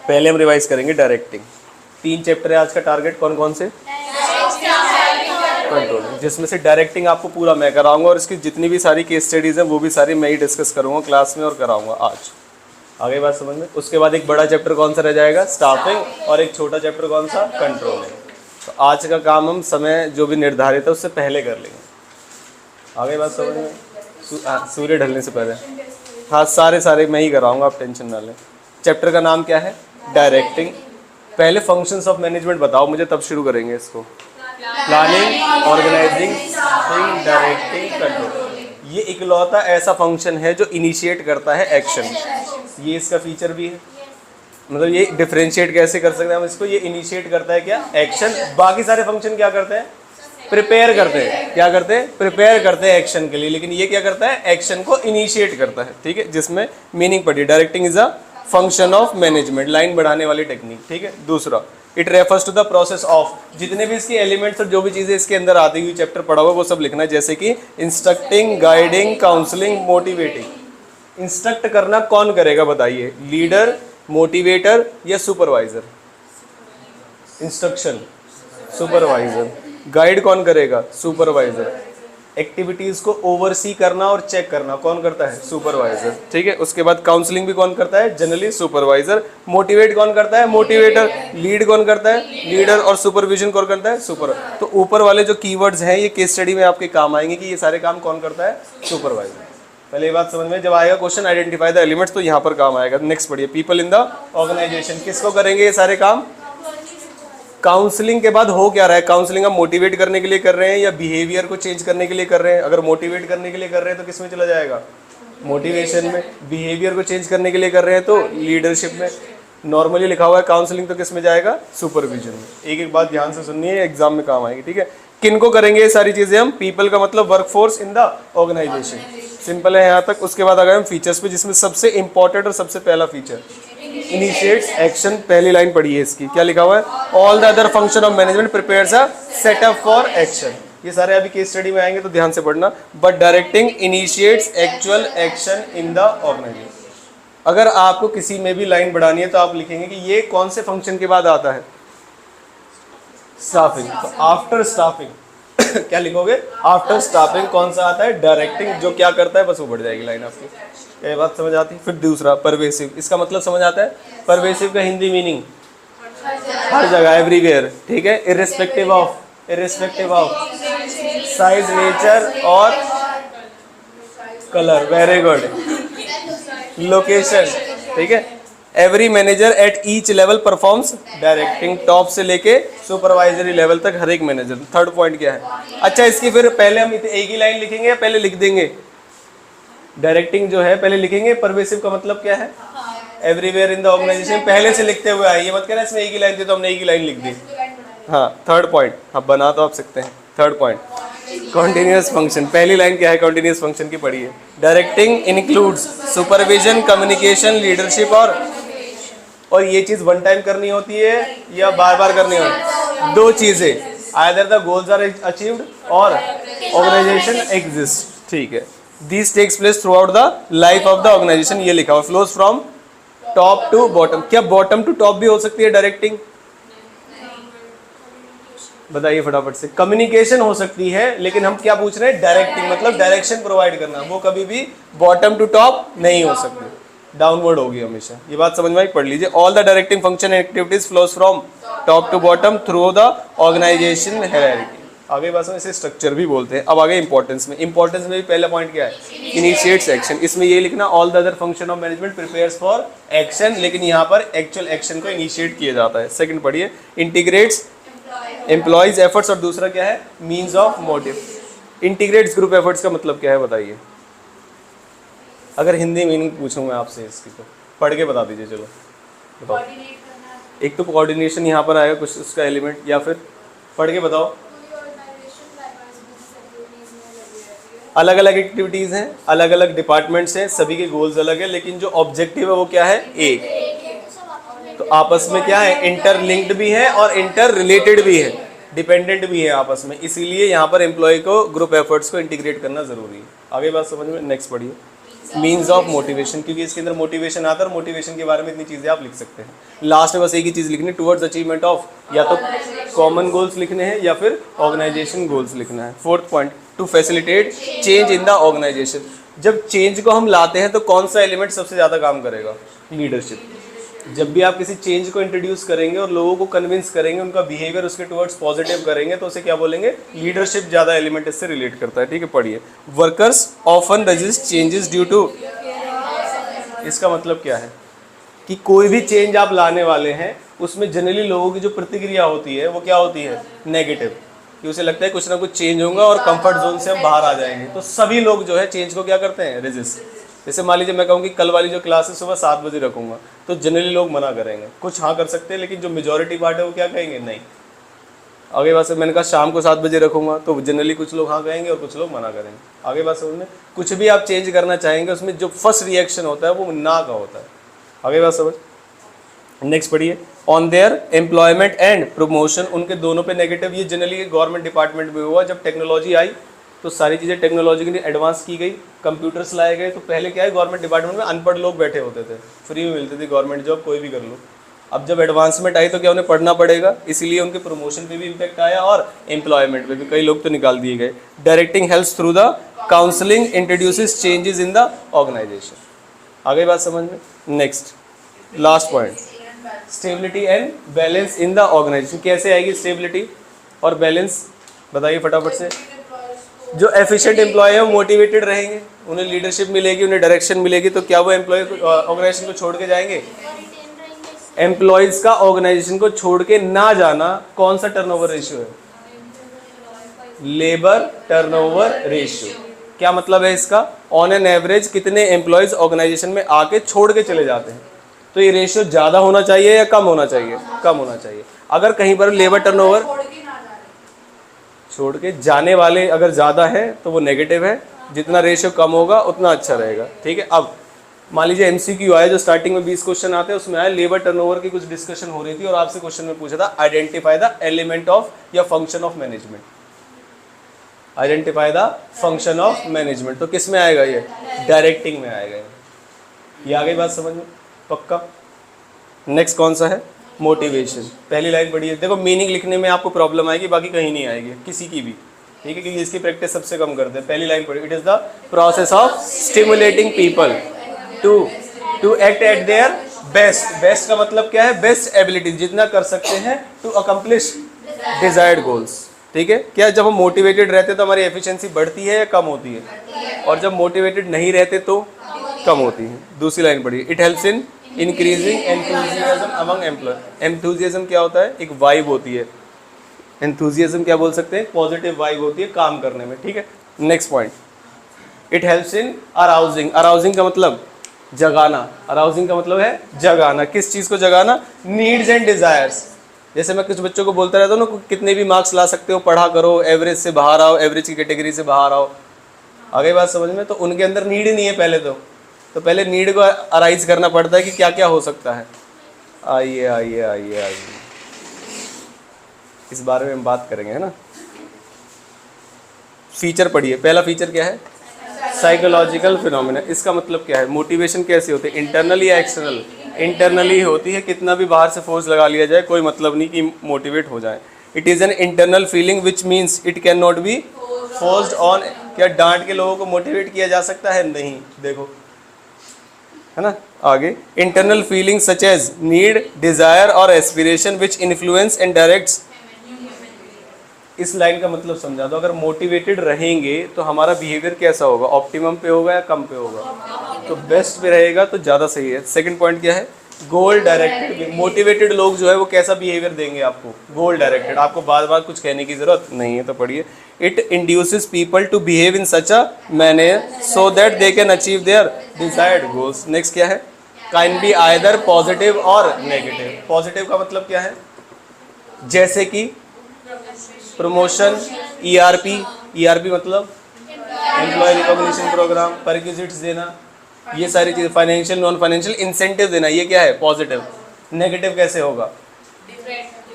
पहले हम रिवाइज करेंगे डायरेक्टिंग। 3 चैप्टर है आज का टारगेट, कौन कौन से? कंट्रोलिंग, जिसमें से डायरेक्टिंग आपको पूरा मैं कराऊंगा और इसकी जितनी भी सारी केस स्टडीज़ हैं वो भी सारी मैं ही डिस्कस करूंगा क्लास में और कराऊंगा आज। आगे बात समझ में? उसके बाद एक बड़ा चैप्टर कौन सा रह जाएगा? स्टाफिंग, और एक छोटा चैप्टर कौन सा? कंट्रोलिंग। तो आज का काम हम समय जो भी निर्धारित है उससे पहले कर लेंगे। आगे बात समझ में? सूर्य ढलने से पहले। हाँ, सारे मैं ही कराऊंगा, आप टेंशन ना लें। चैप्टर का नाम क्या है? डायरेक्टिंग। पहले फंक्शंस ऑफ मैनेजमेंट बताओ मुझे, तब शुरू करेंगे इसको। Planning, organising, directing, control. ये इकलौता ऐसा फंक्शन है जो इनिशिएट करता है एक्शन। ये इसका फीचर भी है, मतलब ये डिफरेंशिएट कैसे कर सकते हैं हम इसको? ये इनिशिएट करता है क्या? एक्शन। बाकी सारे फंक्शन क्या करते हैं? प्रिपेयर करते हैं। क्या करते हैं? प्रिपेयर करते हैं एक्शन के लिए। लेकिन ये क्या करता है? एक्शन को इनिशिएट करता है। ठीक है, जिसमें मीनिंग पढ़िए, directing is a function of management, line बढ़ाने वाली टेक्निक। ठीक है। दूसरा, it refers to the process of, जितने भी इसके एलिमेंट्स और जो भी चीज़ें इसके अंदर आती हुई चैप्टर पढ़ा हुआ वो सब लिखना है, जैसे कि instructing, guiding, counselling, motivating. Instruct करना कौन करेगा बताइए? लीडर, मोटिवेटर या सुपरवाइजर? Instruction supervisor. गाइड कौन करेगा? सुपरवाइजर। एक्टिविटीज को ओवरसी करना और चेक करना कौन करता है? सुपरवाइजर। ठीक है। उसके बाद काउंसलिंग भी कौन करता है? Generally supervisor. मोटिवेट कौन करता है? मोटिवेटर। लीड कौन करता है? लीडर। और सुपरविजन कौन करता है? सुपर। तो ऊपर वाले जो कीवर्ड्स हैं ये केस स्टडी में आपके काम आएंगे कि ये सारे काम कौन करता है? सुपरवाइजर। पहले ये बात समझ में, जब आएगा क्वेश्चन आइडेंटिफाई द एलिमेंट्स तो यहाँ पर काम आएगा। नेक्स्ट पढ़िए, पीपल इन द ऑर्गेनाइजेशन। किसको करेंगे ये सारे काम? काउंसलिंग के बाद हो क्या रहा है? काउंसलिंग हम मोटिवेट करने के लिए कर रहे हैं या बिहेवियर को चेंज करने के लिए कर रहे हैं? अगर मोटिवेट करने के लिए कर रहे हैं तो किस में चला जाएगा? मोटिवेशन में। बिहेवियर को चेंज करने के लिए कर रहे हैं तो लीडरशिप में। नॉर्मली लिखा हुआ है काउंसलिंग तो किस में जाएगा? सुपरविजन में। एक एक बात ध्यान से सुननी है, एग्जाम में काम आएगी। ठीक है। किनको करेंगे ये सारी चीजें हम? पीपल का मतलब workforce in the organisation. Simple है यहाँ तक। उसके बाद आ गए हम फीचर्स पे, जिसमें सबसे इंपॉर्टेंट और सबसे पहला फीचर इनिशिएट्स एक्शन। पहली लाइन पढ़िए इसकी, क्या लिखा हुआ है? All the other function of management prepares a setup for action. ये सारे अभी केस स्टडी में आएंगे तो ध्यान से पढ़ना। But directing initiates actual action in the organisation. अगर आपको किसी में भी लाइन बढ़ानी है तो आप लिखेंगे कि ये कौन से फंक्शन के बाद आता है? स्टाफिंग। तो आफ्टर स्टाफिंग क्या लिखोगे? आफ्टर स्टाफिंग कौन सा आता है? डायरेक्टिंग। जो क्या करता है बस वो बढ़ जाएगी लाइन आपकी। ये बात समझ आती है? फिर दूसरा, परवेसिव। इसका मतलब समझ आता है? परवेसिव का हिंदी मीनिंग हर जगह, एवरीवेयर। ठीक है। इर्रेस्पेक्टिव ऑफ साइज, नेचर और कलर। Very good. लोकेशन। ठीक है। Every manager at each level performs directing. Top से लेके सुपरवाइजरी लेवल तक हर एक मैनेजर। थर्ड पॉइंट क्या है? अच्छा, इसकी फिर पहले हम एक ही लाइन लिखेंगे या पहले लिख देंगे? डायरेक्टिंग जो है पहले लिखेंगे। परवेसिव का मतलब क्या है? Everywhere in the organisation. पहले से लिखते हुए आए, ये मत कहना इसमें एक ही लाइन थी तो हमने एक ही लाइन लिख दी। हाँ, थर्ड पॉइंट। हाँ, बना तो आप सकते हैं। Third point, continuous function. पहली लाइन क्या है कॉन्टिन्यूअस फंक्शन की? पढ़िए। Directing includes supervision, communication, leadership. और ये चीज वन टाइम करनी होती है या बार बार करनी होती है? दो चीजें, either the goals are achieved और ऑर्गेनाइजेशन एग्जिस्ट। ठीक है। This takes place throughout the life of the organisation. ये लिखा हुआ, flows from top to bottom. क्या बॉटम टू टॉप भी हो सकती है डायरेक्टिंग? बताइए फटाफट से। कम्युनिकेशन हो सकती है, लेकिन हम क्या पूछ रहे हैं? डायरेक्टिंग मतलब डायरेक्शन प्रोवाइड करना। वो कभी भी बॉटम टू टॉप नहीं हो सकती, डाउनवर्ड होगी हमेशा। ये बात समझ में आई? पढ़ लीजिए। All the directing function activities flows from top to bottom through the organisation hierarchy. आगे बात इसे स्ट्रक्चर भी बोलते हैं। अब आगे इंपॉर्टेंस में। इंपॉर्टेंस में भी पहला पॉइंट क्या है? Initiates action. इसमें ये लिखना all the other function of management prepares for action, लेकिन यहाँ पर एक्चुअल एक्शन को इनिशिएट किया जाता है। सेकंड पढ़िए, इंटीग्रेट्स एम्प्लॉइज एफर्ट्स। और दूसरा क्या है? Means of motive. Integrates group efforts का मतलब क्या है बताइए? अगर हिंदी मीनिंग पूछूं मैं आपसे इसकी तो पढ़ के बता दीजिए। चलो बताओ। एक तो कोऑर्डिनेशन यहाँ पर आएगा कुछ उसका एलिमेंट, या फिर पढ़ के बताओ। अलग अलग एक्टिविटीज़ हैं, अलग अलग डिपार्टमेंट्स हैं, सभी के गोल्स अलग है, लेकिन जो ऑब्जेक्टिव है वो क्या है? एक। तो आपस में क्या है? इंटरलिंक्ड भी है और इंटर रिलेटेड भी है, डिपेंडेंट भी है आपस में। इसीलिए यहाँ पर एम्प्लॉय को ग्रुप एफर्ट्स को इंटीग्रेट करना जरूरी है। आगे बात समझ में? नेक्स्ट पढ़िए। मीन्स ऑफ मोटिवेशन, क्योंकि इसके अंदर मोटिवेशन आता है और मोटिवेशन के बारे में इतनी चीज़ें आप लिख सकते हैं। लास्ट में बस एक ही चीज़ लिखनी, टुवर्ड्स अचीवमेंट ऑफ, या तो कॉमन गोल्स लिखने हैं या फिर ऑर्गेनाइजेशन गोल्स लिखना है। Fourth point, to facilitate change in the organisation. जब चेंज को हम लाते हैं तो कौन सा एलिमेंट सबसे ज़्यादा काम करेगा? लीडरशिप। जब भी आप किसी चेंज को इंट्रोड्यूस करेंगे और लोगों को कन्विंस करेंगे, उनका बिहेवियर उसके टुवर्ड्स पॉजिटिव करेंगे, तो उसे क्या बोलेंगे? लीडरशिप ज़्यादा एलिमेंट इससे रिलेट करता है। ठीक है, पढ़िए। Workers often resist changes due to, इसका मतलब क्या है कि कोई भी चेंज आप लाने वाले हैं उसमें जनरली लोगों की जो प्रतिक्रिया होती है वो क्या होती है? नेगेटिव, कि उसे लगता है कुछ ना कुछ चेंज होगा और कंफर्ट जोन से हम बाहर आ जाएंगे। तो सभी लोग जो है चेंज को क्या करते हैं? रेजिस्ट। जैसे मान लीजिए मैं कहूँ कि कल वाली जो क्लास है सुबह 7 बजे रखूँगा, तो जनरली लोग मना करेंगे। कुछ हाँ कर सकते हैं, लेकिन जो मेजॉरिटी पार्ट है वो क्या कहेंगे? नहीं। आगे बात से मैंने कहा शाम को 7 बजे रखूँगा, तो जनरली कुछ लोग हाँ कहेंगे और कुछ लोग मना करेंगे। आगे बात समझ में? कुछ भी आप चेंज करना चाहेंगे उसमें जो फर्स्ट रिएक्शन होता है वो ना का होता है। आगे बात समझ? नेक्स्ट पढ़िए। On their employment and promotion, उनके दोनों पे नेगेटिव। ये जनरली गवर्नमेंट डिपार्टमेंट में हुआ। जब टेक्नोलॉजी आई तो सारी चीज़ें टेक्नोलॉजिकली एडवांस की गई, कंप्यूटर्स लाए गए। तो पहले क्या है, गवर्नमेंट डिपार्टमेंट में अनपढ़ लोग बैठे होते थे, फ्री में मिलती थी गवर्नमेंट जॉब, कोई भी कर लो। अब जब एडवांसमेंट आई तो क्या उन्हें पढ़ना पड़ेगा, इसीलिए उनके प्रमोशन पे भी इम्पैक्ट आया और एम्प्लॉयमेंट पे भी, कई लोग तो निकाल दिए गए। Directing helps through the counselling introduces changes in the organisation. आगे बात समझ में? Next last point, stability and balance in the organisation. कैसे आएगी स्टेबिलिटी और बैलेंस? बताइए फटाफट से। जो एफिशिएंट एम्प्लॉय है वो मोटिवेटेड रहेंगे, उन्हें लीडरशिप मिलेगी, उन्हें डायरेक्शन मिलेगी, तो क्या वो एम्प्लॉय ऑर्गेनाइजेशन को छोड़ के जाएंगे? एम्प्लॉयज का ऑर्गेनाइजेशन को छोड़ के ना जाना कौन सा टर्नओवर रेशियो है? Labour turnover ratio. क्या मतलब है इसका? ऑन एन एवरेज कितने एम्प्लॉयज ऑर्गेनाइजेशन में आके छोड़ के चले जाते हैं। तो ये रेशियो ज़्यादा होना चाहिए या कम होना चाहिए? कम होना चाहिए। अगर कहीं पर लेबर टर्नओवर छोड़ के जाने वाले अगर ज़्यादा है तो वो नेगेटिव है, जितना रेशियो कम होगा उतना अच्छा रहेगा। ठीक है, अब मान लीजिए एमसीक्यू आया, जो स्टार्टिंग में 20 क्वेश्चन आते हैं, उसमें आया लेबर टर्नओवर की कुछ डिस्कशन हो रही थी और आपसे क्वेश्चन में पूछा था आइडेंटिफाई द एलिमेंट ऑफ या function of management. Identify the function of management, तो किस में आएगा? ये डायरेक्टिंग में आएगा। ये आ गई बात समझ में? पक्का। नेक्स्ट कौन सा है? मोटिवेशन। पहली लाइन पढ़िए। देखो मीनिंग लिखने में आपको प्रॉब्लम आएगी, बाकी कहीं नहीं आएगी किसी की भी। ठीक है, क्योंकि इसकी प्रैक्टिस सबसे कम करते हैं। पहली लाइन पढ़िए। It is the process of stimulating people to act at their best. Best का मतलब क्या है? बेस्ट एबिलिटी, जितना कर सकते हैं, टू अकम्प्लिश डिजायर्ड गोल्स। ठीक है, क्या जब हम मोटिवेटेड रहते तो हमारी एफिशिएंसी बढ़ती है या कम होती है? और जब मोटिवेटेड नहीं रहते तो कम होती है। दूसरी लाइन पढ़िए। It helps in increasing enthusiasm among employee. Enthusiasm क्या होता है? एक वाइब होती है। एंथुजियाज्म क्या बोल सकते हैं? पॉजिटिव वाइब होती है काम करने में। ठीक है, next point. It helps in arousing. Arousing का मतलब जगाना। अराउजिंग का मतलब है जगाना। किस चीज़ को जगाना? Needs and desires. जैसे मैं कुछ बच्चों को बोलता रहता हूँ ना, कितने भी मार्क्स ला सकते हो, पढ़ा करो, एवरेज से बाहर आओ, एवरेज की कैटेगरी से बाहर आओ। आगे बात समझ में? तो उनके अंदर नीड ही नहीं है पहले तो पहले नीड को अराइज करना पड़ता है कि क्या क्या हो सकता है। आइए आइए आइए आइए, इस बारे में हम बात करेंगे, है ना। फीचर पढ़िए। पहला फीचर क्या है? Psychological phenomena. इसका मतलब क्या है? मोटिवेशन कैसे होती है? इंटरनली या एक्सटर्नल? इंटरनली होती है। कितना भी बाहर से फोर्स लगा लिया जाए कोई मतलब नहीं कि मोटिवेट हो जाए। It is an internal feeling which means it can not be forced on. क्या डांट के लोगों को मोटिवेट किया जा सकता है? नहीं। देखो, है ना। आगे, internal feeling such as need, desire और aspiration which influence and directs. इस लाइन का मतलब समझा दो। अगर मोटिवेटेड रहेंगे तो हमारा बिहेवियर कैसा होगा? ऑप्टिमम पे होगा या कम पे होगा? तो बेस्ट पे रहेगा तो ज़्यादा सही है। सेकंड पॉइंट क्या है? गोल डायरेक्टेड। मोटिवेटेड लोग जो है वो कैसा बिहेवियर देंगे आपको? गोल डायरेक्टेड। आपको बार बार कुछ कहने की जरूरत नहीं है। तो पढ़िए। It induces people to behave in such a manner so that they can achieve their desired goals. Next क्या है? कैन बी आइदर पॉजिटिव और नेगेटिव। पॉजिटिव का मतलब क्या है? जैसे कि प्रमोशन, ईआरपी। ईआरपी मतलब एम्प्लॉय रिकॉग्निशन प्रोग्राम, परक्विजिट्स देना, ये सारी चीज़ें। फाइनेंशियल, नॉन फाइनेंशियल इंसेंटिव देना, ये क्या है? पॉजिटिव। नेगेटिव कैसे होगा?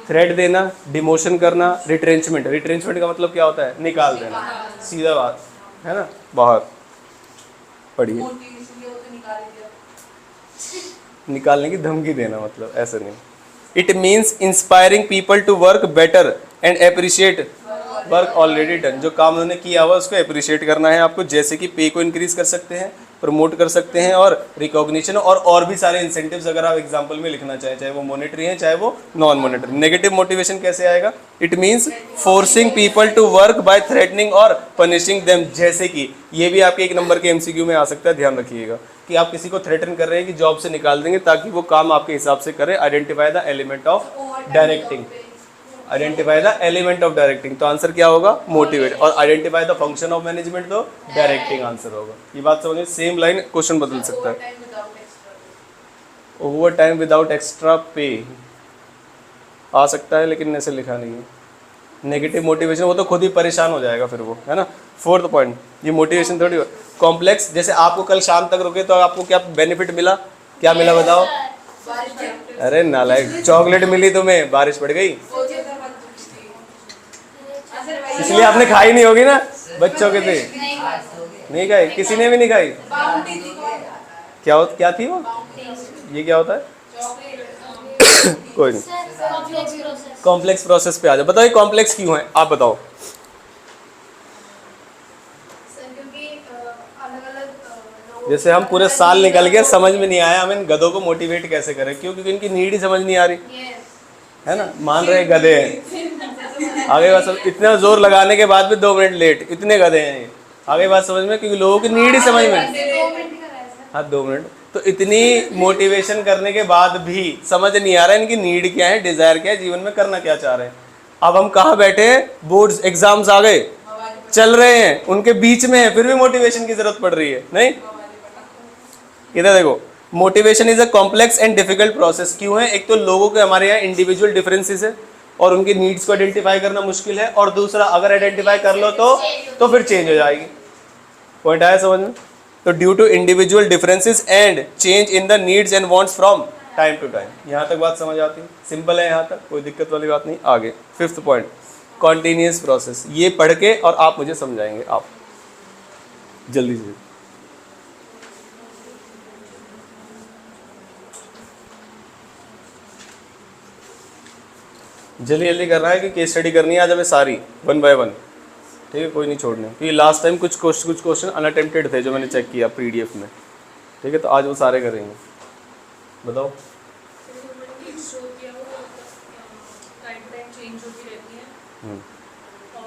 थ्रेट देना, डिमोशन करना, रिट्रेंचमेंट। रिट्रेंचमेंट का मतलब क्या होता है? निकाल देना, सीधा बात है ना, बाहर। पढ़िए। निकालने की धमकी देना, मतलब ऐसा नहीं। It means inspiring people to work better and appreciate work already done. जो काम उन्होंने किया हुआ उसको अप्रिशिएट करना है आपको, जैसे कि पे को इंक्रीज कर सकते हैं, प्रमोट कर सकते हैं, और रिकॉग्निशन और भी सारे इंसेंटिव्स अगर आप एग्जांपल में लिखना चाहें, चाहे वो मॉनेटरी है चाहे वो नॉन मॉनेटरी। नेगेटिव मोटिवेशन कैसे आएगा? It means forcing people to work by threatening और पनिशिंग देम। जैसे कि ये भी आपके 1 नंबर के एमसीक्यू में आ सकता है, ध्यान रखिएगा कि आप किसी को थ्रेटन कर रहे हैं कि जॉब से निकाल देंगे ताकि वो काम आपके हिसाब से करे। Identify the element of directing, identify the element of directing, तो आंसर क्या होगा? मोटिवेट। और identify the function of management, तो डायरेक्टिंग आंसर होगा। ये बात समझिए, सेम लाइन क्वेश्चन बदल सकता है। ओवर टाइम विदाउट एक्स्ट्रा पे आ सकता है, लेकिन ऐसे लिखा नहीं है। नेगेटिव मोटिवेशन, वो तो खुद ही परेशान हो जाएगा फिर वो, है ना। 4th पॉइंट, ये मोटिवेशन थोड़ी। कॉम्प्लेक्स, जैसे आपको कल शाम तक रुके तो आपको क्या बेनिफिट मिला? क्या मिला बताओ? अरे नालायक, चॉकलेट मिली तुम्हें, बारिश पड़ गई इसलिए आपने खाई नहीं होगी ना, बच्चों के थे नहीं खाई, किसी ने भी नहीं खाई। क्या थी वो? ये क्या होता है? कोई नहीं, कॉम्प्लेक्स प्रोसेस पे आ जाओ। बताओ ये कॉम्प्लेक्स क्यों है, आप बताओ। जैसे हम पूरे साल निकल गए, समझ में नहीं आया हम इन गधों को मोटिवेट कैसे करें। क्यों? क्योंकि इनकी नीड ही समझ नहीं आ रही, है ना। मान रहे गधे हैं, आगे बात समझ, इतना जोर लगाने के बाद भी 2 मिनट लेट, इतने गधे हैं ये। आगे बात समझ में, क्योंकि लोगों की नीड ही समझ में। हाँ 2 मिनट, तो इतनी मोटिवेशन करने के बाद भी समझ नहीं आ रहा है इनकी नीड क्या है, डिजायर क्या है, जीवन में करना क्या चाह रहे हैं। अब हम कहाँ बैठे हैं? बोर्ड्स एग्जाम्स आ गए, चल रहे हैं, उनके बीच में है, फिर भी मोटिवेशन की जरूरत पड़ रही है। नहीं, इधर देखो, motivation is a complex and difficult process. क्यों है? एक तो लोगों के हमारे यहाँ इंडिविजुअल डिफरेंसेस है और उनकी नीड्स को आइडेंटिफाई करना मुश्किल है, और दूसरा अगर आइडेंटिफाई कर लो तो फिर चेंज हो जाएगी। पॉइंट आया समझ में? तो due to individual differences and change in the needs and wants from time to time. यहाँ तक बात समझ आती है? सिंपल है, यहाँ तक कोई दिक्कत वाली बात नहीं। आगे 5th पॉइंट, कॉन्टिन्यूस प्रोसेस। ये पढ़ के और आप मुझे समझाएंगे, आप जल्दी से। जल्दी जल्दी करना है कि केस स्टडी करनी है आज हमें सारी, 1 by 1, ठीक है, कोई नहीं छोड़ने। क्योंकि लास्ट टाइम कुछ क्वेश्चन अनअटेम्प्टेड थे जो मैंने चेक किया पीडीएफ में, ठीक है, तो आज वो सारे करेंगे। बताओ।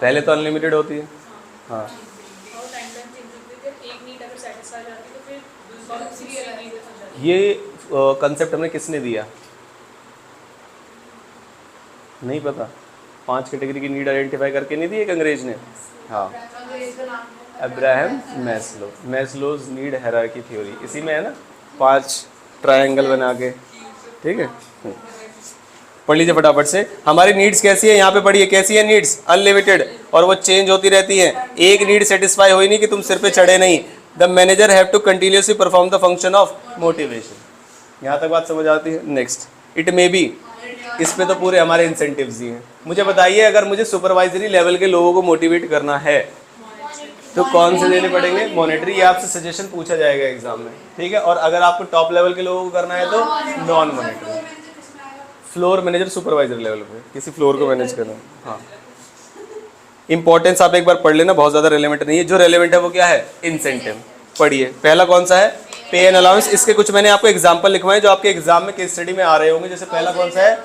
पहले तो अनलिमिटेड होती है, हाँ। ये कंसेप्ट हमें किसने दिया? नहीं पता। 5 कैटेगरी की नीड आइडेंटिफाई करके नहीं दी एक अंग्रेज ने? हाँ, Abraham Maslow, Maslow's need hierarchy theory, इसी में है ना, 5 ट्रायंगल बना के, ठीक है। पढ़ लीजिए फटाफट से। हमारी नीड्स कैसी है, यहाँ पे पढ़िए कैसी है नीड्स? अनलिमिटेड, और वो चेंज होती रहती हैं। एक नीड सेटिस्फाई हुई नहीं कि तुम सिर पे चढ़े नहीं। The manager have to continuously perform the function of motivation. यहाँ तक बात समझ आती है? नेक्स्ट, इट मे बी, इस पे तो पूरे हमारे इंसेंटिव्स ही हैं। मुझे बताइए, अगर मुझे सुपरवाइजरी लेवल के लोगों को मोटिवेट करना है तो कौन से देने पड़ेंगे? मॉनेटरी। ये आपसे सजेशन पूछा जाएगा एग्जाम में, ठीक है। और अगर आपको टॉप लेवल के लोगों को करना है तो non monetary. Floor manager supervisor level पे किसी फ्लोर को मैनेज करना, हाँ। इंपॉर्टेंस आप एक बार पढ़ लेना, बहुत ज़्यादा रेलेवेंट नहीं है। जो रेलेवेंट है वो क्या है? इंसेंटिव। पढ़िए, पहला कौन सा है? पे एंड अलाउंस। इसके कुछ मैंने आपको एग्जाम्पल लिखवाए जो आपके एग्जाम में केस स्टडी में आ रहे होंगे। जैसे पहला कौन सा है?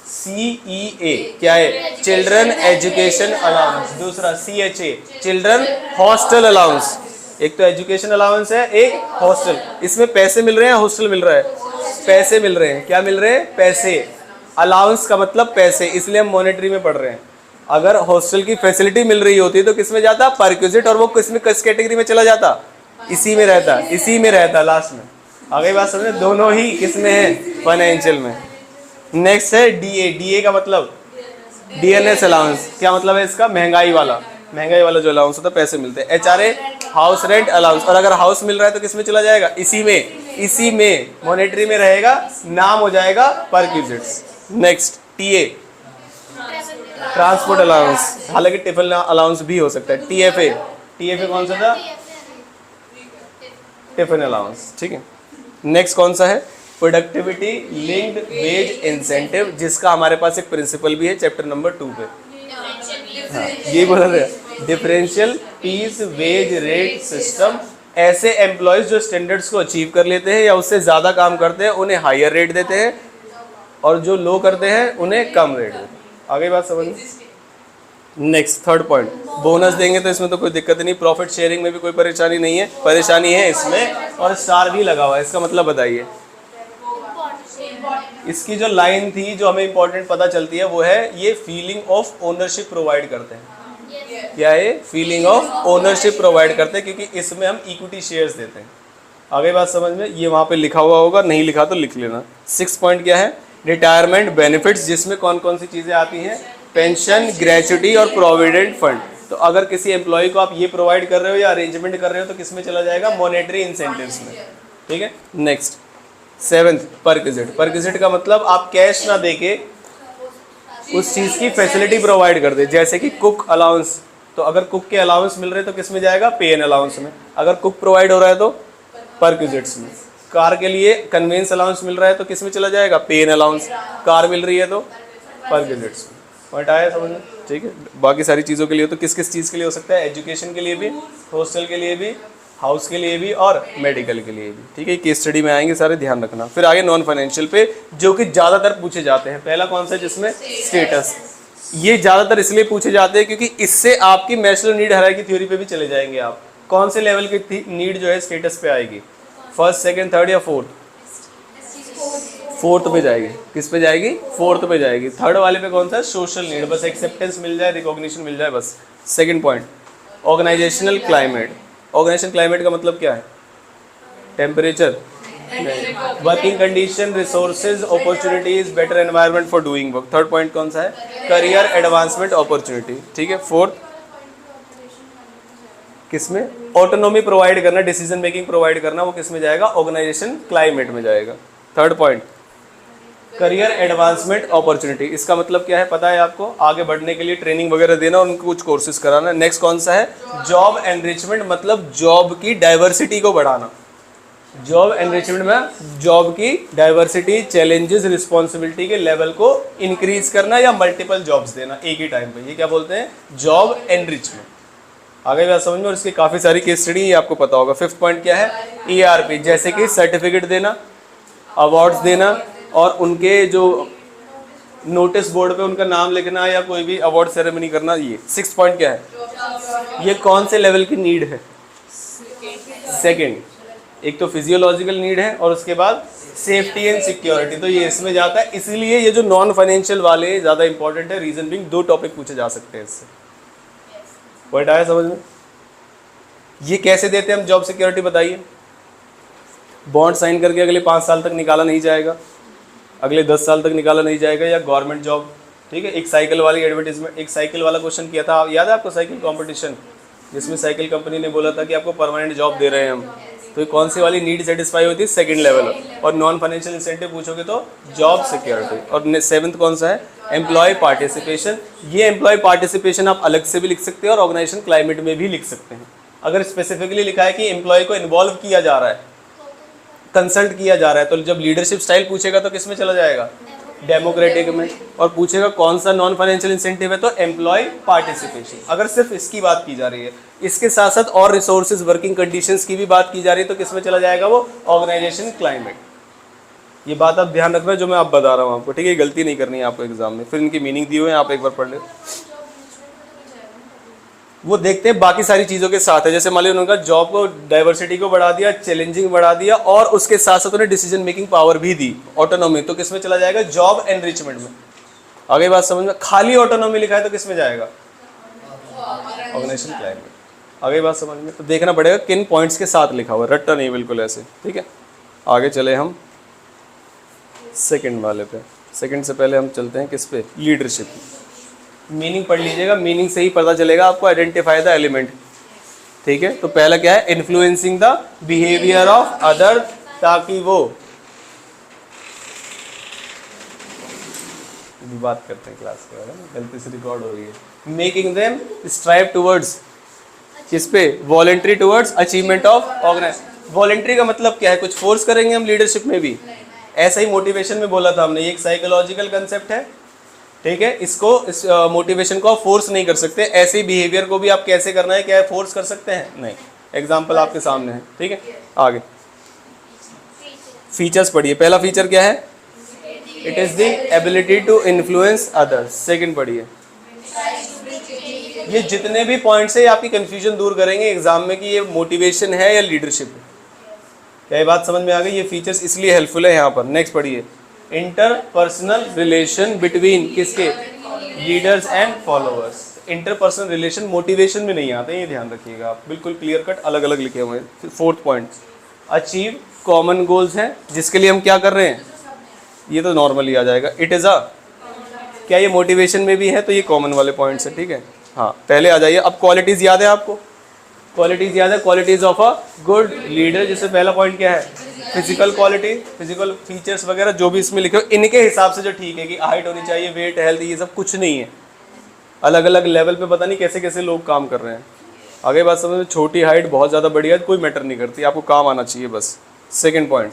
CEA, क्या है? Children education allowance. दूसरा CHA, चिल्ड्रन हॉस्टल अलाउंस। एक तो एजुकेशन अलाउंस है, एक हॉस्टल। इसमें पैसे मिल रहे हैं, हॉस्टल मिल रहा है? पैसे मिल रहे हैं। क्या मिल रहे हैं? पैसे। अलाउंस का मतलब पैसे, इसलिए हम मॉनेटरी में पढ़ रहे हैं। अगर हॉस्टल की फैसिलिटी मिल रही होती तो किस में जाता? परक्विजिट। और वो किसमें, किस कैटेगरी में चला जाता? इसी में रहता, इसी में रहता लास्ट में। आगे बात समझे? दोनों ही किसमें है? फाइनेंशियल में। नेक्स्ट है DA। DA का मतलब DNS अलाउंस। क्या मतलब है इसका? महंगाई वाला, महंगाई वाला जो अलाउंस होता है, पैसे मिलते हैं। HRA, house rent allowance. और अगर हाउस मिल रहा है तो किस में चला जाएगा? इसी में, इसी में मॉनेटरी में रहेगा, नाम हो जाएगा perquisites. Next TA, transport allowance, हालांकि टिफिन अलाउंस भी हो सकता है। TFA कौन सा था? टिफिन अलाउंस, ठीक है। नेक्स्ट कौन सा है? प्रोडक्टिविटी लिंक्ड वेज इंसेंटिव, जिसका हमारे पास एक प्रिंसिपल भी है चैप्टर नंबर 2 पे। हाँ, ये बोल रहे हैं differential piece wage rate system. ऐसे एम्प्लॉयज जो स्टैंडर्ड्स को अचीव कर लेते हैं या उससे ज़्यादा काम करते हैं उन्हें हायर रेट देते हैं, और जो लो करते हैं उन्हें कम रेट देते हैं। आगे बात समझ में। नेक्स्ट थर्ड पॉइंट, बोनस देंगे तो इसमें तो कोई दिक्कत नहीं, प्रॉफिट शेयरिंग में भी कोई परेशानी नहीं है, परेशानी है इसमें, और स्टार भी लगा हुआ है, इसका मतलब बताइए। इसकी जो लाइन थी जो हमें इंपॉर्टेंट पता चलती है वो है ये फीलिंग ऑफ ओनरशिप प्रोवाइड करते हैं। क्या है? फीलिंग ऑफ ओनरशिप प्रोवाइड करते हैं, क्योंकि इसमें हम इक्विटी शेयर्स देते हैं। आगे बात समझ में। ये वहाँ पे लिखा हुआ होगा, नहीं लिखा तो लिख लेना। 6 पॉइंट क्या है? रिटायरमेंट बेनिफिट्स, जिसमें कौन कौन सी चीज़ें आती हैं? पेंशन, ग्रेचुटी और प्रोविडेंट फंड। तो अगर किसी एम्प्लॉय को आप ये प्रोवाइड कर रहे हो या अरेंजमेंट कर रहे हो तो किस में चला जाएगा? मॉनेटरी इंसेंटिव्स में। ठीक है। Next 7th, perquisite. परक्विजिट का मतलब आप कैश ना देके उस चीज़ की फैसिलिटी प्रोवाइड कर दे, जैसे कि कुक अलाउंस। तो अगर कुक के अलाउंस मिल रहे हैं तो किस में जाएगा? पे एन अलाउंस में। अगर कुक प्रोवाइड हो रहा है तो परक्विजिट्स में। कार के लिए कन्वेंस अलाउंस मिल रहा है तो किस में चला जाएगा? पे एन अलाउंस। कार मिल रही है तो परक्विजिट्स में। पॉइंट आया समझ में? ठीक है। बाकी सारी चीज़ों के लिए तो किस किस चीज़ के लिए हो सकता है? एजुकेशन के लिए भी, हॉस्टल के लिए भी, हाउस के लिए भी और मेडिकल के लिए भी। ठीक है। केस स्टडी में आएंगे सारे, ध्यान रखना। फिर आगे नॉन फाइनेंशियल पे, जो कि ज़्यादातर पूछे जाते हैं। पहला कौन सा है? जिसमें स्टेटस। ये ज़्यादातर इसलिए पूछे जाते हैं क्योंकि इससे आपकी मैस्लो नीड हायरार्की थ्योरी पे भी चले जाएंगे आप। कौन से लेवल की नीड जो है स्टेटस पे आएगी? फर्स्ट, सेकंड, थर्ड या फोर्थ? फोर्थ पे जाएगी। किस पे जाएगी? फोर्थ पे जाएगी। थर्ड वाले पे कौन सा? सोशल नीड, बस एक्सेप्टेंस मिल जाए, रिकॉग्निशन मिल जाए, बस। Second point, organisational climate. Organisation climate का मतलब क्या है? Temperature, working condition, resources, opportunities, better environment for doing work. Third point कौन सा है? Career advancement opportunity. ठीक है। फोर्थ, किसमें? ऑटोनॉमी प्रोवाइड करना, डिसीजन मेकिंग प्रोवाइड करना, वो किसमें जाएगा? ऑर्गेनाइजेशन क्लाइमेट में जाएगा। Third point, career advancement opportunity. इसका मतलब क्या है पता है आपको? आगे बढ़ने के लिए ट्रेनिंग वगैरह देना और उनको कुछ कोर्सेज कराना। नेक्स्ट कौन सा है? जॉब एनरिचमेंट, मतलब जॉब की डाइवर्सिटी को बढ़ाना। जॉब एनरिचमेंट में जॉब की डाइवर्सिटी, चैलेंजेस, रिस्पॉन्सिबिलिटी के लेवल को इंक्रीज करना या मल्टीपल जॉब्स देना एक ही टाइम पे। ये क्या बोलते हैं? Job enrichment. आगे बात समझ में। और इसकी काफ़ी सारी केस स्टडी आपको पता होगा। 5th पॉइंट क्या है? ERP, जैसे कि सर्टिफिकेट देना, अवार्ड्स देना और उनके जो नोटिस बोर्ड पे उनका नाम लिखना या कोई भी अवार्ड सेरेमनी करना। ये 6th पॉइंट क्या है? ये कौन से लेवल की नीड है? सेकंड। एक तो फिजियोलॉजिकल नीड है और उसके बाद सेफ्टी एंड सिक्योरिटी, तो ये इसमें जाता है। इसलिए ये जो नॉन फाइनेंशियल वाले ज़्यादा इंपॉर्टेंट है। रीजन बिंग 2 टॉपिक पूछे जा सकते हैं इससे। पॉइंट आया समझ में? ये कैसे देते हैं हम जॉब सिक्योरिटी बताइए? बॉन्ड साइन करके अगले 5 साल तक निकाला नहीं जाएगा, अगले 10 साल तक निकाला नहीं जाएगा, या गवर्नमेंट जॉब। ठीक है। एक साइकिल वाली एडवर्टीजमेंट, एक साइकिल वाला क्वेश्चन किया था, याद है आपको? साइकिल कंपटीशन, जिसमें साइकिल कंपनी ने बोला था कि आपको परमानेंट जॉब दे रहे हैं हम। तो ये कौन सी वाली नीड सेटिस्फाई होती है? Second level. और नॉन फाइनेंशियल इंसेंटिव पूछोगे तो जॉब सिक्योरिटी। और 7th कौन सा है? Employee participation. ये एम्प्लॉय पार्टिसिपेशन आप अलग से भी लिख सकते हैं और ऑर्गेनाइजेशन क्लाइमेट में भी लिख सकते हैं। अगर स्पेसिफिकली लिखा है कि एम्प्लॉय को इन्वॉल्व किया जा रहा है, कंसल्ट किया जा रहा है, तो जब लीडरशिप स्टाइल पूछेगा तो किस में चला जाएगा? डेमोक्रेटिक में। और पूछेगा कौन सा नॉन फाइनेंशियल इंसेंटिव है, तो एम्प्लॉय पार्टिसिपेशन। अगर सिर्फ इसकी बात की जा रही है, इसके साथ साथ और रिसोर्सेज, वर्किंग कंडीशंस की भी बात की जा रही है, तो किस में चला जाएगा? वो ऑर्गेनाइजेशन क्लाइमेट। ये बात आप ध्यान रखना जो मैं आप बता रहा हूँ आपको। ठीक है। गलती नहीं करनी है आपको एग्जाम में। फिर इनकी मीनिंग दी हुए हैं, आप एक बार पढ़ ले। वो देखते हैं बाकी सारी चीज़ों के साथ है। जैसे मान लीजिए उन्होंने जॉब को डाइवर्सिटी को बढ़ा दिया, चैलेंजिंग बढ़ा दिया, और उसके साथ साथ उन्हें डिसीजन मेकिंग पावर भी दी, ऑटोनॉमी, तो किस में चला जाएगा? जॉब एनरिचमेंट में। आगे बात समझ में। खाली ऑटोनॉमी लिखा है तो किस में जाएगा? Organisation climate. आगे बात समझ में। तो देखना पड़ेगा किन पॉइंट्स के साथ लिखा हुआ है, रट्टा नहीं बिल्कुल ऐसे। ठीक है। आगे चले हम सेकेंड वाले पे। सेकेंड से पहले हम चलते हैं किस पे? लीडरशिप। मीनिंग पढ़ लीजिएगा, मीनिंग से ही पता चलेगा आपको। Identify the element. ठीक है। तो पहला क्या है? Influencing the behaviour of other, ताकि वो बात करते हैं क्लास के बारे में, गलती से रिकॉर्ड हो रही है। मेकिंग देम स्ट्राइव टुवर्ड्स, किस पे? Voluntary towards achievement of organise. Voluntary का मतलब क्या है? कुछ फोर्स करेंगे हम लीडरशिप में भी? ऐसा ही मोटिवेशन में बोला था हमने, ये एक साइकोलॉजिकल कंसेप्ट है, ठीक है। इसको इस मोटिवेशन को आप फोर्स नहीं कर सकते। ऐसे ही बिहेवियर को भी आप कैसे करना है, क्या है, फोर्स कर सकते हैं? नहीं। एग्जाम्पल आपके सामने है, ठीक है। आगे फीचर्स पढ़िए। पहला फीचर क्या है? It is the ability to influence others. Second पढ़िए। ये जितने भी पॉइंट्स है ये आपकी कंफ्यूजन दूर करेंगे एग्जाम में कि ये मोटिवेशन है या लीडरशिप है। क्या ये बात समझ में आ गई? ये फीचर्स इसलिए हेल्पफुल है यहाँ पर। नेक्स्ट पढ़िए। इंटरपर्सनल रिलेशन बिटवीन किसके? Leaders and followers. Interpersonal relation motivation में नहीं आते, ये ध्यान रखिएगा आप, बिल्कुल क्लियर कट अलग अलग लिखे हुए हैं। Fourth point, achieve common goals हैं, जिसके लिए हम क्या कर रहे हैं, ये तो नॉर्मली आ जाएगा। इट इज़ अ, क्या ये मोटिवेशन में भी है? तो ये कॉमन वाले पॉइंट्स है, ठीक है। हाँ, पहले आ जाइए। अब क्वालिटीज़ याद है आपको? क्वालिटीज़ याद है? Qualities of a good leader, जिससे पहला पॉइंट क्या है? फिजिकल क्वालिटी, फिजिकल फीचर्स वगैरह जो भी इसमें लिखे हो इनके हिसाब से जो ठीक है कि हाइट होनी चाहिए, वेट, हेल्थ, ये सब कुछ नहीं है। अलग अलग लेवल पे पता नहीं कैसे कैसे लोग काम कर रहे हैं। आगे बात समझ में? छोटी हाइट बहुत ज़्यादा बढ़िया कोई मैटर नहीं करती, आपको काम आना चाहिए बस। सेकंड पॉइंट,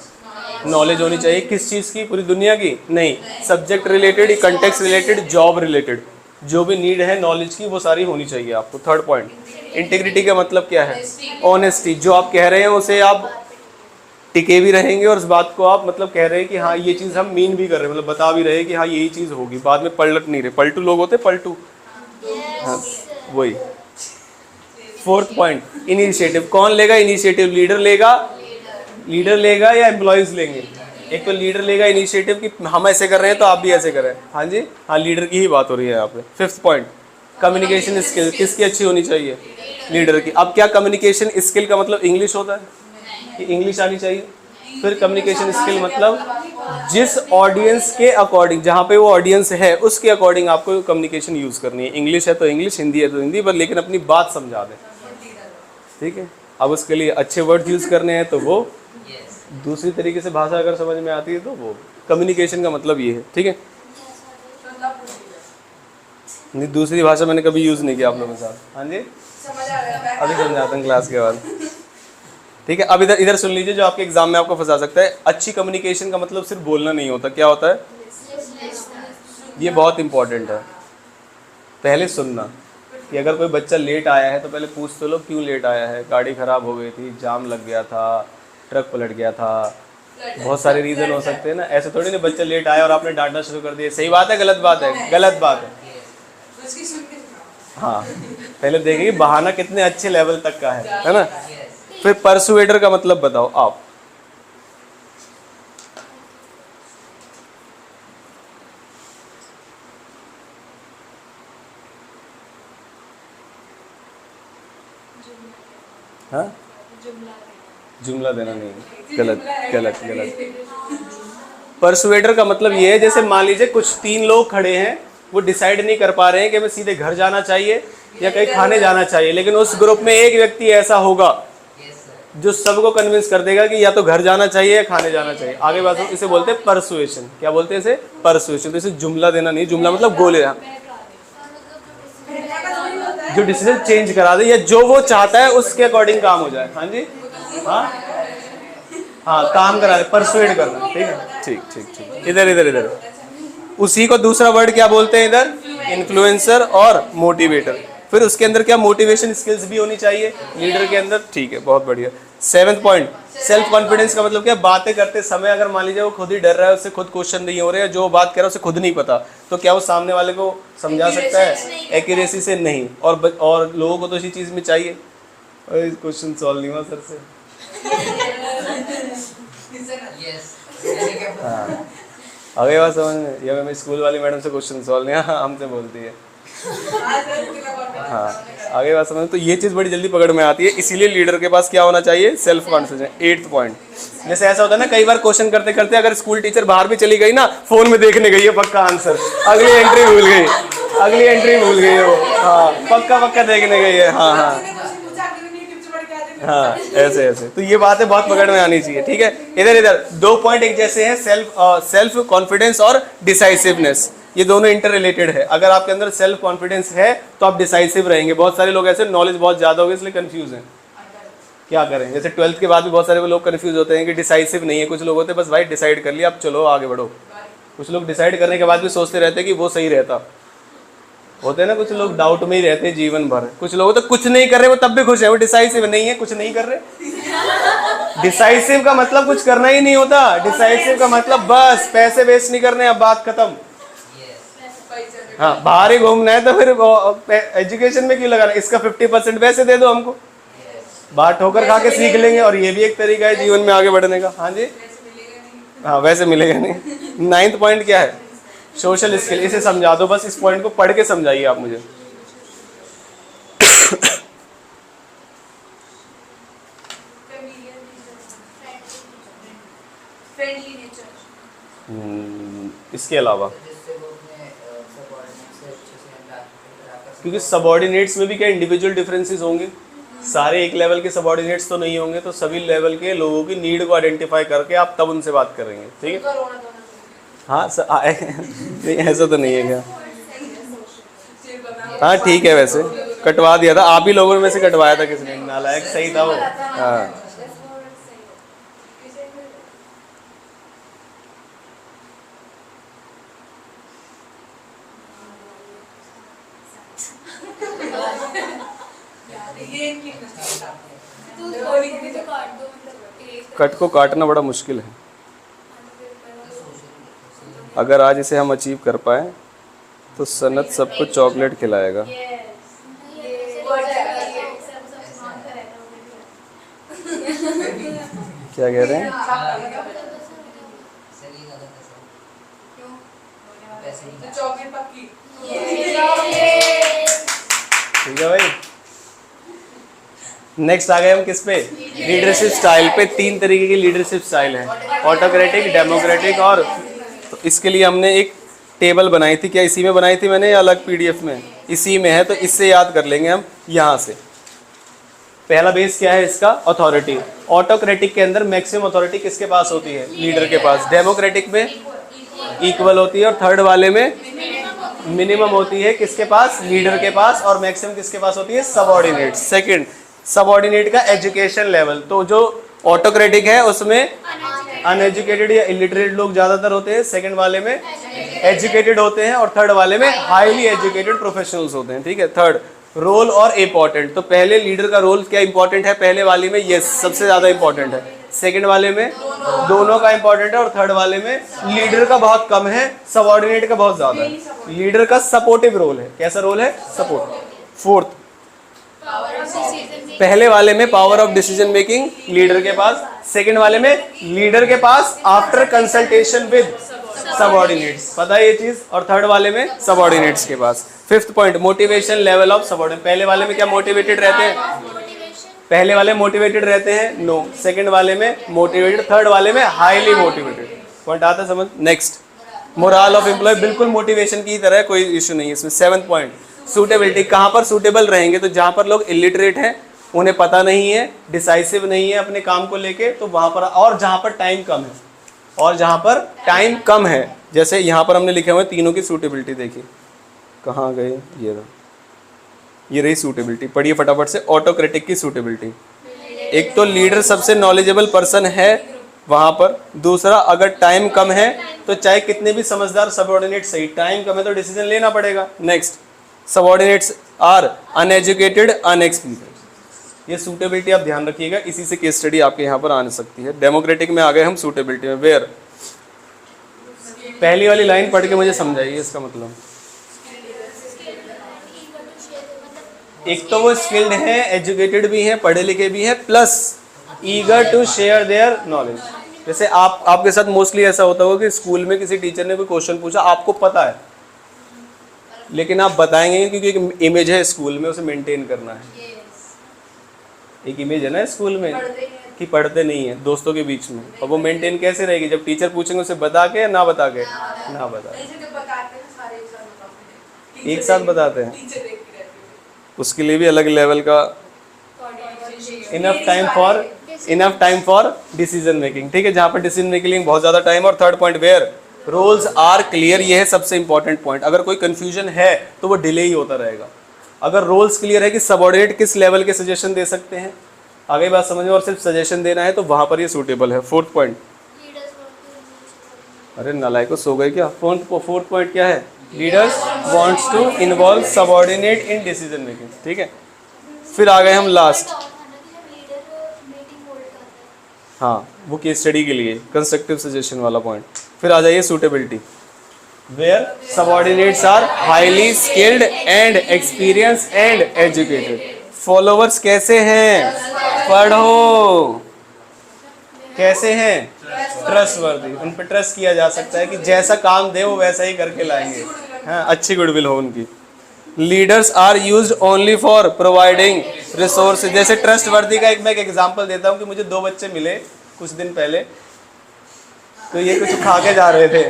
नॉलेज होनी चाहिए। किस चीज़ की? पूरी दुनिया की नहीं, subject related, context related, job related, जो भी नीड है नॉलेज की वो सारी होनी चाहिए आपको। थर्ड पॉइंट, इंटीग्रिटी का मतलब क्या है? ऑनेस्टी। जो आप कह रहे हैं उसे आप टिके भी रहेंगे और उस बात को आप मतलब कह रहे हैं कि हाँ ये चीज़ हम मीन भी कर रहे हैं, मतलब बता भी रहे हैं कि हाँ यही चीज़ होगी, बाद में पलट नहीं रहे। पलटू लोग होते, पलटू, हाँ वही। Fourth point, initiative. कौन लेगा इनिशिएटिव? लीडर लेगा, लीडर लेगा या एम्प्लॉयज़ लेंगे? एक तो लीडर लेगा इनिशिएटिव कि हम ऐसे कर रहे हैं तो आप भी ऐसे करें। हाँ जी, हाँ, लीडर की ही बात हो रही है यहाँ पे। Fifth point, communication skill. किसकी अच्छी होनी चाहिए? लीडर की। अब क्या कम्युनिकेशन स्किल का मतलब इंग्लिश होता है कि इंग्लिश आनी चाहिए? फिर कम्युनिकेशन स्किल मतलब जिस ऑडियंस के अकॉर्डिंग, जहाँ पे वो ऑडियंस है उसके अकॉर्डिंग आपको कम्युनिकेशन यूज़ करनी है। इंग्लिश है तो इंग्लिश, हिंदी है तो हिंदी, बस लेकिन अपनी बात समझा दें, ठीक है। अब उसके लिए अच्छे वर्ड यूज़ करने हैं तो वो, दूसरी तरीके से भाषा अगर समझ में आती है तो वो। कम्युनिकेशन का मतलब ये है, ठीक है। नहीं, दूसरी भाषा मैंने कभी यूज़ नहीं किया आप लोगों के साथ। हाँ जी, अभी समझाता हूँ क्लास के बाद, ठीक है। अब इधर सुन लीजिए जो आपके एग्जाम में आपको फंसा सकता है। अच्छी कम्युनिकेशन का मतलब सिर्फ बोलना नहीं होता। क्या होता है? ये बहुत इंपॉर्टेंट है। पहले सुनना, कि अगर कोई बच्चा लेट आया है तो पहले पूछ तो लो क्यों लेट आया है। गाड़ी ख़राब हो गई थी, जाम लग गया था, ट्रक पलट गया था, बहुत सारे रीज़न हो सकते हैं ना। ऐसे थोड़ी ना बच्चा लेट आया और आपने डांटना शुरू कर दिया। सही बात है, गलत बात है? गलत बात है। हाँ, पहले देखिए बहाना कितने अच्छे लेवल तक का है ना। फिर परसुएडर का मतलब बताओ आप। हाँ, जुमला देना नहीं, गलत गलत गलत। परसुएडर का मतलब ये है, जैसे मान लीजिए कुछ 3 लोग खड़े हैं, वो डिसाइड नहीं कर पा रहे हैं कि हमें सीधे घर जाना चाहिए या कहीं खाने जाना चाहिए, लेकिन उस ग्रुप में एक व्यक्ति ऐसा होगा जो सबको कन्विंस कर देगा कि या तो घर जाना चाहिए या खाने जाना चाहिए। आगे बात हो, इसे बोलते हैं परसुएशन। क्या बोलते हैं इसे? परसुएशन। तो इसे जुमला देना नहीं, जुमला मतलब गोले, जो डिसीजन चेंज करा दे या जो वो चाहता है उसके अकॉर्डिंग काम हो जाए। हाँ जी, हाँ हाँ, काम करा दे, परसुएड करना, ठीक है। ठीक ठीक ठीक, इधर इधर इधर। उसी को दूसरा वर्ड क्या बोलते हैं इधर? इन्फ्लुएंसर और मोटिवेटर। फिर उसके अंदर क्या मोटिवेशन स्किल्स भी होनी चाहिए लीडर के अंदर, ठीक है, बहुत बढ़िया। 7th पॉइंट, सेल्फ कॉन्फिडेंस का मतलब क्या? बातें करते समय अगर मान लीजिए वो खुद ही डर रहा है, उससे खुद क्वेश्चन नहीं हो रहे हैं, जो बात कह रहा है उसे खुद नहीं पता, तो क्या वो सामने वाले को समझा सकता है? एक्यूरेसी से नहीं। और लोगों को तो इसी चीज़ में चाहिए। क्वेश्चन सॉल्व नहीं हुआ सर से। हाँ, आगे बात समझ में? या मैं स्कूल वाली मैडम से क्वेश्चन सॉल्व नहीं, हमसे बोलती है। हाँ, आगे बात समझ। तो ये चीज़ बड़ी जल्दी पकड़ में आती है, इसीलिए लीडर के पास क्या होना चाहिए? Self confidence. 8th पॉइंट, जैसे ऐसा होता है ना कई बार क्वेश्चन करते करते अगर स्कूल टीचर बाहर भी चली गई ना, फोन में देखने गई है पक्का आंसर, अगली एंट्री भूल गई, अगली एंट्री भूल गई वो। हाँ, पक्का पक्का देखने गई है। हाँ हाँ हाँ, ऐसे ऐसे। तो ये बातें बहुत पकड़ में आनी चाहिए, ठीक है। इधर इधर 2 पॉइंट एक जैसे हैं, सेल्फ कॉन्फिडेंस और डिसाइसिवनेस। ये दोनों इंटर रिलेटेड है। अगर आपके अंदर सेल्फ कॉन्फिडेंस है तो आप डिसाइसिव रहेंगे। बहुत सारे लोग ऐसे नॉलेज बहुत ज़्यादा होगी इसलिए कंफ्यूज हैं क्या करें? जैसे 12th के बाद भी बहुत सारे लोग कंफ्यूज होते हैं कि डिसाइसिव नहीं है, कुछ लोग होते हैं बस भाई डिसाइड कर लिया अब चलो आगे बढ़ो। कुछ लोग डिसाइड करने के बाद भी सोचते रहते हैं कि वो सही रहता, होते हैं ना कुछ लोग डाउट में ही रहते हैं जीवन भर। कुछ लोग तो कुछ नहीं कर रहे वो तब भी खुश है, वो डिसाइसिव नहीं है, कुछ नहीं कर रहे। डिसाइसिव का मतलब कुछ करना ही नहीं होता, डिसाइसिव का मतलब बस पैसे वेस्ट नहीं करने, अब बात खत्म। हाँ, बाहर ही घूमना है तो फिर एजुकेशन में क्यों लगाना, इसका 50% पैसे दे दो हमको, बाहर ठोकर खा के सीख लेंगे, और ये भी एक तरीका है जीवन में आगे बढ़ने का। हाँ जी, हाँ वैसे मिलेगा नहीं। 9th पॉइंट क्या है? Social skill. इसे समझा दो बस, इस पॉइंट को पढ़ के समझाइए आप मुझे। इसके अलावा क्योंकि सबऑर्डिनेट्स में भी क्या इंडिविजुअल डिफरेंसेस होंगे, सारे एक लेवल के सबऑर्डिनेट्स तो नहीं होंगे, तो सभी लेवल के लोगों की नीड को आइडेंटिफाई करके आप तब उनसे बात करेंगे, ठीक है? हाँ नहीं ऐसा तो नहीं है क्या? हाँ ठीक है, वैसे कटवा दिया था आप ही लोगों में से कटवाया था किसने, नालायक सही था वो। हाँ कट को काटना बड़ा मुश्किल है, अगर आज इसे हम अचीव कर पाए तो सनत सबको चॉकलेट खिलाएगा। क्या कह रहे हैं? ठीक है भाई, नेक्स्ट आ गए हम किस पे? लीडरशिप स्टाइल पे। 3 तरीके की लीडरशिप स्टाइल है, ऑटोक्रेटिक, डेमोक्रेटिक और, तो इसके लिए हमने एक टेबल बनाई थी, क्या इसी में बनाई थी मैंने या अलग पीडीएफ में? इसी में है, तो इससे याद कर लेंगे हम यहाँ से। पहला बेस क्या है इसका? अथॉरिटी। ऑटोक्रेटिक के अंदर मैक्सिमम अथॉरिटी किसके पास होती है? लीडर के पास। डेमोक्रेटिक में इक्वल होती है, और थर्ड वाले में मिनिमम होती है किसके पास? लीडर के पास, और मैक्सिमम किसके पास होती है? सबऑर्डिनेट। सेकंड, सबऑर्डिनेट का एजुकेशन लेवल, तो जो ऑटोक्रेटिक है उसमें अनएजुकेटेड या इलिटरेट लोग ज्यादातर होते हैं, सेकंड वाले में एजुकेटेड होते हैं, और थर्ड वाले में हाईली एजुकेटेड प्रोफेशनल्स होते हैं, ठीक है? थर्ड, रोल और इंपॉर्टेंट। तो पहले लीडर का रोल क्या इंपॉर्टेंट है? पहले वाले में यस सबसे ज्यादा इंपॉर्टेंट है, सेकंड वाले में दोनों का इंपॉर्टेंट है, और थर्ड वाले में लीडर का बहुत कम है, सबऑर्डिनेट का बहुत ज्यादा है। लीडर का सपोर्टिव रोल है। कैसा रोल है? सपोर्ट। फोर्थ, पहले वाले में power of decision making leader के पास, सेकंड वाले में लीडर के पास आफ्टर कंसल्टेशन विद सबऑर्डिनेट्स, पता है ये चीज, और थर्ड वाले में सबऑर्डिनेट्स के पास। Fifth point, motivation level of subordinate. पहले वाले में क्या मोटिवेटेड रहते हैं? पहले वाले मोटिवेटेड रहते हैं? नो। सेकंड वाले में मोटिवेटेड, थर्ड वाले में हाईली मोटिवेटेड। पॉइंट आता है समझ? नेक्स्ट, मोरल ऑफ एम्प्लॉय, बिल्कुल मोटिवेशन की तरह, कोई इश्यू नहीं है इसमें। Seventh point, suitability. कहाँ पर सूटेबल रहेंगे? तो जहाँ पर लोग इलिटरेट हैं, उन्हें पता नहीं है, डिसाइसिव नहीं है अपने काम को लेके, तो वहाँ पर, और जहाँ पर टाइम कम है, और जहाँ पर टाइम कम है, जैसे यहाँ पर हमने लिखे हुए तीनों की सूटेबिलिटी देखिए, कहाँ गए? ये रही सूटेबिलिटी, पढ़िए फटाफट से। ऑटोक्रेटिक की सूटेबिलिटी, एक तो लीडर सबसे नॉलेजेबल पर्सन है वहाँ पर, दूसरा अगर टाइम कम है तो चाहे कितने भी समझदार सबऑर्डिनेट सही, टाइम कम है तो डिसीजन लेना पड़ेगा। Next, subordinates are uneducated, inexperienced. ये सूटेबिलिटी आप ध्यान रखिएगा, इसी से केस स्टडी आपके यहाँ पर आ सकती है। डेमोक्रेटिक में आ गए हम सूटेबिलिटी में। वेयर, पहली वाली लाइन पढ़ के मुझे समझाइए इसका मतलब। एक तो वो स्किल्ड है, एजुकेटेड भी है, पढ़े लिखे भी है, plus eager to share their knowledge. जैसे आपके साथ मोस्टली ऐसा होता होगा कि स्कूल में किसी टीचर ने कोई क्वेश्चन पूछा, आपको पता है लेकिन आप बताएंगे क्योंकि एक इमेज है स्कूल में, उसे मेंटेन करना है। एक इमेज है ना स्कूल में कि पढ़ते नहीं है दोस्तों के बीच में, और वो मेंटेन कैसे रहेगी? जब टीचर पूछेंगे उसे बता के, ना बता के? ना बता के। एक साथ बताते हैं, उसके लिए भी अलग लेवल का enough time for decision making, ठीक है? जहाँ पर डिसीजन मेकिंग के लिए बहुत ज्यादा टाइम। और third point, where roles are clear, ये है सबसे इंपॉर्टेंट पॉइंट। अगर कोई कंफ्यूजन है तो वो डिले ही होता रहेगा। अगर रोल्स क्लियर है कि सबऑर्डिनेट किस लेवल के सजेशन दे सकते हैं, आगे बात समझ में, और सिर्फ सजेशन देना है तो वहाँ पर ये सूटेबल है। फोर्थ पॉइंट, अरे नालायको सो गए क्या? फोर्थ पॉइंट क्या है? Leaders wants to involve subordinate in decision making. ठीक है, फिर आ गए हम लास्ट, हाँ वो केस स्टडी के लिए कंस्ट्रक्टिव सजेशन वाला पॉइंट। फिर आ जाइए suitability, where subordinates are highly skilled and experience and educated. Followers कैसे हैं? पढ़ो, कैसे हैं? ट्रस्टवर्दी, उन पर ट्रस्ट किया जा सकता है कि जैसा काम दे वो वैसा ही करके लाएंगे, हाँ अच्छी गुडविल हो उनकी। Leaders are used only for providing resources. जैसे ट्रस्टवर्दी का मैं एक एग्जांपल देता हूँ कि मुझे 2 बच्चे मिले कुछ दिन पहले, तो ये कुछ खा के जा रहे थे,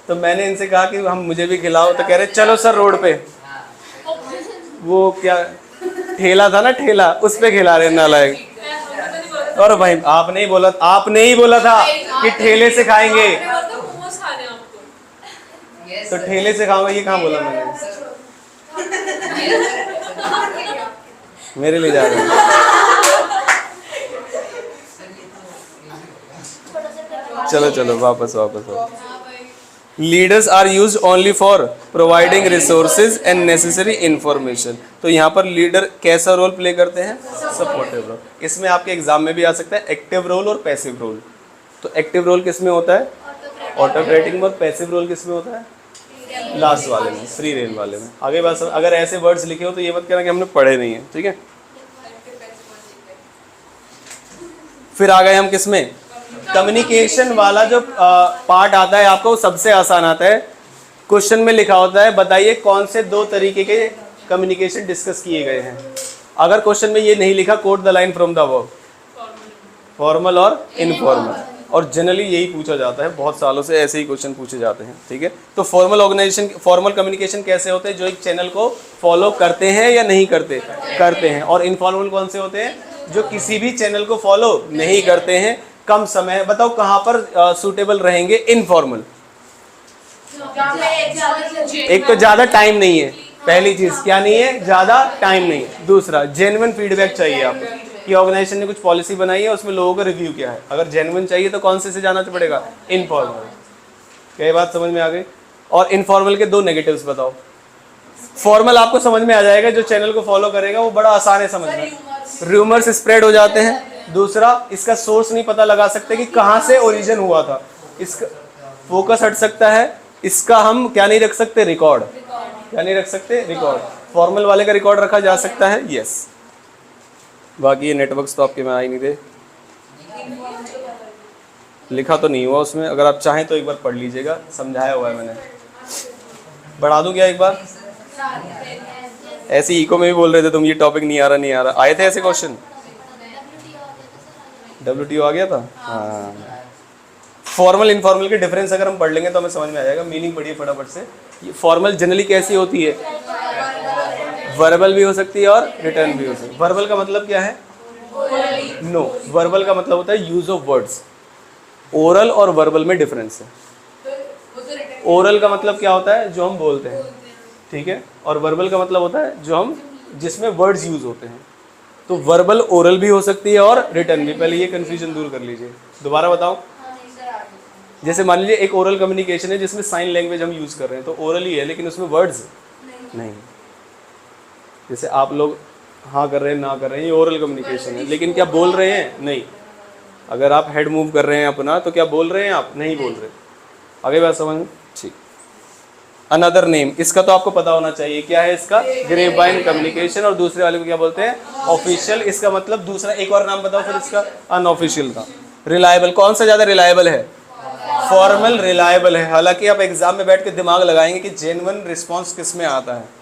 तो मैंने इनसे कहा कि हम मुझे भी खिलाओ, तो कह रहे चलो सर रोड पे, वो क्या ठेला था ना, ठेला, उस पे खिला रहे नालायक। और भाई आपने ही बोला था कि ठेले से खाएंगे, तो ठेले से खाऊंगा, ये कहाँ बोला मैंने? मेरे लिए जा रहे हैं। चलो वापस। Leaders are use only for providing resources and necessary information. तो यहाँ पर लीडर कैसा रोल प्ले करते हैं? Supportive role. इसमें आपके एग्जाम में भी आ सकता है एक्टिव रोल और पैसिव रोल। तो एक्टिव रोल किस में होता है? ऑटोक्रेटिक में। और पैसिव रोल किस में होता है? लास्ट वाले में, फ्री रेन वाले में। आगे बात, अगर ऐसे वर्ड्स लिखे हो तो ये मत कहना कि हमने पढ़े नहीं है, ठीक है। फिर आ गए हम किस में? कम्युनिकेशन वाला जो पार्ट आता है आपको, वो सबसे आसान आता है। क्वेश्चन में लिखा होता है बताइए कौन से 2 तरीके के कम्युनिकेशन डिस्कस किए गए हैं। अगर क्वेश्चन में ये नहीं लिखा, quote the line from the verb, formal और इनफॉर्मल। और जनरली यही पूछा जाता है, बहुत सालों से ऐसे ही क्वेश्चन पूछे जाते हैं, ठीक है। तो फॉर्मल ऑर्गेनाइजेशन, फॉर्मल कम्युनिकेशन कैसे होते हैं? जो एक चैनल को फॉलो करते हैं या नहीं करते हैं। और इनफॉर्मल कौन से होते हैं? जो किसी भी चैनल को फॉलो नहीं करते हैं, कम समय। बताओ कहाँ पर सूटेबल रहेंगे इनफॉर्मल? एक तो ज्यादा टाइम नहीं है, पहली चीज क्या नहीं है? ज्यादा टाइम नहीं है। दूसरा, जेन्युइन फीडबैक चाहिए आपको कि ऑर्गेनाइजेशन ने कुछ पॉलिसी बनाई है, उसमें लोगों का रिव्यू क्या है। अगर जेन्युइन चाहिए तो कौन से जाना पड़ेगा? इनफॉर्मल। क्या बात समझ में आ गई? और इनफॉर्मल के 2 नेगेटिव्स बताओ। फॉर्मल आपको समझ में आ जाएगा, जो चैनल को फॉलो करेगा वो बड़ा आसान है समझना। रूमर्स स्प्रेड हो जाते हैं। दूसरा, इसका सोर्स नहीं पता लगा सकते कि कहाँ से ओरिजिन हुआ था। इसका फोकस हट सकता है। इसका हम क्या नहीं रख सकते? रिकॉर्ड। क्या नहीं रख सकते? रिकॉर्ड। फॉर्मल वाले का रिकॉर्ड रखा जा सकता है, यस। बाकी ये नेटवर्क्स तो आपके में आ ही नहीं दे, लिखा तो नहीं हुआ उसमें। अगर आप चाहें तो एक बार पढ़ लीजिएगा, समझाया हुआ है मैंने। बढ़ा दूं क्या एक बार? ऐसे इको में भी बोल रहे थे तुम, ये टॉपिक नहीं आ रहा। आए थे ऐसे क्वेश्चन? WTO आ गया था, हाँ। फॉर्मल इनफॉर्मल के डिफरेंस अगर हम पढ़ लेंगे तो हमें समझ में आ जाएगा। मीनिंग पढ़िए फटाफट से। फॉर्मल जनरली कैसी होती है? वर्बल भी हो सकती है और रिटर्न भी हो सकती है। वर्बल का मतलब क्या है? नो, वर्बल का मतलब होता है यूज ऑफ वर्ड्स। ओरल और वर्बल में डिफरेंस है। ओरल का मतलब क्या होता है? जो हम बोलते हैं, ठीक है। और वर्बल का मतलब होता है जो हम, जिसमें वर्ड्स यूज होते हैं। तो वर्बल ओरल भी हो सकती है और रिटर्न भी। पहले ये कंफ्यूजन दूर कर लीजिए। दोबारा बताओ। जैसे मान लीजिए एक ओरल कम्युनिकेशन है जिसमें साइन लैंग्वेज हम यूज कर रहे हैं, तो ओरल ही है लेकिन उसमें वर्ड्स नहीं। जैसे आप लोग हाँ कर रहे हैं, ना कर रहे हैं, ये ओरल कम्युनिकेशन है, लेकिन क्या बोल रहे हैं? नहीं। अगर आप हेड मूव कर रहे हैं अपना, तो क्या बोल रहे हैं आप? नहीं बोल रहे। आगे बात समझ? ठीक। अनदर नेम, इसका तो आपको पता होना चाहिए, क्या है इसका? Grapevine communication. और दूसरे वाले को क्या बोलते हैं? ऑफिशियल। इसका मतलब दूसरा, एक और नाम बताओ फिर इसका, अनऑफिशियल का। रिलायबल, कौन सा ज्यादा रिलायबल है? फॉर्मल रिलायबल है। हालांकि आप एग्जाम में बैठ के दिमाग लगाएंगे कि जेन्युइन रिस्पॉन्स किस में आता है।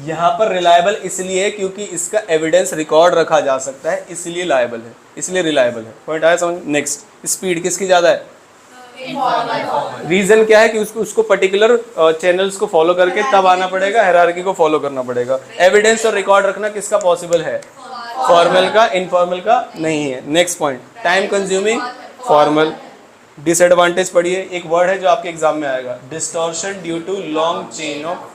यहाँ पर रिलायबल इसलिए है क्योंकि इसका एविडेंस रिकॉर्ड रखा जा सकता है, इसलिए लायबल है, इसलिए रिलायबल है। पॉइंट आया समझ? नेक्स्ट, स्पीड किसकी ज्यादा है? रीजन क्या है कि उसको पर्टिकुलर चैनल्स को फॉलो करके तब आना पड़ेगा, हायरार्की को फॉलो करना पड़ेगा। एविडेंस और रिकॉर्ड रखना किसका पॉसिबल है? फॉर्मल का, इनफॉर्मल का नहीं है। Next point, time consuming, formal. Disadvantage पढ़िए, एक वर्ड है जो आपके एग्जाम में आएगा, distortion due to long chain of.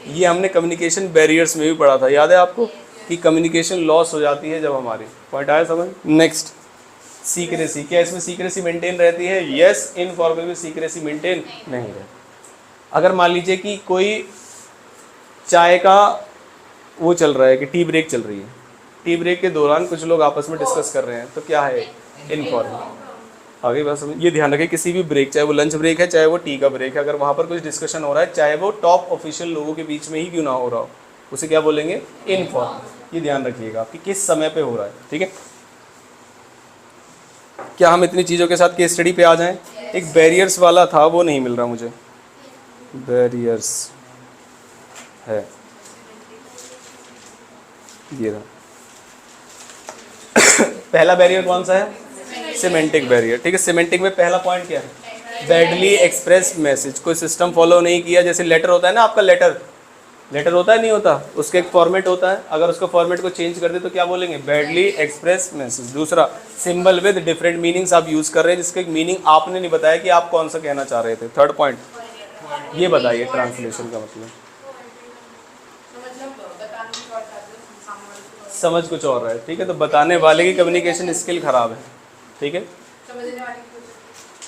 ये हमने कम्युनिकेशन बैरियर्स में भी पढ़ा था, याद है आपको? कि कम्युनिकेशन लॉस हो जाती है जब हमारी। पॉइंट आया समझ? Next, secrecy. क्या इसमें सीक्रेसी मेंटेन रहती है? यस, इनफॉर्मल में सीक्रेसी मेंटेन नहीं रहती। अगर मान लीजिए कि कोई चाय का वो चल रहा है कि टी ब्रेक चल रही है, टी ब्रेक के दौरान कुछ लोग आपस में डिस्कस कर रहे हैं, तो क्या है? इनफॉर्मल। आगे बात समझ, ये ध्यान रखें किसी भी ब्रेक, चाहे वो लंच ब्रेक है चाहे वो टी का ब्रेक है, अगर वहाँ पर कुछ डिस्कशन हो रहा है, चाहे वो टॉप ऑफिशियल लोगों के बीच में ही क्यों ना हो रहा हो, उसे क्या बोलेंगे? इनफॉर्मल। ये ध्यान रखिएगा कि किस समय पे हो रहा है। ठीक है, क्या हम इतनी चीज़ों के साथ केस स्टडी पे आ जाएं? एक बैरियर्स वाला था, वो नहीं मिल रहा मुझे। बैरियर्स है, ये रहा। पहला बैरियर कौन सा है? Semantic barrier. ठीक है, सिमेंटिक में पहला पॉइंट क्या है? Badly express message. कोई सिस्टम फॉलो नहीं किया, जैसे लेटर होता है ना आपका, लेटर होता है नहीं होता, उसका एक फॉर्मेट होता है, अगर उसका फॉर्मेट को चेंज कर दे तो क्या बोलेंगे? Badly express message. दूसरा, सिंबल विद डिफरेंट मीनिंग्स आप यूज कर रहे हैं, जिसका मीनिंग आपने नहीं बताया कि आप कौन सा कहना चाह रहे थे। थर्ड पॉइंट, ये बताइए ट्रांसलेशन का मतलब। समझ कुछ और रहा है। ठीक है, तो बताने वाले की कम्युनिकेशन स्किल खराब है। ठीक है,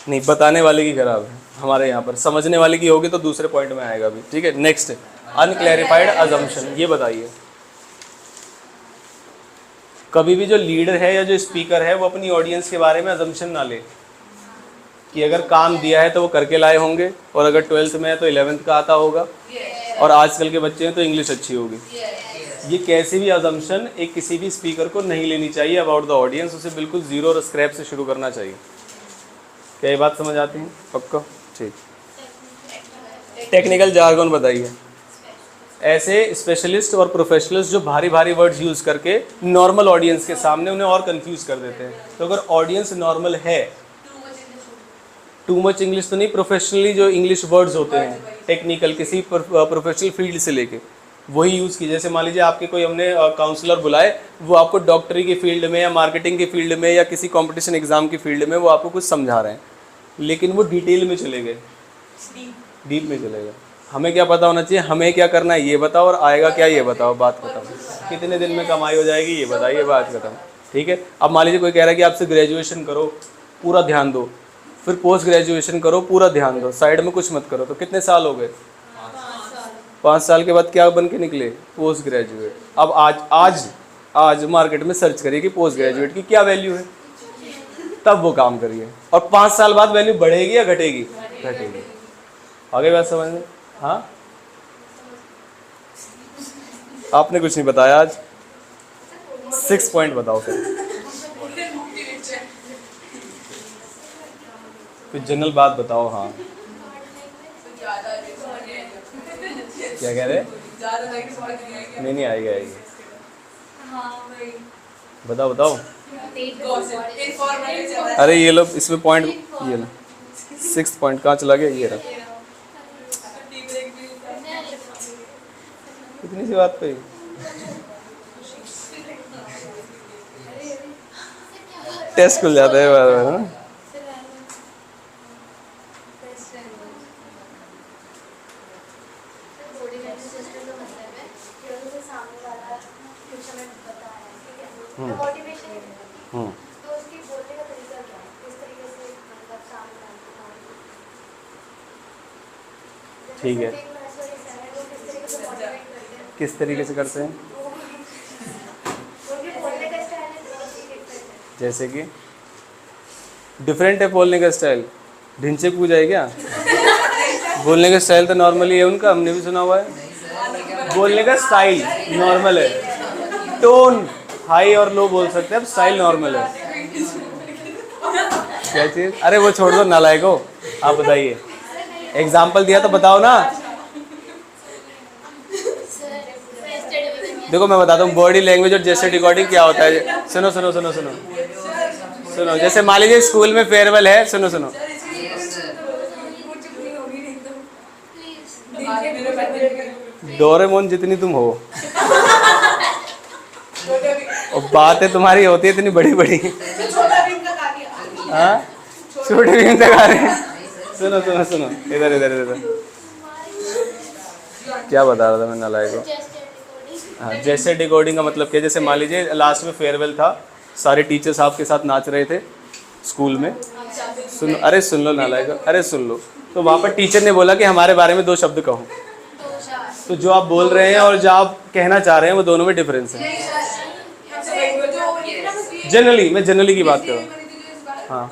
नहीं, बताने वाले की खराब है। हमारे यहाँ पर समझने वाले की होगी तो दूसरे पॉइंट में आएगा भी। ठीक है, नेक्स्ट, अनक्लैरिफाइड अजम्पशन। ये बताइए, कभी भी जो लीडर है या जो स्पीकर है वो अपनी ऑडियंस के बारे में अजम्पशन ना ले कि अगर काम दिया है तो वो करके लाए होंगे, और अगर 12th में है तो 11th का आता होगा, और आजकल के बच्चे हैं तो इंग्लिश अच्छी होगी। ये कैसी भी अजम्पशन एक किसी भी स्पीकर को नहीं लेनी चाहिए अबाउट द ऑडियंस। उसे बिल्कुल जीरो और स्क्रैप से शुरू करना चाहिए। क्या ये बात समझ आती है? पक्का? ठीक। टेक्निकल जार्गन बताइए। ऐसे स्पेशलिस्ट और प्रोफेशनल्स जो भारी भारी वर्ड्स यूज़ करके नॉर्मल ऑडियंस के सामने उन्हें और कंफ्यूज कर देते हैं। तो अगर ऑडियंस नॉर्मल है, टू मच इंग्लिश तो नहीं, प्रोफेशनली जो इंग्लिश वर्ड्स होते हैं टेक्निकल, किसी प्रोफेशनल फील्ड से लेके, वही यूज़ कीजिए। जैसे मान लीजिए आपके कोई हमने काउंसलर बुलाए, वो आपको डॉक्टरी की फील्ड में या मार्केटिंग की फील्ड में या किसी कंपटीशन एग्जाम की फील्ड में वो आपको कुछ समझा रहे हैं, लेकिन वो डिटेल में चले गए, डीप में चले गए। हमें क्या पता होना चाहिए? हमें क्या करना है ये बताओ, और आएगा क्या ये बताओ, बात खत्म। कितने दिन में कमाई हो जाएगी ये बताइए, बात खत्म। ठीक है, अब मान लीजिए कोई कह रहा है कि आपसे ग्रेजुएशन करो, पूरा ध्यान दो, फिर पोस्ट ग्रेजुएशन करो, पूरा ध्यान दो, साइड में कुछ मत करो, तो कितने साल हो गए? 5 साल के बाद क्या बन के निकले? Post graduate. अब आज मार्केट में सर्च करिए कि पोस्ट ग्रेजुएट की क्या वैल्यू है, तब वो काम करिए। और 5 साल बाद वैल्यू बढ़ेगी या घटेगी? घटेगी। आगे बात समझ में? हाँ, आपने कुछ नहीं बताया आज। 6 पॉइंट बताओ फिर जनरल बात बताओ। हाँ, क्या कह रहे? नहीं आएगी। बताओ। अरे ये लो, इसमें पॉइंट, ये लो 6 पॉइंट कहाँ चला गया? ये रहा। कितनी सी बात पे टेस्ट खुल जाता है बार बार। ठीक है, किस तरीके से करते हैं? जैसे कि डिफरेंट है बोलने का स्टाइल। ढिंचे पूछ जाए क्या? बोलने का स्टाइल तो नॉर्मली है उनका, हमने भी सुना हुआ है। बोलने का स्टाइल नॉर्मल है, टोन हाई और लो बोल सकते हैं, अब स्टाइल नॉर्मल है। क्या चीज़? अरे वो छोड़ दो, नालायक हो। आप बताइए, एग्जाम्पल दिया तो बताओ ना। देखो मैं बताता हूँ बॉडी लैंग्वेज और जेस्चर रिकॉर्डिंग क्या होता है। सुनो, जैसे मान लीजिए स्कूल में फेयरवेल है, सुनो, डोरेमोन जितनी तुम हो और बातें तुम्हारी होती है इतनी बड़ी बड़ी। हाँ, छोटे भीम तक आ रहे हैं। सुनो, इधर क्या बता रहा था मैं नालायक को? हाँ, जैसे डिकोडिंग का मतलब क्या, जैसे मान लीजिए लास्ट में फेयरवेल था, सारे टीचर्स आपके साथ नाच रहे थे स्कूल में, सुन, अरे सुन लो नालायक, अरे सुन लो, तो वहाँ पर टीचर ने बोला कि हमारे बारे में 2 शब्द कहो, तो जो आप बोल रहे हैं और जो आप कहना चाह रहे हैं वो दोनों में डिफरेंस है। जनरली, मैं जनरली की बात कर रहा हूँ। हाँ,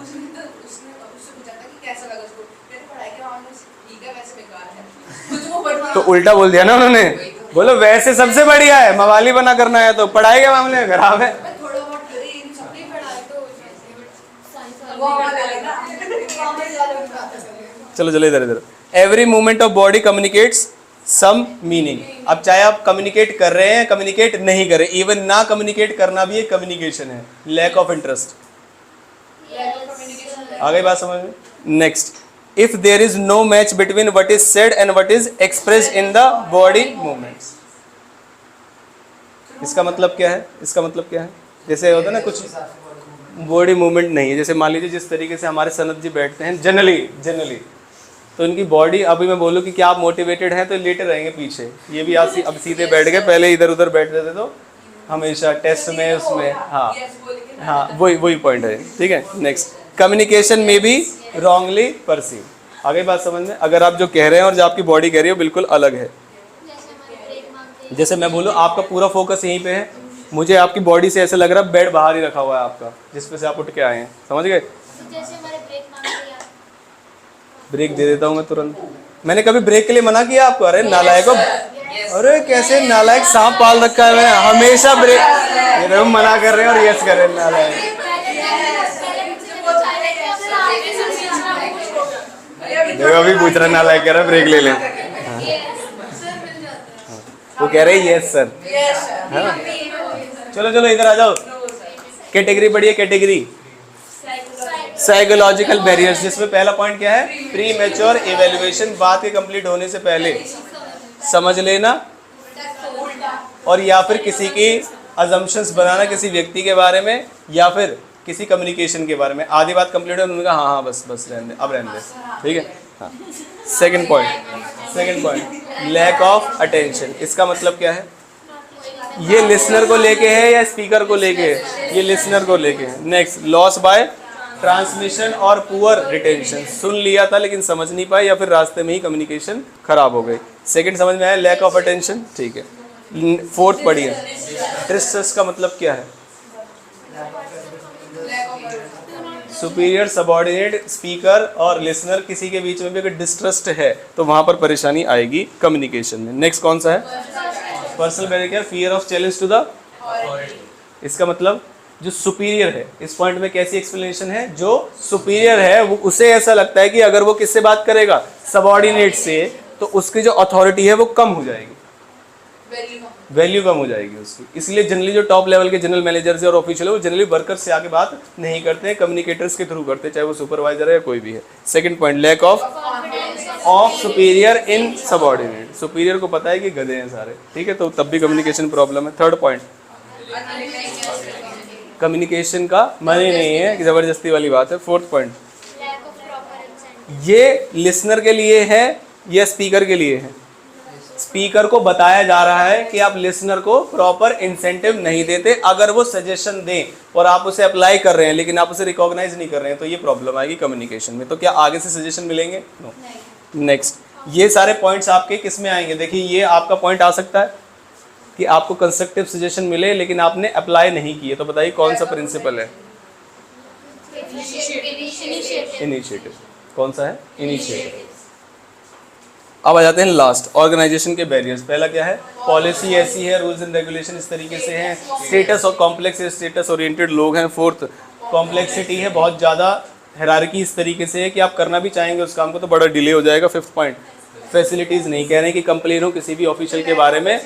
तो उल्टा बोल दिया ना उन्होंने, बोलो वैसे सबसे बढ़िया है, मवाली बना करना है तो पढ़ाई के मामले में खराब है। चलो चलो इधर इधर। Every movement of body communicates some meaning. अब चाहे आप कम्युनिकेट कर रहे हैं, कम्युनिकेट नहीं कर रहे, इवन ना कम्युनिकेट करना भी एक कम्युनिकेशन है। लैक ऑफ इंटरेस्ट, आ गई बात समझ में? Next, if there is no match between what is said and what is expressed in the body movements. इसका मतलब क्या है? इसका मतलब क्या है? जैसे होता है ना कुछ बॉडी मूवमेंट नहीं है, जैसे मान लीजिए जिस तरीके से हमारे सनत जी बैठते हैं जनरली तो इनकी बॉडी, अभी मैं बोलूँ कि क्या आप मोटिवेटेड हैं तो लेटे रहेंगे पीछे, ये भी आप अब सीधे बैठ गए, पहले इधर उधर बैठते थे तो हमेशा टेस्ट में उसमें, हाँ वही पॉइंट है, ठीक है। नेक्स्ट, कम्युनिकेशन में भी रॉन्गली परसीव। आगे बात समझ में? अगर आप जो कह रहे हैं और जो आपकी बॉडी कह रही है बिल्कुल अलग है। जैसे मैं बोलूँ आपका पूरा फोकस यहीं पे है, मुझे आपकी बॉडी से ऐसा लग रहा है बेड बाहर ही रखा हुआ है आपका, जिस पे से आप उठ के आए हैं, समझ गए? ब्रेक दे देता हूँ मैं तुरंत। मैंने कभी ब्रेक के लिए मना किया आपको? अरे नालायक, अरे कैसे नालायक, सांप पाल रखा है मैंने, हमेशा ब्रेक, ये हम मना कर रहे हैं और यस कर रहे हैं, नालायक। देखो अभी पूछ रहा नालायक, कह रहा ब्रेक ले लें, वो कह रहे हैं यस सर। चलो चलो इधर आ जाओ, कैटेगरी बढ़िए, कैटेगरी साइकोलॉजिकल बैरियर्स, जिसमें पहला पॉइंट क्या है? प्री मैच्योर इवेल्युएशन, बात के कंप्लीट होने से पहले समझ लेना और या फिर किसी की अजम्पशंस बनाना किसी व्यक्ति के बारे में या फिर किसी कम्युनिकेशन के बारे में। आधी बात कंप्लीट है, उन्होंने कहा हाँ बस रहने दे, अब रहने दे, ठीक है। हाँ, second point lack of attention. इसका मतलब क्या है? ये लिसनर को लेके है या स्पीकर को लेके है? ये लिसनर को लेके है। नेक्स्ट, लॉस बाय ट्रांसमिशन और पुअर रिटेंशन, सुन लिया था लेकिन समझ नहीं पाए या फिर रास्ते में ही कम्युनिकेशन खराब हो गई। सेकंड समझ में आया, लैक ऑफ अटेंशन, ठीक है। फोर्थ पढ़िए, डिस्ट्रस्ट का मतलब क्या है? सुपीरियर, सबऑर्डिनेट, स्पीकर और लिसनर, किसी के बीच में भी अगर डिस्ट्रस्ट है तो वहां पर परेशानी आएगी कम्युनिकेशन में। नेक्स्ट कौन सा है? Personal barrier, fear of challenge to the, इसका मतलब जो सुपीरियर है, इस पॉइंट में कैसी एक्सप्लेनेशन है? जो सुपीरियर है वो उसे ऐसा लगता है कि अगर वो किससे बात करेगा? सबऑर्डिनेट से, तो उसकी जो अथॉरिटी है वो कम हो जाएगी, वैल्यू कम हो जाएगी उसकी। इसलिए जनरली जो टॉप लेवल के जनरल मैनेजर्स और ऑफिशियल है वो जनरली वर्कर से आके बात नहीं करते हैं, कम्युनिकेटर्स के थ्रू करते हैं, चाहे वो सुपरवाइजर है या कोई भी है। Second point, lack of superior in subordinate, superior को पता है कि गधे हैं सारे, ठीक है, तो तब भी कम्युनिकेशन प्रॉब्लम है। थर्ड पॉइंट, कम्युनिकेशन का मन ही नहीं है, जबरदस्ती वाली बात है। फोर्थ पॉइंट, ये लिसनर के लिए है या स्पीकर के लिए है? स्पीकर को बताया जा रहा है कि आप लिसनर को प्रॉपर इंसेंटिव नहीं देते, अगर वो सजेशन दें और आप उसे अप्लाई कर रहे हैं लेकिन आप उसे रिकॉग्नाइज नहीं कर रहे हैं तो ये प्रॉब्लम आएगी कम्युनिकेशन में। तो क्या आगे से सजेशन मिलेंगे? नो। नेक्स्ट, ये सारे पॉइंट्स आपके किस में आएंगे? देखिए ये आपका पॉइंट आ सकता है कि आपको कंस्ट्रक्टिव सजेशन मिले लेकिन आपने अप्लाई नहीं किए, तो बताइए कौन सा प्रिंसिपल है? इनिशिएटिव। कौन सा है? इनिशिएटिव। अब आ जाते हैं लास्ट, ऑर्गेनाइजेशन के बैरियर्स। पहला क्या है? पॉलिसी ऐसी है, रूल्स एंड रेगुलेशन इस तरीके से हैं, स्टेटस और कॉम्प्लेक्स स्टेटस ओरिएंटेड लोग हैं। फोर्थ, कॉम्प्लेक्सिटी है, बहुत ज़्यादा हायरार्की इस तरीके से है कि आप करना भी चाहेंगे उस काम को तो बड़ा डिले हो जाएगा। फिफ्थ पॉइंट, फैसिलिटीज़ नहीं, कह रहे हैं कि कंप्लेन हो किसी भी ऑफिशियल के बारे में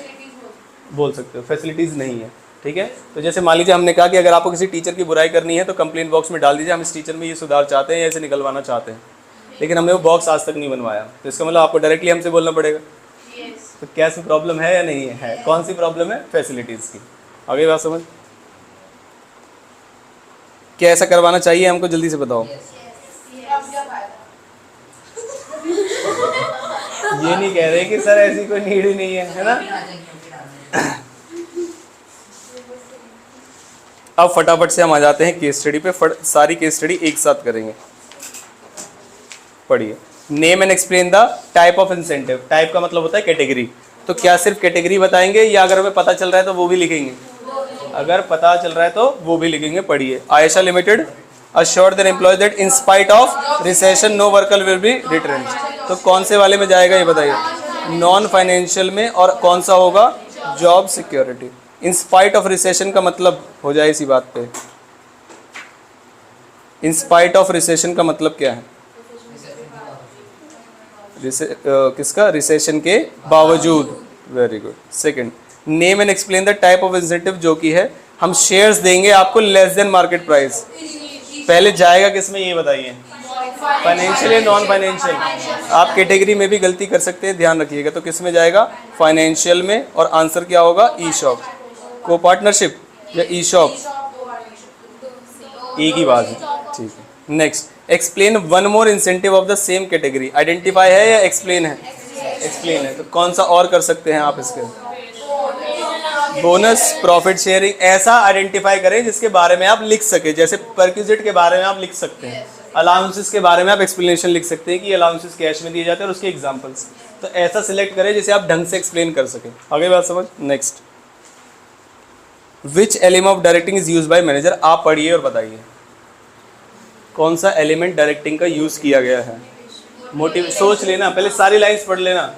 बोल सकते हो, फैसिलिटीज़ नहीं है, ठीक है। तो जैसे मान लीजिए हमने कहा कि अगर आपको किसी टीचर की बुराई करनी है तो कंप्लेंट बॉक्स में डाल दीजिए, हम इस टीचर में ये सुधार चाहते हैं या इसे निकलवाना चाहते हैं, लेकिन हमने वो बॉक्स आज तक नहीं बनवाया, तो इसका मतलब आपको डायरेक्टली हमसे बोलना पड़ेगा। तो क्या सी प्रॉब्लम है या नहीं है? कौन सी प्रॉब्लम है? फैसिलिटीज़ की। आगे बात समझ, क्या ऐसा करवाना चाहिए हमको? जल्दी से बताओ। ये नहीं कह रहे कि सर ऐसी कोई नीड ही नहीं है, है ना? अब फटाफट से हम आ जाते हैं केस स्टडी पे, सारी केस स्टडी एक साथ करेंगे। पढ़िए, name and explain the type of incentive. Type का मतलब होता है कैटेगरी, तो क्या सिर्फ कैटेगरी बताएंगे या अगर हमें पता चल रहा है तो वो भी लिखेंगे? अगर पता चल रहा है तो वो भी लिखेंगे। पढ़िए, Ayesha limited assured their employees that in spite of recession no worker will be retrenched। तो कौन से वाले में जाएगा ये बताइए? नॉन फाइनेंशियल में। और कौन सा होगा? Job security. In spite of recession का मतलब हो जाए इसी बात पे, इन स्पाइट ऑफ रिसेशन का मतलब क्या है? किसका? रिसेशन के बावजूद। Very good. Second, name and explain the type of incentive, जो कि है हम शेयर्स देंगे आपको लेस देन मार्केट प्राइस। पहले जाएगा किसमें ये बताइए? फाइनेंशियल या नॉन फाइनेंशियल? आप कैटेगरी में भी गलती कर सकते हैं, ध्यान रखिएगा। तो किस में जाएगा? फाइनेंशियल में। और आंसर क्या होगा? ई शॉप। को पार्टनरशिप या ई शॉप? एक ही बात है, ठीक है। Next, explain one more incentive of the same category. Identify है या एक्सप्लेन है? एक्सप्लेन है। तो कौन सा और कर सकते हैं आप इसके? Bonus, profit sharing. ऐसा आइडेंटिफाई करें जिसके बारे में आप लिख सके। जैसे परक्विजिट के बारे में आप लिख सकते हैं, अलाउंसेस के बारे में आप एक्सप्लेनेशन लिख सकते हैं कि अलाउंसेस कैश में दिए जाते हैं और उसके एग्जांपल्स। तो ऐसा सिलेक्ट करें जिसे आप ढंग से एक्सप्लेन कर सकें। आगे बात समझ। Next, which element of directing is use by manager. आप पढ़िए और बताइए कौन सा एलिमेंट डायरेक्टिंग का यूज किया गया है। मोटिव, सोच लेना, पहले सारी लाइन्स पढ़ लेना।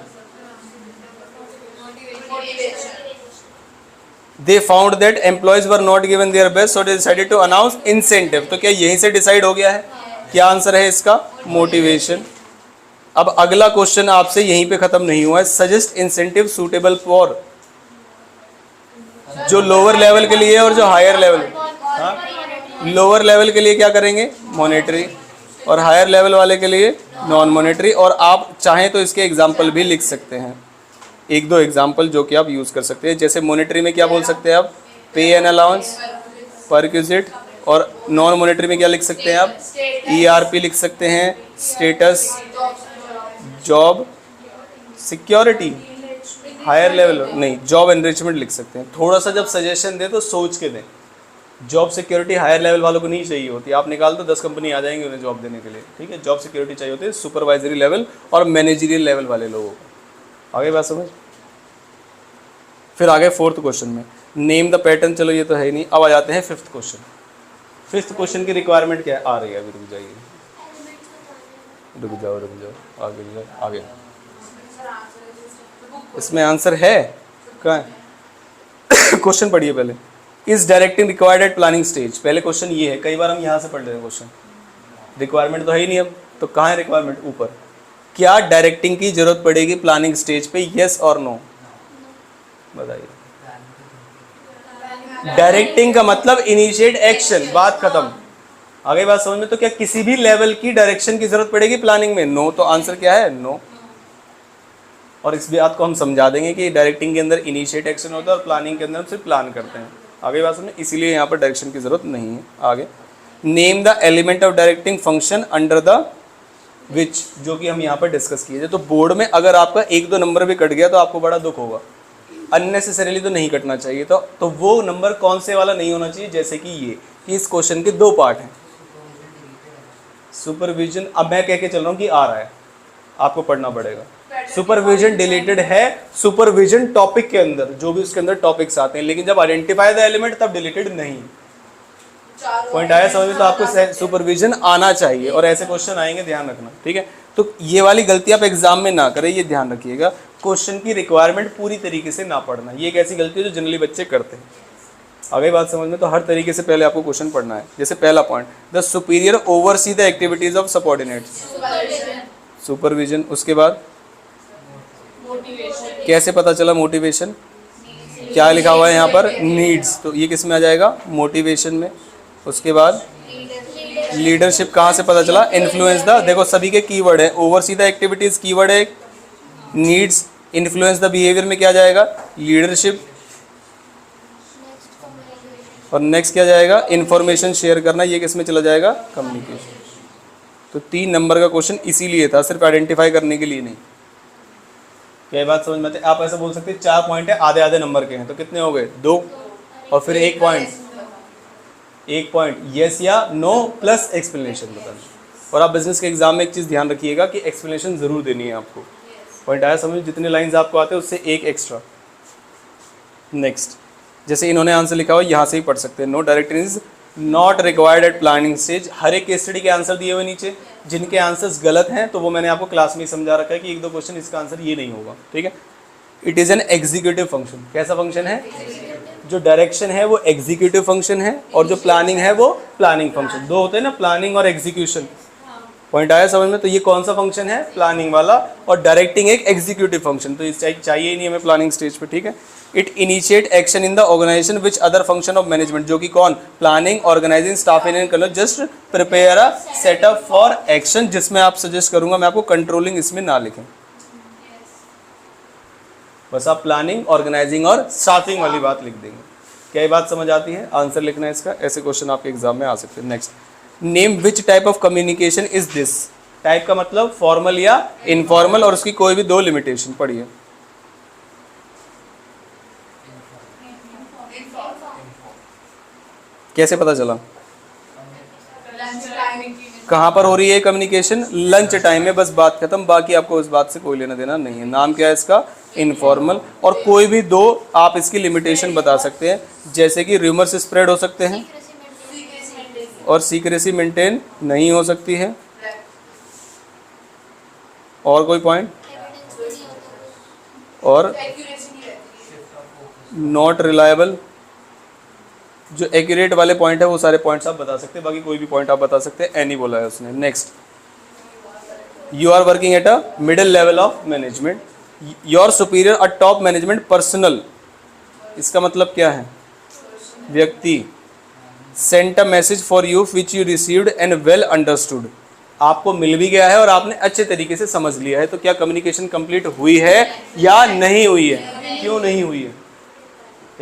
They found that employees were not given their best, so they decided to announce incentive। तो क्या यहीं से डिसाइड हो गया है? क्या आंसर है इसका? मोटिवेशन। अब अगला क्वेश्चन आपसे यहीं पे खत्म नहीं हुआ है। सजेस्ट इंसेंटिव सूटेबल फॉर, जो लोअर लेवल के लिए और जो हायर लेवल। हाँ, लोअर लेवल के लिए क्या करेंगे? मॉनेटरी। और हायर लेवल वाले के लिए नॉन मॉनेटरी। और आप चाहें तो इसके एग्जाम्पल भी लिख सकते हैं, एक दो एग्जाम्पल जो कि आप यूज़ कर सकते हैं। जैसे मॉनेटरी में क्या बोल सकते हैं आप? पे एंड अलाउंस, परक्विजिट। और नॉन मॉनेटरी में क्या लिख सकते हैं आप? ईआरपी लिख सकते हैं, status, job security. Higher level नहीं, जॉब एनरिचमेंट लिख सकते हैं। थोड़ा सा जब सजेशन दें तो सोच के दें। जॉब सिक्योरिटी हायर लेवल वालों को नहीं चाहिए होती। आप निकाल दो 10 कंपनी आ जाएंगी उन्हें जॉब देने के लिए, ठीक है। जॉब सिक्योरिटी चाहिए होती है सुपरवाइजरी लेवल और मैनेजरियल लेवल वाले लोगों को। आगे बात समझ। फिर आगे फोर्थ क्वेश्चन में नेम द पैटर्न। चलो ये तो है ही नहीं। अब आ जाते हैं फिफ्थ क्वेश्चन। फिफ्थ क्वेश्चन की रिक्वायरमेंट क्या है? आ रही है, अभी रुक जाइए, रुक जाओ, आगे जाओ, आगे। इसमें आंसर है कहाँ है? क्वेश्चन पढ़िए पहले। Is directing required at planning stage. पहले क्वेश्चन ये है, कई बार हम यहाँ से पढ़ लेते हैं क्वेश्चन। रिक्वायरमेंट तो है ही नहीं अब, तो कहाँ है रिक्वायरमेंट? ऊपर। क्या डायरेक्टिंग की जरूरत पड़ेगी प्लानिंग स्टेज पे? यस और नो बताइए। डायरेक्टिंग का मतलब इनिशिएट एक्शन, बात खत्म। आगे बात समझ में। तो क्या किसी भी लेवल की डायरेक्शन की जरूरत पड़ेगी प्लानिंग में? नो। तो आंसर क्या है? नो। और इस बात को हम समझा देंगे कि डायरेक्टिंग के अंदर इनिशिएट एक्शन होता है और प्लानिंग के अंदर हम सिर्फ प्लान करते हैं। आगे बात समझ, इसीलिए यहाँ पर डायरेक्शन की जरूरत नहीं है। आगे, name the element of directing function under the which, जो कि हम यहाँ पर डिस्कस किए थे। तो बोर्ड में अगर आपका 1-2 नंबर भी कट गया तो आपको बड़ा दुख होगा। अननेसेसरीली तो नहीं कटना चाहिए। तो वो नंबर कौन से वाला नहीं होना चाहिए? जैसे कि ये, कि इस क्वेश्चन के 2 पार्ट हैं। सुपरविजन, अब मैं कह के चल रहा हूँ कि आ रहा है, आपको पढ़ना पड़ेगा। सुपरविजन डिलीटेड है सुपरविजन टॉपिक के अंदर, जो भी उसके अंदर टॉपिक्स आते हैं, लेकिन जब आइडेंटिफाई द एलिमेंट तब डिलीटेड नहीं। पॉइंट आया समझ में? तो आपको सुपरविजन आना चाहिए और ऐसे क्वेश्चन आएंगे, ध्यान रखना, ठीक है। तो ये वाली गलती आप एग्जाम में ना करें, ये ध्यान रखिएगा। क्वेश्चन की रिक्वायरमेंट पूरी तरीके से ना पढ़ना, ये एक ऐसी गलती है जो जनरली बच्चे करते हैं। आगे बात समझ में। तो हर तरीके से पहले आपको क्वेश्चन पढ़ना है। जैसे पहला point, the superior oversee the activities of subordinates, supervision. उसके बाद कैसे पता चला मोटिवेशन? क्या लिखा हुआ है यहाँ पर? नीड्स। तो ये किस में आ जाएगा? मोटिवेशन में। उसके बाद लीडरशिप कहाँ से पता चला? इन्फ्लुएंस द, देखो सभी के कीवर्ड है। ओवरसी द एक्टिविटीज कीवर्ड है, नीड्स। इन्फ्लुएंस द बिहेवियर में क्या जाएगा? लीडरशिप। और नेक्स्ट क्या जाएगा? इंफॉर्मेशन शेयर करना। ये किस में चला जाएगा? कम्युनिकेशन। तो 3 नंबर का क्वेश्चन इसीलिए था, सिर्फ आइडेंटिफाई करने के लिए नहीं। क्या बात समझ में आती है? आप ऐसा बोल सकते हैं 4 पॉइंट है, आधे आधे नंबर के हैं, तो कितने हो गए? 2 और फिर 1 पॉइंट। एक पॉइंट यस या नो प्लस एक्सप्लेनेशन बताना। और आप बिजनेस के एग्जाम में एक चीज़ ध्यान रखिएगा कि एक्सप्लेनेशन ज़रूर देनी है आपको। पॉइंट आया समझ, जितने लाइंस आपको आते हैं उससे एक एक्स्ट्रा। नेक्स्ट, जैसे इन्होंने आंसर लिखा हुआ यहाँ से ही पढ़ सकते हैं। No director is not required at planning stage. हर एक केस स्टडी के आंसर दिए हुए नीचे, जिनके आंसर्स गलत हैं तो वो मैंने आपको क्लास में ही समझा रखा है कि एक दो क्वेश्चन इसका आंसर ये नहीं होगा, ठीक है। It is an executive function. कैसा फंक्शन है? जो डायरेक्शन है वो एग्जीक्यूटिव फंक्शन है और जो प्लानिंग है वो प्लानिंग फंक्शन। दो होते हैं ना, प्लानिंग और एग्जीक्यूशन। पॉइंट आया समझ में? तो ये कौन सा फंक्शन है? प्लानिंग वाला। और डायरेक्टिंग एक एग्जीक्यूटिव फंक्शन, तो इस चाहिए ही नहीं हमें प्लानिंग स्टेज पे, ठीक है। It initiate action in the organisation which other function of management, जो कि कौन? Planning, organising, staff in and just prepare a setup for action, जिसमें आप सजेस्ट करूंगा मैं आपको कंट्रोलिंग इसमें ना लिखें, बस आप प्लानिंग, ऑर्गेनाइजिंग और स्टाफिंग वाली बात लिख देंगे। क्या ये बात समझ आती है? आंसर लिखना है इसका, ऐसे क्वेश्चन आपके एग्जाम में आ सकते हैं। Next, name which type of communication is this. Type का मतलब फॉर्मल या इनफॉर्मल, और उसकी कोई भी दो लिमिटेशन पढ़िए। कैसे पता चला? कहाँ पर हो रही है कम्युनिकेशन? लंच टाइम में, बस बात खत्म। बाकी आपको इस बात से कोई लेना देना नहीं है। नाम क्या है इसका? इनफॉर्मल। और कोई भी दो आप इसकी लिमिटेशन बता सकते हैं, जैसे कि रूमर्स स्प्रेड हो सकते हैं और सीक्रेसी मेंटेन नहीं हो सकती है। और कोई पॉइंट? और नॉट रिलायबल। जो एक्यूरेट वाले पॉइंट है वो सारे पॉइंट्स आप बता सकते हैं, बाकी कोई भी पॉइंट आप बता सकते हैं, एनी बोला है उसने। Next, you are working at a middle level of management, your superior a top management personal. इसका मतलब क्या है? व्यक्ति। Sent a message for you which you received and well understood. आपको मिल भी गया है और आपने अच्छे तरीके से समझ लिया है। तो क्या कम्युनिकेशन कंप्लीट हुई है या नहीं हुई है? क्यों नहीं हुई है?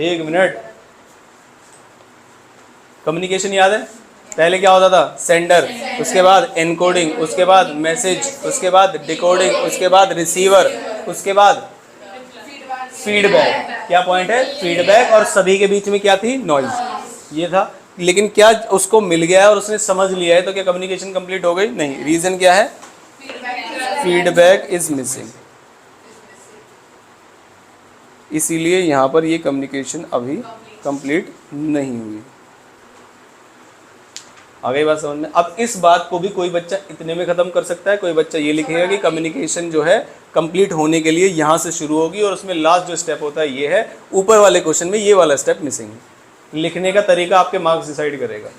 एक मिनट, कम्युनिकेशन याद है? पहले क्या होता था? सेंडर, उसके बाद एनकोडिंग, उसके बाद मैसेज, उसके बाद डिकोडिंग, उसके बाद रिसीवर, उसके बाद फीडबैक। क्या पॉइंट है? फीडबैक। और सभी के बीच में क्या थी? नॉइज। ये था। लेकिन क्या उसको मिल गया है और उसने समझ लिया है तो क्या कम्युनिकेशन कंप्लीट हो गई? नहीं। रीजन क्या है? Feedback is missing. इसीलिए यहां पर ये कम्युनिकेशन अभी कंप्लीट नहीं हुई। आगे बात समझ में? अब इस बात को भी कोई बच्चा इतने में खत्म कर सकता है। कोई बच्चा ये लिखेगा कि कम्युनिकेशन जो है कंप्लीट होने के लिए यहाँ से शुरू होगी और उसमें लास्ट जो स्टेप होता है ये है। ऊपर वाले क्वेश्चन में ये वाला स्टेप मिसिंग है। लिखने का तरीका आपके मार्क्स डिसाइड करेगा।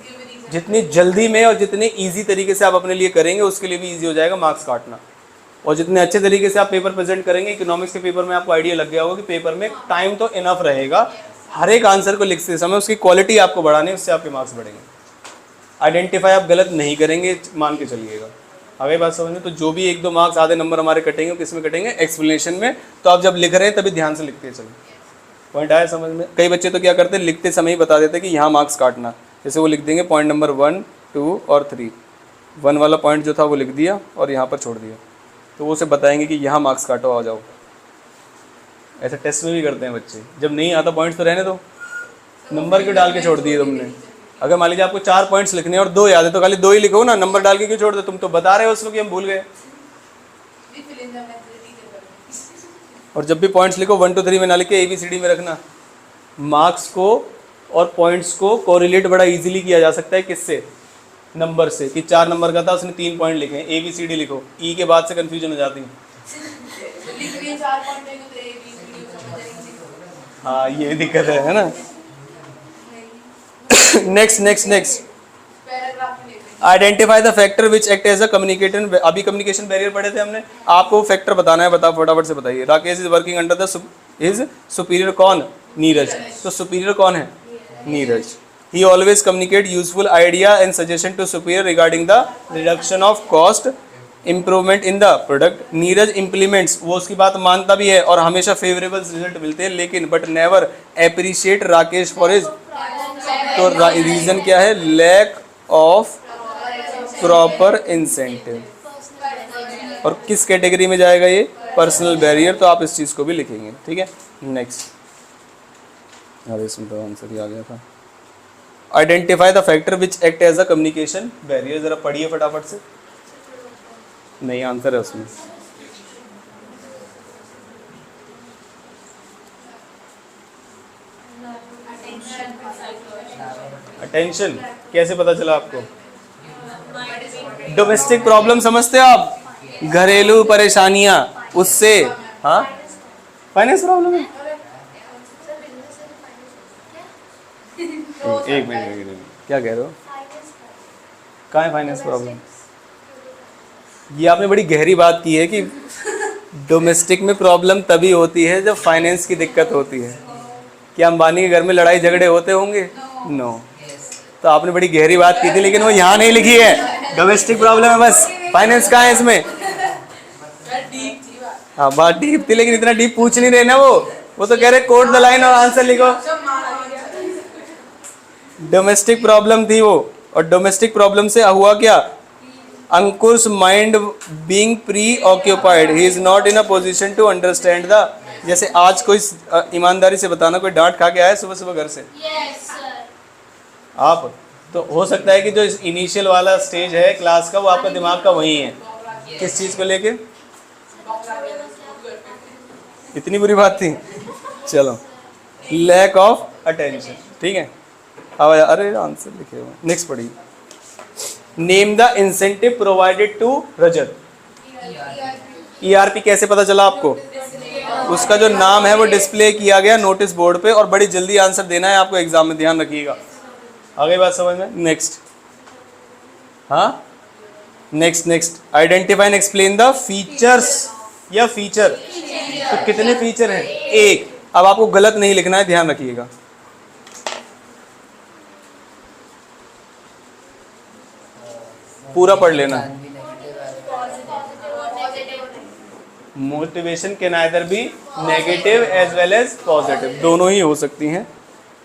जितनी जल्दी में और जितने ईजी तरीके से आप अपने लिए करेंगे उसके लिए भी ईजी हो जाएगा मार्क्स काटना। और जितने अच्छे तरीके से आप पेपर प्रेजेंट करेंगे, इकोनॉमिक्स के पेपर में आपको आइडिया लग गया होगा कि पेपर में टाइम तो इनफ रहेगा, हर एक आंसर को लिखते समय उसकी क्वालिटी आपको बढ़ानी है, उससे आपके मार्क्स बढ़ेंगे। आइडेंटिफाई आप गलत नहीं करेंगे, मान के चलिएगा। आगे बात समझ में? तो जो भी एक दो मार्क्स आधे नंबर हमारे कटेंगे, किस में कटेंगे? एक्सप्लेनेशन में। तो आप जब लिख रहे हैं तभी ध्यान से लिखते चलें। पॉइंट आया समझ में? कई बच्चे तो क्या करते हैं, लिखते समय ही बता देते हैं कि यहाँ मार्क्स काटना। जैसे वो लिख देंगे पॉइंट नंबर 1, 2 और 3। 1 वाला पॉइंट जो था वो लिख दिया और यहाँ पर छोड़ दिया, तो वो उसे बताएंगे कि यहाँ मार्क्स काटो, आ जाओ। ऐसा टेस्ट में भी करते हैं बच्चे। जब नहीं आता पॉइंट्स तो रहने दो, नंबर क्यों डाल के छोड़ दिए तुमने? अगर मान लीजिए आपको 4 पॉइंट्स लिखने हैं और 2 याद है तो खाली 2 ही लिखो ना, नंबर डाल के क्यों छोड़ दो? तुम तो बता रहे हो उसको कि हम भूल गए। और जब भी पॉइंट्स लिखो 1 2 3 में ना लिख के ABCD में रखना। मार्क्स को और पॉइंट्स को कोरिलेट बड़ा इजीली किया जा सकता है। किससे? नंबर से। कि 4 नंबर का था, उसने 3 पॉइंट लिखे हैं, ABCD लिखो। ई के बाद से कंफ्यूजन हो जाती है। हाँ, ये दिक्कत है ना। Next identify the factor which act as a communicator. अभी कम्युनिकेशन बैरियर पढ़े थे हमने, आपको फैक्टर बताना है। बताओ फटाफट से बताइए। Rakesh is working under the is superior कौन? नीरज। तो सुपीरियर कौन है? Neeraj. He always communicate useful idea and suggestion to superior regarding the reduction of cost, improvement in the product. Neeraj implements, वो उसकी बात मानता भी है और हमेशा फेवरेबल रिजल्ट मिलते हैं, लेकिन but never appreciate Rakesh for his. तो रीजन क्या है? Lack of proper incentive. और किस कैटेगरी में जाएगा ये? Personal barrier. तो आप इस चीज को भी लिखेंगे, ठीक है। नेक्स्ट, अरे इसमें तो आंसर ही आ गया था। Identify the factor which act as a communication barrier. जरा पढ़िए फटाफट से। नहीं, आंसर है उसमें। अटेंशन कैसे पता चला आपको? डोमेस्टिक प्रॉब्लम समझते हो आप? घरेलू परेशानियां, उससे। हाँ, फाइनेंस प्रॉब्लम है। एक मिनट, क्या कह रहे हो? कहाँ है फाइनेंस प्रॉब्लम? ये आपने बड़ी गहरी बात की है कि डोमेस्टिक में प्रॉब्लम तभी होती है जब फाइनेंस की दिक्कत होती है। क्या अंबानी के घर में लड़ाई झगड़े होते होंगे? नो। तो आपने बड़ी गहरी बात की थी, लेकिन वो यहाँ नहीं लिखी है। डोमेस्टिक प्रॉब्लम है बस, फाइनेंस कहाँ है इसमें? हाँ, बात डीप थी, लेकिन इतना डीप पूछ नहीं रहे ना वो तो कह रहे कोट द लाइन और आंसर लिखो। डोमेस्टिक प्रॉब्लम थी वो, और डोमेस्टिक प्रॉब्लम से हुआ क्या? Ankush mind being preoccupied, he is not in a position to understand the. जैसे आज कोई ईमानदारी से बताना, कोई डांट खा के आया सुबह सुबह घर से? आप तो हो सकता है कि जो इनिशियल वाला स्टेज है क्लास का, वो आपका दिमाग का वही है। किस चीज़ को लेके? इतनी बुरी बात थी? चलो, लैक ऑफ अटेंशन। ठीक है, अब अरे आंसर लिखे हुए। नेक्स्ट पढ़िए। Name the incentive provided to Rajat. ERP कैसे पता चला आपको? उसका जो नाम है वो डिस्प्ले किया गया नोटिस बोर्ड पे, और बड़ी जल्दी आंसर देना है आपको एग्जाम में, ध्यान रखिएगा। आगे बात समझ में? नेक्स्ट। हाँ, next identify and explain the features या फीचर। तो कितने फीचर हैं? एक। अब आपको गलत नहीं लिखना है, ध्यान रखिएगा। पूरा पढ़ लेना। Motivation can either be negative as well as positive, दोनों ही हो सकती हैं।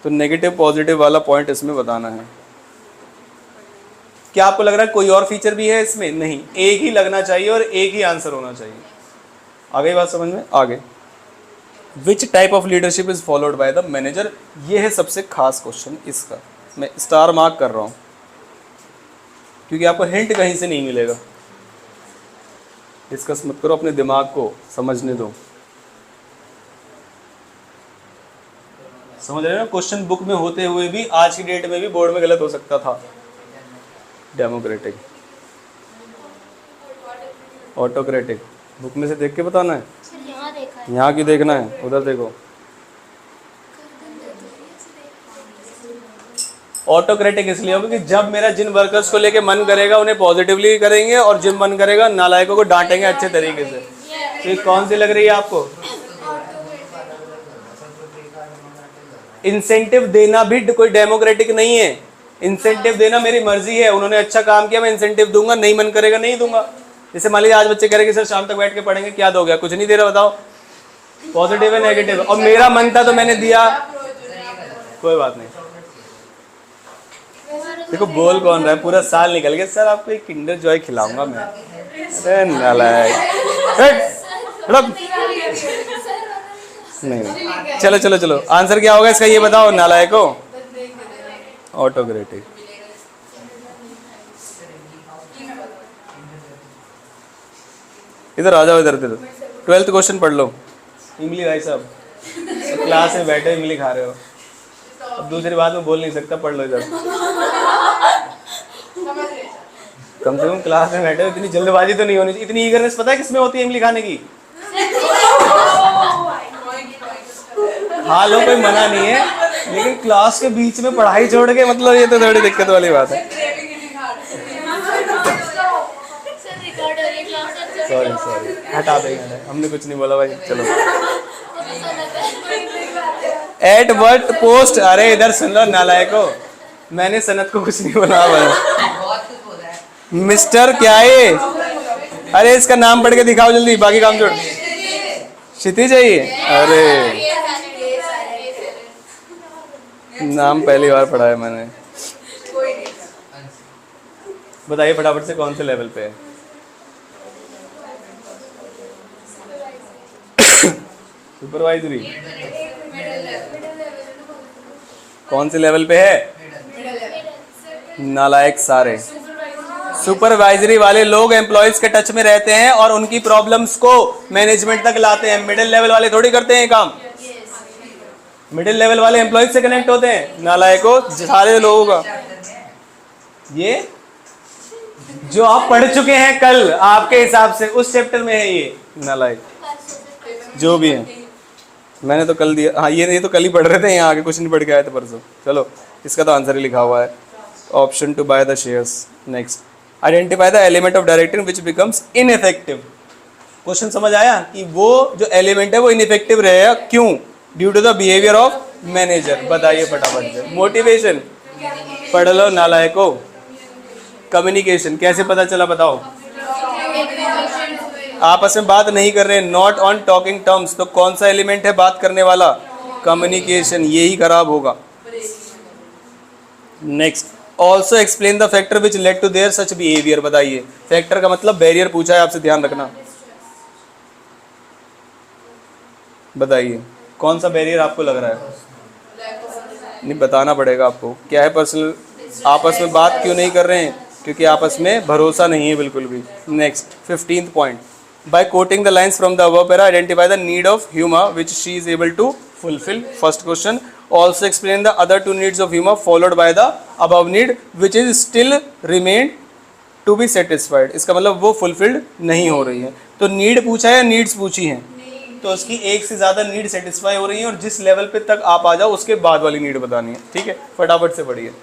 तो नेगेटिव पॉजिटिव वाला पॉइंट इसमें बताना है। क्या आपको लग रहा है कोई और फीचर भी है इसमें? नहीं, एक ही लगना चाहिए और एक ही आंसर होना चाहिए। आगे बात समझ में? आगे, which type of leadership is followed by the manager. ये है सबसे खास क्वेश्चन, इसका मैं स्टार मार्क कर रहा हूं, क्योंकि आपको हिंट कहीं से नहीं मिलेगा। डिस्कस मत करो, अपने दिमाग को समझने दो। समझ रहे हो? क्वेश्चन बुक में होते हुए भी आज की डेट में भी बोर्ड में गलत हो सकता था। डेमोक्रेटिक, ऑटोक्रेटिक, बुक में से देख के बताना है। यहाँ क्यों देखना है? उधर देखो। ऑटोक्रेटिक इसलिए होगा कि जब मेरा जिन वर्कर्स को लेके मन करेगा उन्हें पॉजिटिवली करेंगे, और जिन मन करेगा नालायकों को डांटेंगे अच्छे तरीके से। तो ये कौन सी लग रही है आपको? इंसेंटिव देना भी कोई डेमोक्रेटिक नहीं है। इंसेंटिव देना मेरी मर्जी है, उन्होंने अच्छा काम किया मैं इंसेंटिव दूंगा, नहीं मन करेगा नहीं दूंगा। जैसे मान लीजिए आज बच्चे कह रहे कि सर शाम तक बैठ के पढ़ेंगे, क्या दोगे? कुछ नहीं दे रहा, बताओ। पॉजिटिव है नेगेटिव? और मेरा मन था तो मैंने दिया, कोई बात नहीं। देखो बोल कौन रहा है, पूरा साल निकल गया, सर आपको एक किंडर जॉय खिलाऊंगा मैं। अरे नालायक, नहीं। चलो चलो चलो, आंसर क्या होगा इसका ये बताओ नालायको। ऑटोक्रेटिक। इधर आ जाओ, इधर इधर। 12th क्वेश्चन पढ़ लो। इमली भाई साहब क्लास में बैठे इमली खा रहे हो, अब दूसरी बात में बोल नहीं सकता, पढ़ लो इधर। कम से कम क्लास में बैठे हो, इतनी जल्दबाजी तो नहीं होनी चाहिए। इतनी ईगरनेस पता है किसमें होती है इमली खाने की? हाँ लो, कोई मना नहीं है, लेकिन क्लास के बीच में पढ़ाई छोड़ के, मतलब ये तो थोड़ी दिक्कत वाली बात है। सॉरी हटा देंगे, हमने कुछ नहीं बोला भाई। चलो, एट व्हाट पोस्ट। अरे इधर सुन लो नालायको, मैंने सनत को कुछ नहीं बोला भाई। मिस्टर क्या है? अरे इसका नाम पढ़ के दिखाओ जल्दी, बाकी काम छोड़। क्षितिज चाहिए? अरे नाम पहली बार पढ़ा है मैंने। बताइए फटाफट से कौन से लेवल पे है? सुपरवाइजरी कौन से लेवल पे है? नालायक सारे। सुपरवाइजरी वाले लोग एम्प्लॉयज के टच में रहते हैं और उनकी प्रॉब्लम्स को मैनेजमेंट तक लाते हैं। मिडिल लेवल वाले थोड़ी करते हैं ये काम। मिडिल लेवल वाले एम्प्लॉयज से कनेक्ट होते हैं। नालायकों, सारे लोगों का ये जो आप पढ़ चुके हैं कल, आपके हिसाब से उस चैप्टर में है ये नालायक जो भी है। मैंने तो कल दिया, हाँ ये तो कल ही पढ़ रहे थे, यहाँ आगे कुछ नहीं पढ़ के आए थे परसों। चलो इसका तो आंसर ही लिखा हुआ है, option to buy the shares. Next, identify the element of directing which becomes ineffective. Question समझ आया कि वो जो एलिमेंट है वो इनइफेक्टिव रहेगा, क्यों? Due to the behaviour of manager. बताइए फटाफट से। मोटिवेशन, पढ़ लो नालायको। कम्युनिकेशन, कैसे पता चला बताओ? आपस में बात नहीं कर रहे, नॉट ऑन टॉकिंग टर्म्स, तो कौन सा एलिमेंट है बात करने वाला? कम्युनिकेशन, यही खराब होगा। Next, also explain the factor which led to their such behaviour. बताइए, फैक्टर का मतलब बैरियर पूछा है आपसे, ध्यान रखना। बताइए कौन सा बैरियर आपको लग रहा है? नहीं, बताना पड़ेगा आपको। क्या है? पर्सनल, आपस में बात क्यों नहीं कर रहे हैं? क्योंकि आपस में भरोसा नहीं है बिल्कुल भी। Next, 15th point, by quoting the lines from the above para identify the need of Huma which she is able to fulfil. First question, also explain the other two needs of Huma followed by the above need which is still remain to be satisfied. इसका मतलब वो fulfilled नहीं हो रही है। तो need पूछा है या नीड्स पूछी हैं? तो उसकी एक से ज़्यादा नीड सेटिस्फाई हो रही है और जिस लेवल पे तक आप आ जाओ उसके बाद वाली नीड बतानी है। ठीक है, फटाफट से पढ़िए।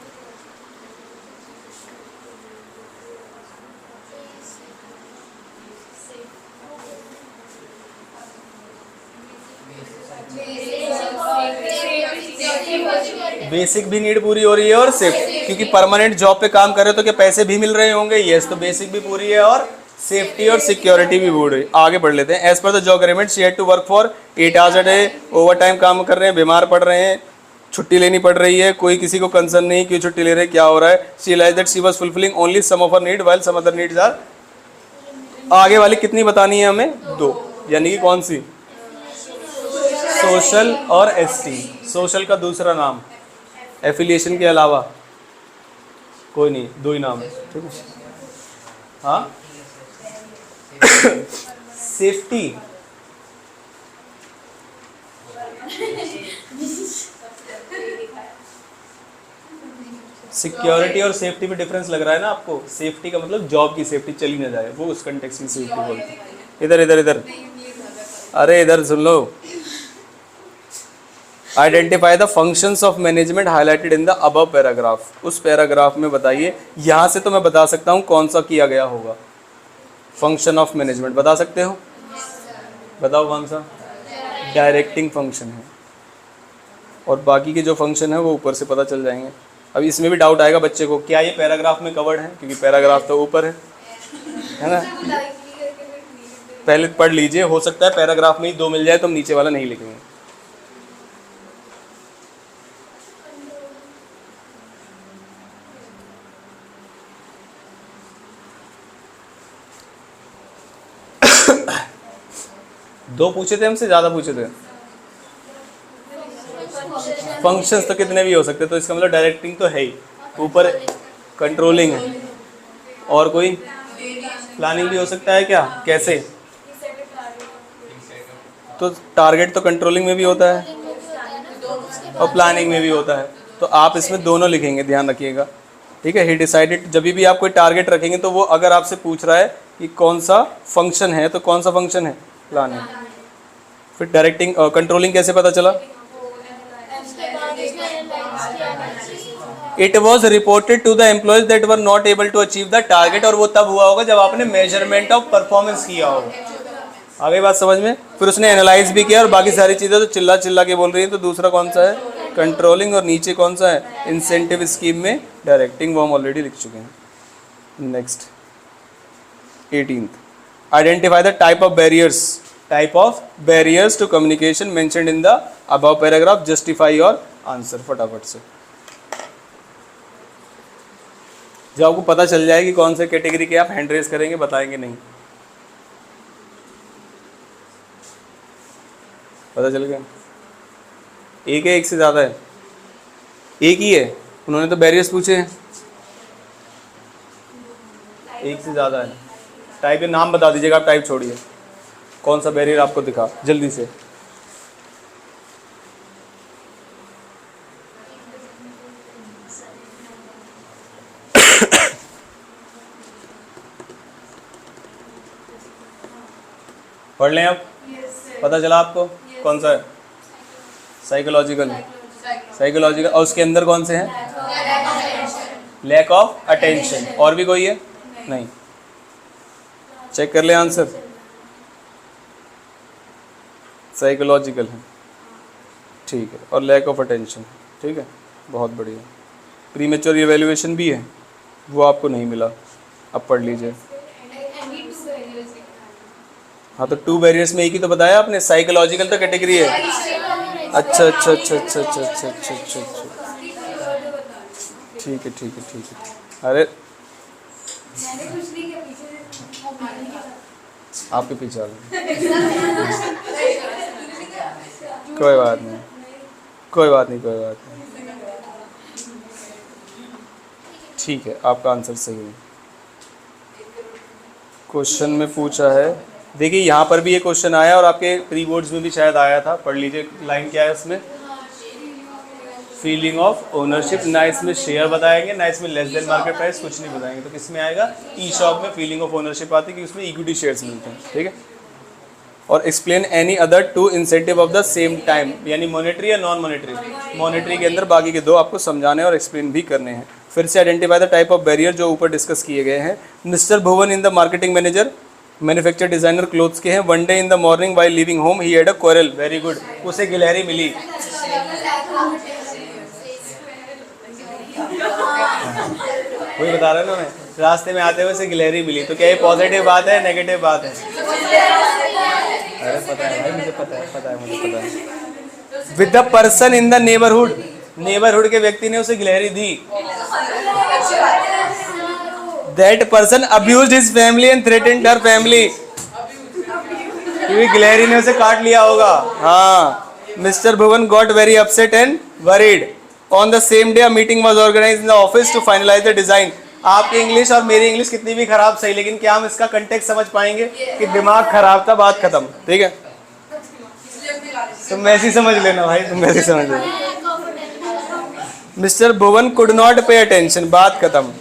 बेसिक भी नीड पूरी हो रही है और सेफ्टी, क्योंकि परमानेंट जॉब पे काम कर रहे हो तो क्या पैसे भी मिल रहे होंगे? यस, तो बेसिक भी पूरी है और सेफ्टी और सिक्योरिटी भी पूरी है। आगे बढ़ लेते हैं। As per the job agreement she had to work for 8 hours a day। Overtime काम कर रहे हैं, बीमार पड़ रहे हैं, छुट्टी लेनी पड़ रही है, कोई किसी को कंसर्न नहीं क्यों छुट्टी ले रहे हैं, क्या हो रहा है। She realised that she was fulfilling only some of her need while some other needs are. आगे वाली कितनी बतानी है हमें? 2, यानी कि कौन सी? सोशल और एसटी। सोशल का दूसरा नाम एफिलिएशन के अलावा कोई नहीं, 2 ही नाम है। ठीक है, हाँ। सेफ्टी, सिक्योरिटी और सेफ्टी में डिफरेंस लग रहा है ना आपको? सेफ्टी का मतलब जॉब की सेफ्टी, चली ना जाए, वो उस कंटेक्स्ट की सेफ्टी बोलते हैं। इधर इधर इधर, अरे इधर सुन लो। Identify the functions of management highlighted in the above paragraph. उस पैराग्राफ में बताइए। यहाँ से तो मैं बता सकता हूँ कौन सा किया गया होगा। फंक्शन ऑफ मैनेजमेंट बता सकते हो? बताओ कौन सा? डायरेक्टिंग फंक्शन है, और बाकी के जो फंक्शन है वो ऊपर से पता चल जाएंगे। अब इसमें भी डाउट आएगा बच्चे को, क्या ये पैराग्राफ में कवर्ड है? क्योंकि पैराग्राफ तो ऊपर है ना। पहले पढ़ लीजिए, हो सकता है पैराग्राफ में ही 2 मिल जाए तो हम नीचे वाला नहीं लिखेंगे। दो पूछे थे हमसे, ज़्यादा पूछे थे? फंक्शंस तो कितने भी हो सकते, तो इसका मतलब डायरेक्टिंग तो है ही, ऊपर कंट्रोलिंग है, और कोई प्लानिंग भी हो सकता है क्या? कैसे? तो टारगेट तो कंट्रोलिंग में भी होता है और प्लानिंग में भी होता है, तो आप इसमें दोनों लिखेंगे, ध्यान रखिएगा। ठीक है, ही डिसाइडेड, जब भी आप कोई टारगेट रखेंगे तो वो अगर आपसे पूछ रहा है कि कौन सा फंक्शन है, तो कौन सा फंक्शन है? प्लानिंग। फिर डायरेक्टिंग कंट्रोलिंग कैसे पता चला? It was reported to the employees that were not able to achieve the target, और वो तब हुआ होगा जब आपने मेजरमेंट ऑफ परफॉर्मेंस किया होगा। आ गई बात समझ में? फिर उसने एनालाइज भी किया और बाकी सारी चीज़ें तो चिल्ला चिल्ला के बोल रही है, तो दूसरा कौन सा है? कंट्रोलिंग। और नीचे कौन सा है? इंसेंटिव स्कीम में डायरेक्टिंग, वो हम ऑलरेडी लिख चुके हैं। Next, 18th, identify the type of barriers. Type of barriers to communication mentioned in the above paragraph, justify your answer. फटाफट से जब आपको पता चल जाए कि कौन से कैटेगरी के आप हैंड रेस करेंगे, बताएंगे नहीं। पता चल गया? एक है, एक से ज़्यादा है? एक ही है, उन्होंने तो बैरियर्स पूछे हैं। एक से ज़्यादा है। टाइप के नाम बता दीजिएगा, आप टाइप छोड़िए। कौन सा बैरियर आपको दिखा जल्दी से। पढ़ लें आप। पता चला आपको कौन सा है? साइकोलॉजिकल। साइकोलॉजिकल। और उसके अंदर कौन से हैं? Lack of attention. और भी कोई है? नहीं। चेक कर ले आंसर। साइकोलॉजिकल है, ठीक है, और लैक ऑफ अटेंशन, ठीक है, बहुत बढ़िया। प्रीमेच्योर इवैल्यूएशन भी है, वो आपको नहीं मिला, अब पढ़ लीजिए। हाँ तो 2 बैरियर्स में एक ही तो बताया आपने, साइकोलॉजिकल तो कैटेगरी है। अच्छा अच्छा अच्छा अच्छा अच्छा अच्छा अच्छा अच्छा अच्छा, ठीक है ठीक है ठीक है। अरे आपके पीछे आ गए। कोई बात नहीं कोई बात नहीं कोई बात नहीं, ठीक है, आपका आंसर सही है। क्वेश्चन में पूछा है, देखिए यहाँ पर भी ये क्वेश्चन आया और आपके प्री बोर्ड्स में भी शायद आया था, पढ़ लीजिए लाइन क्या है इसमें। फीलिंग ऑफ ओनरशिप, ना इसमें शेयर बताएंगे ना इसमें लेस देन मार्केट प्राइस, कुछ नहीं बताएंगे। तो किस में आएगा? ई शॉप में फीलिंग ऑफ ओनरशिप आती है कि उसमें इक्विटी शेयर्स मिलते हैं, ठीक है। और explain any other 2 incentive of the same time, यानी मॉनेटरी या नॉन मॉनेटरी। मॉनेटरी के अंदर बाकी के 2 आपको समझाने और एक्सप्लेन भी करने हैं। फिर से identify the type of barrier जो ऊपर डिस्कस किए गए हैं। Mister Bhuvan in the marketing manager, manufacture designer clothes के हैं। One day in the morning while living home he had a quarrel, very good, उसे गिलहरी मिली। वही बता रहा ना मैं, रास्ते में आते हुए उसे गिलहरी मिली। तो क्या ये पॉजिटिव बात है नेगेटिव बात है? अरे पता है भाई, मुझे पता है पता है मुझे पता है। With the person in the neighbourhood, neighbourhood के व्यक्ति ने उसे गिलहरी दी। That person abused his family and threatened her family, क्योंकि गिलहरी ने उसे काट लिया होगा। हाँ, mister Bhuvan got very upset and worried. On the same day a meeting was organised in the office to finalise the design. आपकी इंग्लिश और मेरी इंग्लिश कितनी भी खराब सही, लेकिन क्या हम इसका कंटेक्स्ट समझ पाएंगे कि दिमाग खराब था, बात खत्म, ठीक है। तुम ऐसी समझ लेना भाई, तुम ऐसी समझ लेना। Mister Bhuvan could not pay attention, बात खत्म,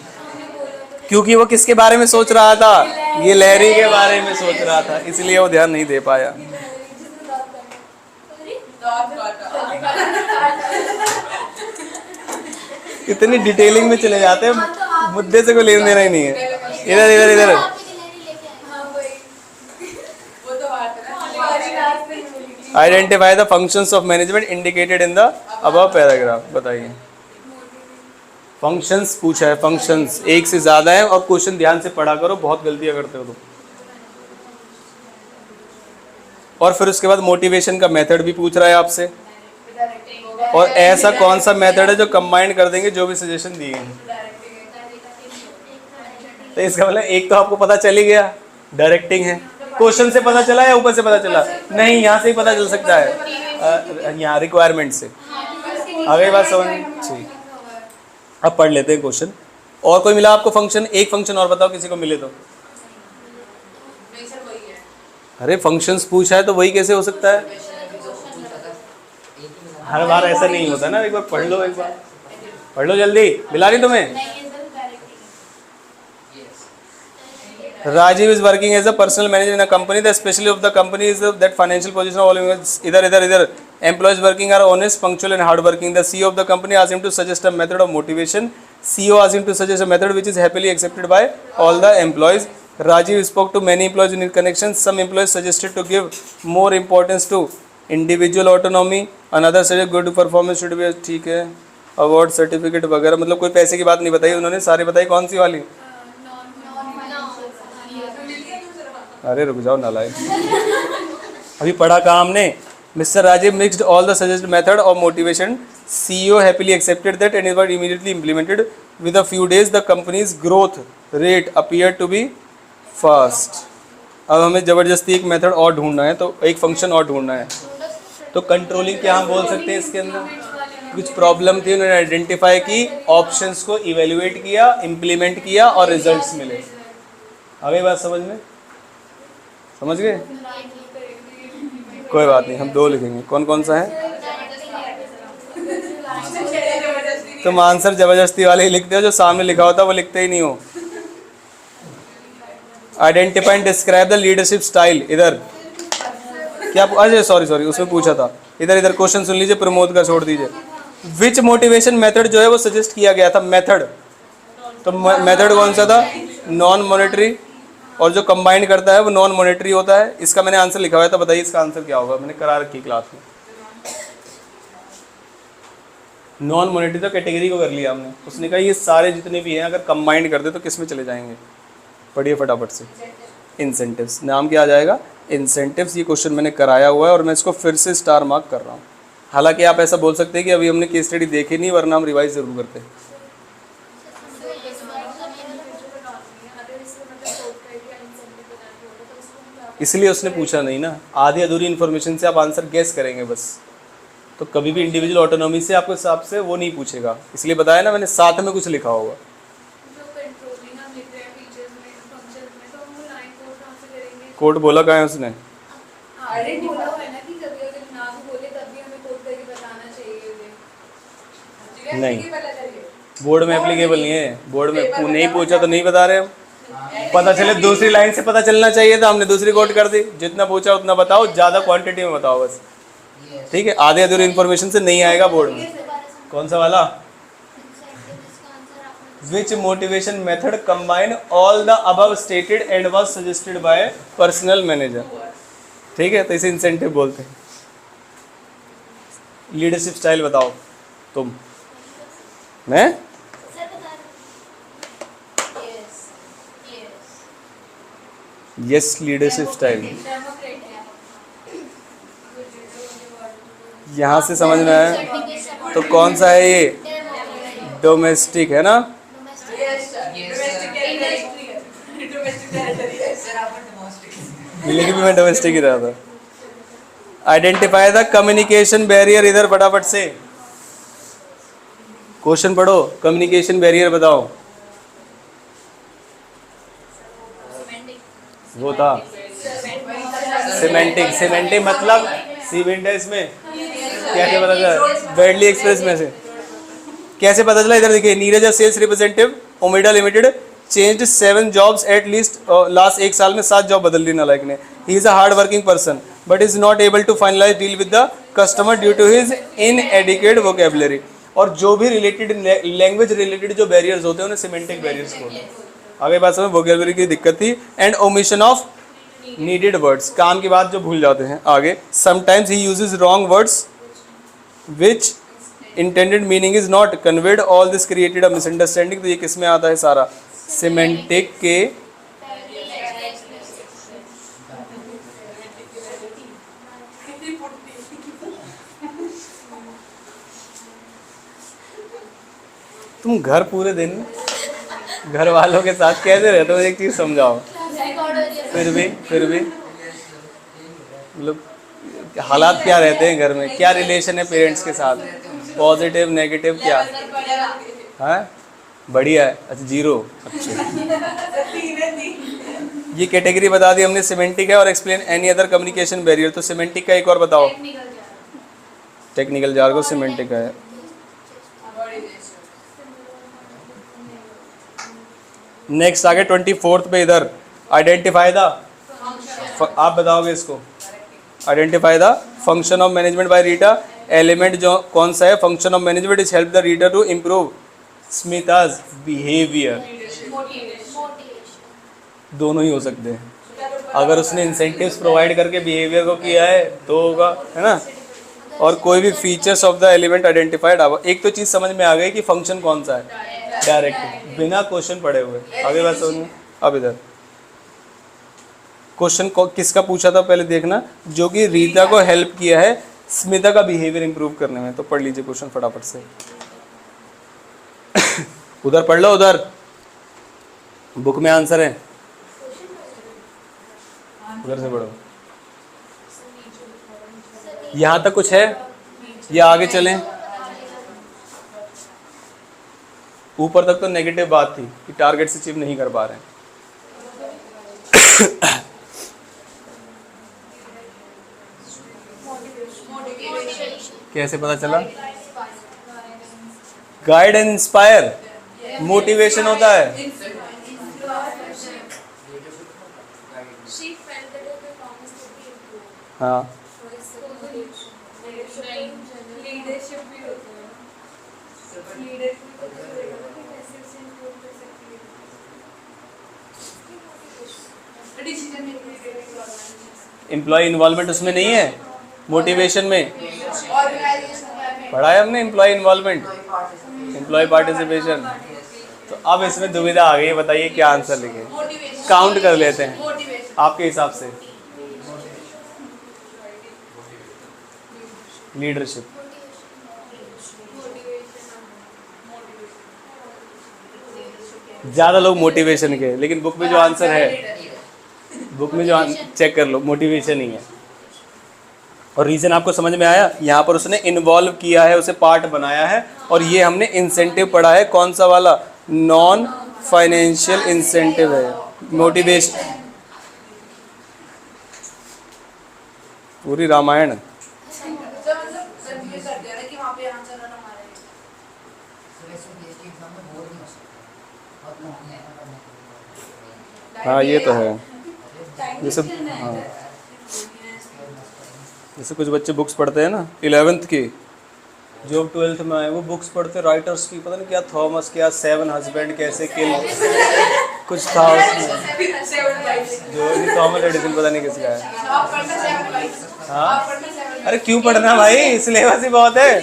क्योंकि वो किसके बारे में सोच रहा था? ये लहरी के बारे में सोच रहा था, इसलिए वो ध्यान नहीं दे पाया। इतनी डिटेलिंग में चले जाते हैं, मुद्दे से कोई लेन देना ही नहीं है। इधर इधर इधर identify the functions of management indicated in the above paragraph. बताइए, फंक्शंस पूछा है, फंक्शंस एक से ज्यादा है, और क्वेश्चन ध्यान से पढ़ा करो, बहुत गलतियां करते हो तुम। और फिर उसके बाद मोटिवेशन का मेथड भी पूछ रहा है आपसे, और ऐसा कौन सा मेथड है जो कंबाइन कर देंगे जो भी सजेशन दिए हैं। तो इसका मतलब एक तो आपको पता चल ही गया, डायरेक्टिंग है। क्वेश्चन से पता चला या ऊपर से पता चला? नहीं, यहाँ से ही पता चल सकता है, यहाँ रिक्वायरमेंट से। आ गई बात समझ? ठीक, अब पढ़ लेते हैं क्वेश्चन। और कोई मिला आपको फंक्शन? एक फंक्शन और बताओ किसी को मिले तो। अरे फंक्शंस पूछा है तो वही कैसे हो सकता है? हर बार ऐसा नहीं होता ना, एक बार पढ़ लो, एक बार पढ़ लो जल्दी। मिला नहीं तुम्हें? Rajiv is working as a personal manager in a company. The specialty of the company is that financial position of all इधर employees working are honest, punctual and hard working. The CEO of the company asked him to suggest a method of motivation. CEO asked him to suggest a method which is happily accepted by all the employees. Rajiv spoke to many employees in his connections. Some employees suggested to give more importance to individual autonomy. Another said good performance should be, ठीक है, award certificate वगैरह, मतलब कोई पैसे की बात नहीं बताई उन्होंने, सारी बताई कौन सी वाली? अरे रुक जाओ नालायक, अभी पढ़ा कहाँ हमने? Mister Rajeev mixed all the suggested method of motivation. CEO happily accepted that and it was immediately implemented. With a few days, the company's growth rate appeared to be fast. अब हमें ज़बरदस्ती एक मेथड और ढूंढना है, तो एक फंक्शन और ढूंढना है। तो कंट्रोलिंग क्या हम बोल सकते हैं इसके अंदर? कुछ प्रॉब्लम थी, उन्होंने आइडेंटिफाई की, ऑप्शंस को इवेल्युएट किया, इम्प्लीमेंट किया और रिजल्ट्स मिले। आ गई बात समझ में? समझ गए? कोई बात नहीं, हम 2 लिखेंगे। कौन कौन सा है? तुम आंसर जबरदस्ती वाले ही लिखते हो, जो सामने लिखा होता है वो लिखते ही नहीं हो। Identify and describe the leadership style. इधर क्या, अरे सॉरी उसमें पूछा था। इधर क्वेश्चन सुन लीजिए, प्रमोद का छोड़ दीजिए। विच मोटिवेशन मेथड जो है वो सजेस्ट किया गया था? मेथड, तो मेथड कौन सा था? Non monetary. और जो कंबाइन करता है वो नॉन मॉनेटरी होता है। इसका मैंने आंसर लिखा हुआ था, बताइए इसका आंसर क्या होगा? मैंने करा रखी क्लास में। नॉन मॉनेटरी तो कैटेगरी को कर लिया हमने। उसने कहा ये सारे जितने भी हैं अगर कंबाइंड कर दे तो किस में चले जाएंगे? पढ़िए फटाफट से। इंसेंटिव्स। नाम क्या आ जाएगा? इंसेंटिव्स। ये क्वेश्चन मैंने कराया हुआ है और मैं इसको फिर से स्टार मार्क कर रहा हूँ। हालांकि आप ऐसा बोल सकते हैं कि अभी हमने केस स्टडी देखी नहीं, वरना हम रिवाइज जरूर करते हैं। इसलिए उसने पूछा नहीं ना। आधी अधूरी इन्फॉर्मेशन से आप आंसर गेस करेंगे बस, तो कभी भी इंडिविजुअल ऑटोनॉमी से आपके हिसाब से वो नहीं पूछेगा। इसलिए बताया ना मैंने, साथ में कुछ लिखा होगा। कोड बोला कहाँ है उसने? नहीं, बोर्ड में एप्लीकेबल नहीं है। बोर्ड में नहीं पूछा तो नहीं बता रहे हम। पता चले दूसरी लाइन से पता चलना चाहिए था, हमने दूसरी कोट कर दी। जितना पूछा उतना बताओ, ज़्यादा क्वांटिटी में बताओ बस, ठीक है? आधे अधूरी इन्फॉर्मेशन से नहीं आएगा बोर्ड में। कौन सा वाला? Which motivation method combine all the above stated and was suggested by personal manager. ठीक है, तो इसे इंसेंटिव बोलते हैं। लीडरशिप स्टाइल बताओ तुम। मैं यस, लीडरशिप स्टाइल यहाँ से समझ में आया। तो कौन सा है ये? डोमेस्टिक है ना? मिलेगी भी, मैं डोमेस्टिक ही रहा था। Identify the communication barrier. इधर फटाफट से क्वेश्चन पढ़ो। कम्युनिकेशन बैरियर बताओ। वो था सिमेंटिक। सिमेंटिक मतलब सीमेंट है इसमें। कैसे पता चला? बैडली एक्सप्रेस में से कैसे पता चला? इधर देखिए, Neeraj sales representative Omeda limited changed 7 jobs at least. Last 1 साल में 7 जॉब बदल ली नालायक ने। He is a hard working person but is not able to finalise deal with the customer due to his inadequate vocabulary. और जो भी related language related जो बैरियर्स होते हैं उन्हें सिमेंटिक बैरियर्स बोलते हैं। आगे बात समझ, वोकेबुलरी की दिक्कत थी। And omission of needed words, काम की बात जो भूल जाते हैं। आगे, sometimes he uses wrong words which intended meaning is not conveyed. All this created a misunderstanding. तो ये किस में आता है सारा? सिमेंटिक के तुम घर पूरे दिन घर वालों के साथ कैसे रहते हो? एक चीज समझाओ। फिर भी मतलब हालात क्या रहते हैं घर में? क्या रिलेशन है पेरेंट्स के साथ? पॉजिटिव नेगेटिव क्या है? बढ़िया है। अच्छा, 0। अच्छा, ये कैटेगरी बता दी हमने, सिमेंटिक है। और explain any other communication barrier. तो सिमेंटिक का एक और बताओ। टेक्निकल जार्गो सिमेंटिक का है। नेक्स्ट आगे 24th पे इधर आइडेंटिफाई द, आप बताओगे इसको। Identify the function of management by Rita. Element जो कौन सा है? Function of management is help the reader to improve Smita's behaviour. दोनों ही हो सकते हैं। अगर उसने इंसेंटिव्स प्रोवाइड करके बिहेवियर को किया है तो होगा, है ना? और कोई भी features of the element identified. एक तो चीज़ समझ में आ गई कि फंक्शन कौन सा है? डायरेक्ट, बिना क्वेश्चन पढ़े हुए। आगे बात समझ में। अब इधर क्वेश्चन किसका पूछा था पहले देखना, जो कि रीता को हेल्प किया है स्मिता का बिहेवियर इंप्रूव करने में। तो पढ़ लीजिए क्वेश्चन फटाफट से। उधर पढ़ लो, उधर बुक में आंसर है, उधर से पढ़ो। यहाँ तक कुछ है या आगे चलें? ऊपर तक तो नेगेटिव बात थी कि टारगेट से अचीव नहीं कर पा रहे हैं। कैसे पता चला? गाइड एंड इंस्पायर मोटिवेशन होता है। हाँ, एम्प्लॉय इन्वॉल्वमेंट उसमें नहीं है, मोटिवेशन में पढ़ा है हमने एम्प्लॉय इन्वॉल्वमेंट, एम्प्लॉय पार्टिसिपेशन। तो अब इसमें दुविधा आ गई, बताइए क्या आंसर लिखे? काउंट कर लेते हैं आपके हिसाब से। लीडरशिप, ज्यादा लोग मोटिवेशन के, लेकिन बुक में जो आंसर है, बुक में जो चेक कर लो, मोटिवेशन ही है। और रीजन आपको समझ में आया? यहाँ पर उसने इन्वॉल्व किया है, उसे पार्ट बनाया है। और ये हमने इंसेंटिव पढ़ा है, कौन सा वाला? नॉन फाइनेंशियल इंसेंटिव है। मोटिवेशन पूरी रामायण। हाँ ये तो है। जैसे हाँ, जैसे कुछ बच्चे बुक्स पढ़ते हैं ना 11th की, जो 12th में आए वो बुक्स पढ़ते राइटर्स की, पता नहीं क्या थॉमस, क्या 7 हस्बैंड कैसे किल, कुछ था उसमें, जो नहीं थॉमस एडिसन पता नहीं किसका है। हाँ, अरे क्यों पढ़ना भाई, सिलेबस ही बहुत है।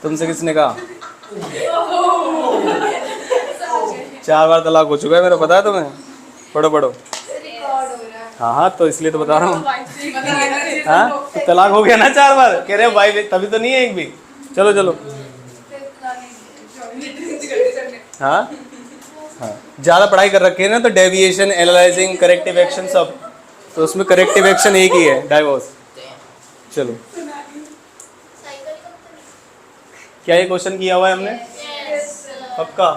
तुमसे किसने कहा? 4 बार तलाक हो चुका है मेरा, पता है तुम्हें? पढ़ो पढ़ो। हाँ हाँ, तो इसलिए तो बता रहा हूँ। हाँ, तो तलाक हो गया ना 4 बार, कह रहे हो भाई तभी तो नहीं है एक भी। चलो चलो। हाँ हाँ, ज़्यादा पढ़ाई कर रखी है ना, तो डेविएशन, एनालाइजिंग, करेक्टिव एक्शन सब, तो उसमें करेक्टिव एक्शन एक ही है, डाइवोर्स। चलो, क्या ये क्वेश्चन किया हुआ है हमने? पक्का?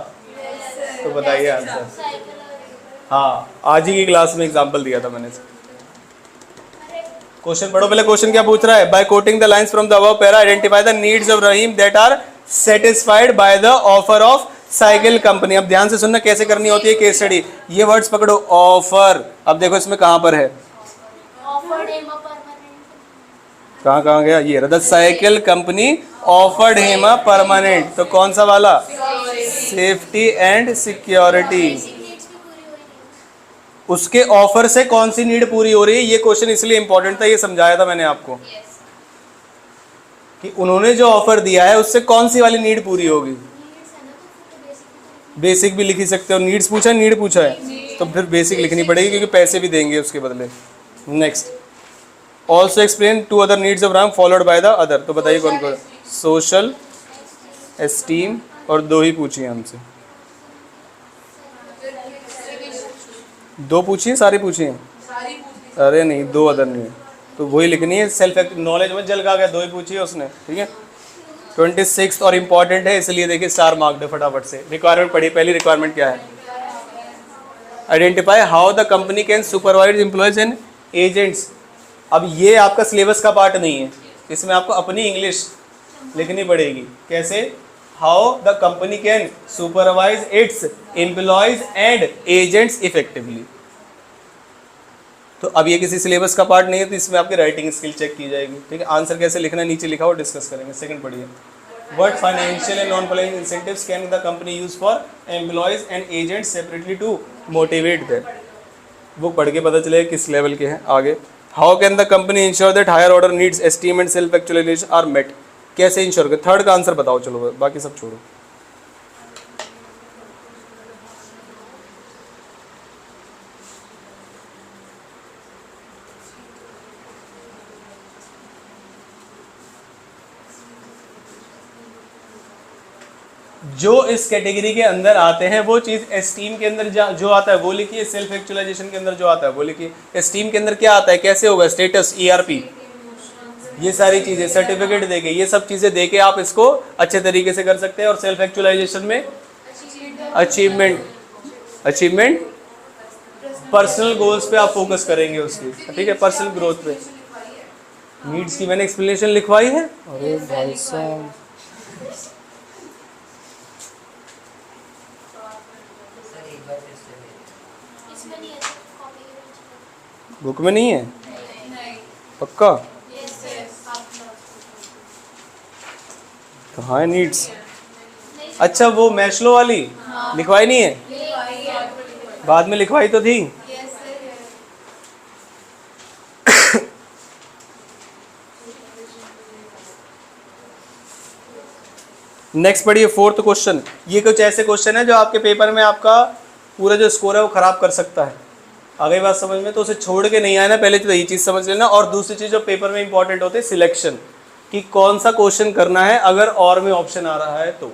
तो बताइए आंसर। हाँ, आज ही की क्लास में एग्जांपल दिया था मैंने। क्वेश्चन पढ़ो पहले, क्वेश्चन क्या पूछ रहा है? By quoting the lines from the above para identify the needs of Rahim that are satisfied by the offer of cycle company. अब ध्यान से सुनना कैसे करनी होती है केस स्टडी। ये वर्ड्स पकड़ो, ऑफर। अब देखो इसमें कहां पर है, कहां गया ये? The cycle company offered him a permanent, तो कौन सा वाला? Safety and security. उसके ऑफर से कौन सी नीड पूरी हो रही है? ये क्वेश्चन इसलिए इंपॉर्टेंट था, ये समझाया था मैंने आपको कि उन्होंने जो ऑफर दिया है उससे कौन सी वाली नीड पूरी होगी। बेसिक भी लिख ही सकते हो, नीड्स पूछा है, नीड पूछा है, तो फिर बेसिक लिखनी पड़ेगी क्योंकि पैसे भी देंगे उसके बदले। Next, also explain 2 other needs of Ram followed by the other, तो बताइए कौन कौन? सोशल, एस्टीम, और 2 ही पूछिए हमसे। 2 पूछिए, सारी पूछिए? अरे नहीं, 2 अदर नीड, तो वही लिखनी है। सेल्फ नॉलेज में जल का गया, 2 ही पूछिए उसने, ठीक है। 26 और इम्पॉर्टेंट है, इसलिए देखिए स्टार मार्क्ड है फटाफट से। रिक्वायरमेंट पढ़िए, पहली रिक्वायरमेंट क्या है? Identify how the company can supervise employees and agents. अब ये आपका सिलेबस का पार्ट नहीं है, इसमें आपको अपनी इंग्लिश लिखनी पड़ेगी। कैसे? How the company can supervise it's employees and agents effectively. तो अब ये किसी सिलेबस का पार्ट नहीं है, तो इसमें आपकी राइटिंग स्किल चेक की जाएगी, ठीक है। आंसर कैसे लिखना है नीचे लिखा हो, डिस्कस करेंगे। सेकंड पढ़िए, what financial and non financial incentives can the company use for employees and agents separately to motivate them. Book पढ़ के पता चलेगा किस लेवल के हैं। आगे, how can the company ensure that higher order needs esteem and self actualisation are met. कैसे ensure कर? थर्ड का आंसर बताओ, चलो बाकी सब छोड़ो। जो इस कैटेगरी के अंदर आते हैं वो चीज एस्टीम के अंदर जो आता है वो लिखिए, सेल्फ एक्चुअलाइजेशन के अंदर जो आता है वो लिखिए। एस्टीम के अंदर क्या आता है, कैसे होगा? स्टेटस, ईआरपी, ये सारी चीजें, सर्टिफिकेट देके, ये सब चीजें देके आप इसको अच्छे तरीके से कर सकते हैं। और सेल्फ एक्चुअलाइजेशन में अचीवमेंट, अचीवमेंट, पर्सनल गोल्स पे आप फोकस करेंगे उसकी, ठीक है, पर्सनल ग्रोथ पे। नीड्स की मैंने एक्सप्लेनेशन लिखवाई है। अरे भाई साहब, बुक में नहीं है पक्का? कहाँ है नीड्स? अच्छा वो मैस्लो वाली लिखवाई नहीं है, बाद में लिखवाई तो थी। नेक्स्ट पढ़िए, फोर्थ क्वेश्चन। ये कुछ ऐसे क्वेश्चन है जो आपके पेपर में आपका पूरा जो स्कोर है वो खराब कर सकता है। आगे बात समझ में, तो उसे छोड़ के नहीं आना, पहले तो ये चीज़ समझ लेना। और दूसरी चीज़ जो पेपर में इंपॉर्टेंट होती है, सिलेक्शन, कि कौन सा क्वेश्चन करना है अगर और में ऑप्शन आ रहा है तो।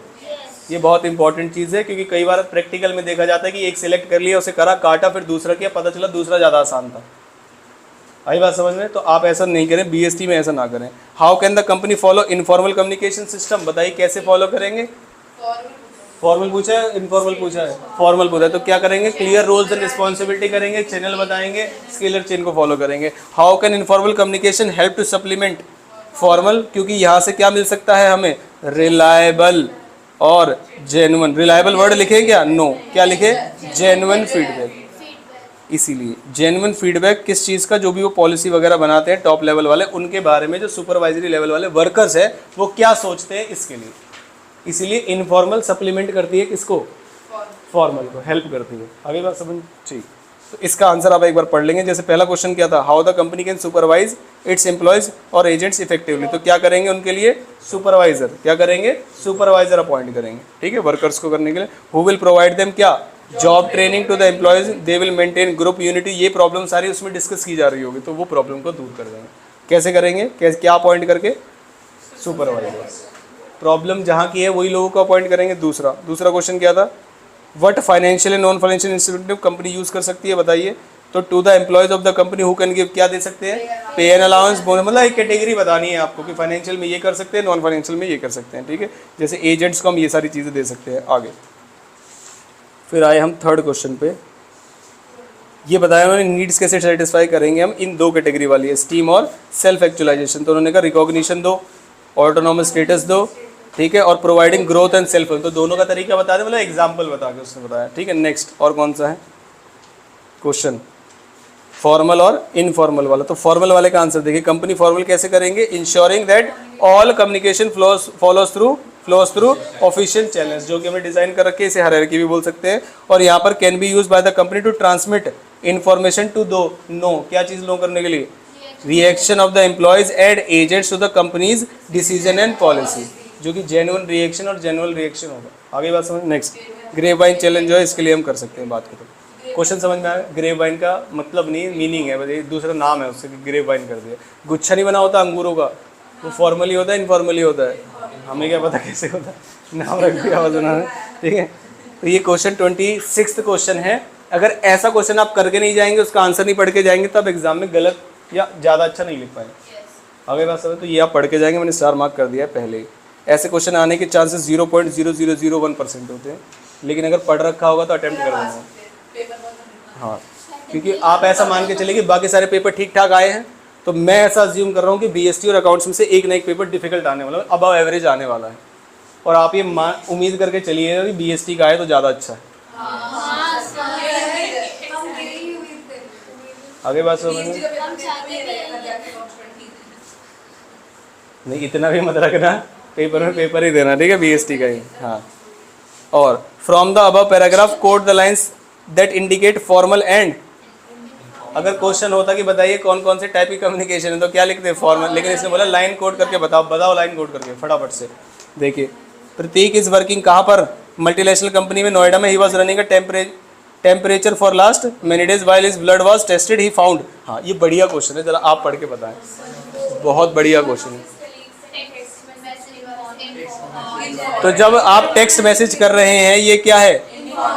ये बहुत इंपॉर्टेंट चीज़ है, क्योंकि कई बार प्रैक्टिकल में देखा जाता है कि एक सिलेक्ट कर लिया, उसे करा, काटा, फिर दूसरा किया, पता चला दूसरा ज़्यादा आसान था। आई बात समझ में? तो आप ऐसा नहीं करें, बीएसटी में ऐसा ना करें। How can the company follow informal communication system, बताइए कैसे फॉलो करेंगे? फॉर्मल पूछा है, इनफॉर्मल पूछा है? फॉर्मल पूछा है, तो क्या करेंगे? क्लियर रोल्स एंड रिस्पॉन्सिबिलिटी करेंगे, चैनल बताएंगे, स्केलर चेन को फॉलो करेंगे। How can informal communication help to supplement formal, क्योंकि यहाँ से क्या मिल सकता है हमें? रिलायबल और जेन्युइन। रिलायबल वर्ड लिखे क्या? नो, क्या लिखे? Genuine feedback. इसीलिए जेन्युइन फीडबैक किस चीज़ का? जो भी वो पॉलिसी वगैरह बनाते हैं टॉप लेवल वाले, उनके बारे में जो सुपरवाइजरी लेवल वाले वर्कर्स है वो क्या सोचते हैं इसके लिए। इसीलिए इनफॉर्मल सप्लीमेंट करती है किसको? फॉर्मल को, हेल्प करती है। आगे बात समझ? ठीक। तो इसका आंसर आप एक बार पढ़ लेंगे। जैसे पहला क्वेश्चन क्या था? How the company can supervise it's employees और एजेंट्स इफेक्टिवली। तो क्या करेंगे उनके लिए? सुपरवाइजर। क्या करेंगे? सुपरवाइजर अपॉइंट करेंगे, ठीक है, वर्कर्स को करने के लिए। हु विल प्रोवाइड देम क्या? Job training to the employees, they will maintain group unity. ये प्रॉब्लम सारी उसमें डिस्कस की जा रही होगी, तो वो प्रॉब्लम को दूर कर देंगे। कैसे करेंगे? क्या अपॉइंट करके? सुपरवाइजर। प्रॉब्लम जहाँ की है वही लोगों को अपॉइंट करेंगे। दूसरा क्वेश्चन क्या था? What financial and non financial incentive company use कर सकती है, बताइए। तो to the employees of the company who can give, क्या दे सकते हैं? पे एंड अलाउंस, बोनस। मतलब एक कैटेगरी बतानी है आपको कि फाइनेंशियल में ये कर सकते हैं, नॉन फाइनेंशियल में ये कर सकते हैं, ठीक है। जैसे एजेंट्स को हम ये सारी चीज़ें दे सकते हैं। आगे फिर आए हम थर्ड क्वेश्चन पे। ये बताया उन्होंने नीड्स कैसे सेटिस्फाई करेंगे हम इन दो कैटेगरी वाली, स्टीम और सेल्फ एक्चुअलाइजेशन। तो उन्होंने कहा रिकॉग्निशन दो, ऑटोनॉमस स्टेटस दो, ठीक है, और प्रोवाइडिंग ग्रोथ एंड सेल्फ। तो दोनों का तरीका बता दें, मतलब एग्जाम्पल बता के उसने बताया, ठीक है। नेक्स्ट और कौन सा है क्वेश्चन? फॉर्मल और इनफॉर्मल वाला। तो फॉर्मल वाले का आंसर देखिए, कंपनी फॉर्मल कैसे करेंगे? Ensuring that all communication flows through official channels, जो कि हमें डिजाइन कर रखे हैं, इसे हायरार्की भी बोल सकते हैं। और यहाँ पर can be use by the company to transmit information to दो नो, क्या चीज़ नो करने के लिए? Reaction of the employees and agents to the company's decision and policy, जो कि जेन्युइन रिएक्शन और जेन्युइन रिएक्शन होगा। आगे बात समझ। नेक्स्ट ग्रेपवाइन चैलेंज जो है, इसके लिए हम कर सकते हैं बात करें। क्वेश्चन समझ में आया? ग्रेपवाइन का मतलब नहीं, मीनिंग है, बस दूसरा नाम है उससे, ग्रेपवाइन कर दिया। गुच्छा नहीं बना होता अंगूरों का, वो फॉर्मली होता है, इनफॉर्मली होता है, हमें क्या पता कैसे होता है, नाम रख दिया उन्होंने, ठीक है। तो ये क्वेश्चन 26वां क्वेश्चन है। अगर ऐसा क्वेश्चन आप करके नहीं जाएंगे, उसका आंसर नहीं पढ़ के जाएंगे, तब एग्जाम में गलत या ज़्यादा अच्छा नहीं लिख पाएंगे। आगे बात समझ। तो ये आप पढ़ के जाएंगे, मैंने स्टार मार्क कर दिया है पहले ही। ऐसे क्वेश्चन आने के चांसेस 0.0001% होते हैं, लेकिन अगर पढ़ रखा होगा तो अटेम्प्ट कर देना। हाँ, क्योंकि आप ऐसा मान के चलिए कि बाकी सारे पेपर ठीक ठाक आए हैं, तो मैं ऐसा अज्यूम कर रहा हूँ कि बीएसटी और अकाउंट्स में से एक ना एक पेपर डिफिकल्ट आने वाला है, अबव एवरेज आने वाला है। और आप ये उम्मीद करके चलिएगा कि बीएसटी का आए तो ज़्यादा अच्छा है। आगे बात समझ में? नहीं, इतना भी मत रखना, पेपर में पेपर ही देना, ठीक है, बीएसटी का ही। हाँ, और from the above paragraph quote the lines that indicate formal and. अगर क्वेश्चन होता कि बताइए कौन कौन से टाइप की कम्युनिकेशन है, तो क्या लिखते हैं? फॉर्मल। लेकिन इसने बोला लाइन कोड करके बताओ लाइन कोड करके फटाफट से। देखिए, प्रतीक इज वर्किंग कहाँ पर? मल्टीनेशनल कंपनी में, नोएडा में। He was running a temperature for last many days while his blood was tested he found. हाँ, ये बढ़िया क्वेश्चन है, जरा आप पढ़ के बताएं, बहुत बढ़िया क्वेश्चन है। तो जब आप टेक्स्ट मैसेज कर रहे हैं, ये क्या है?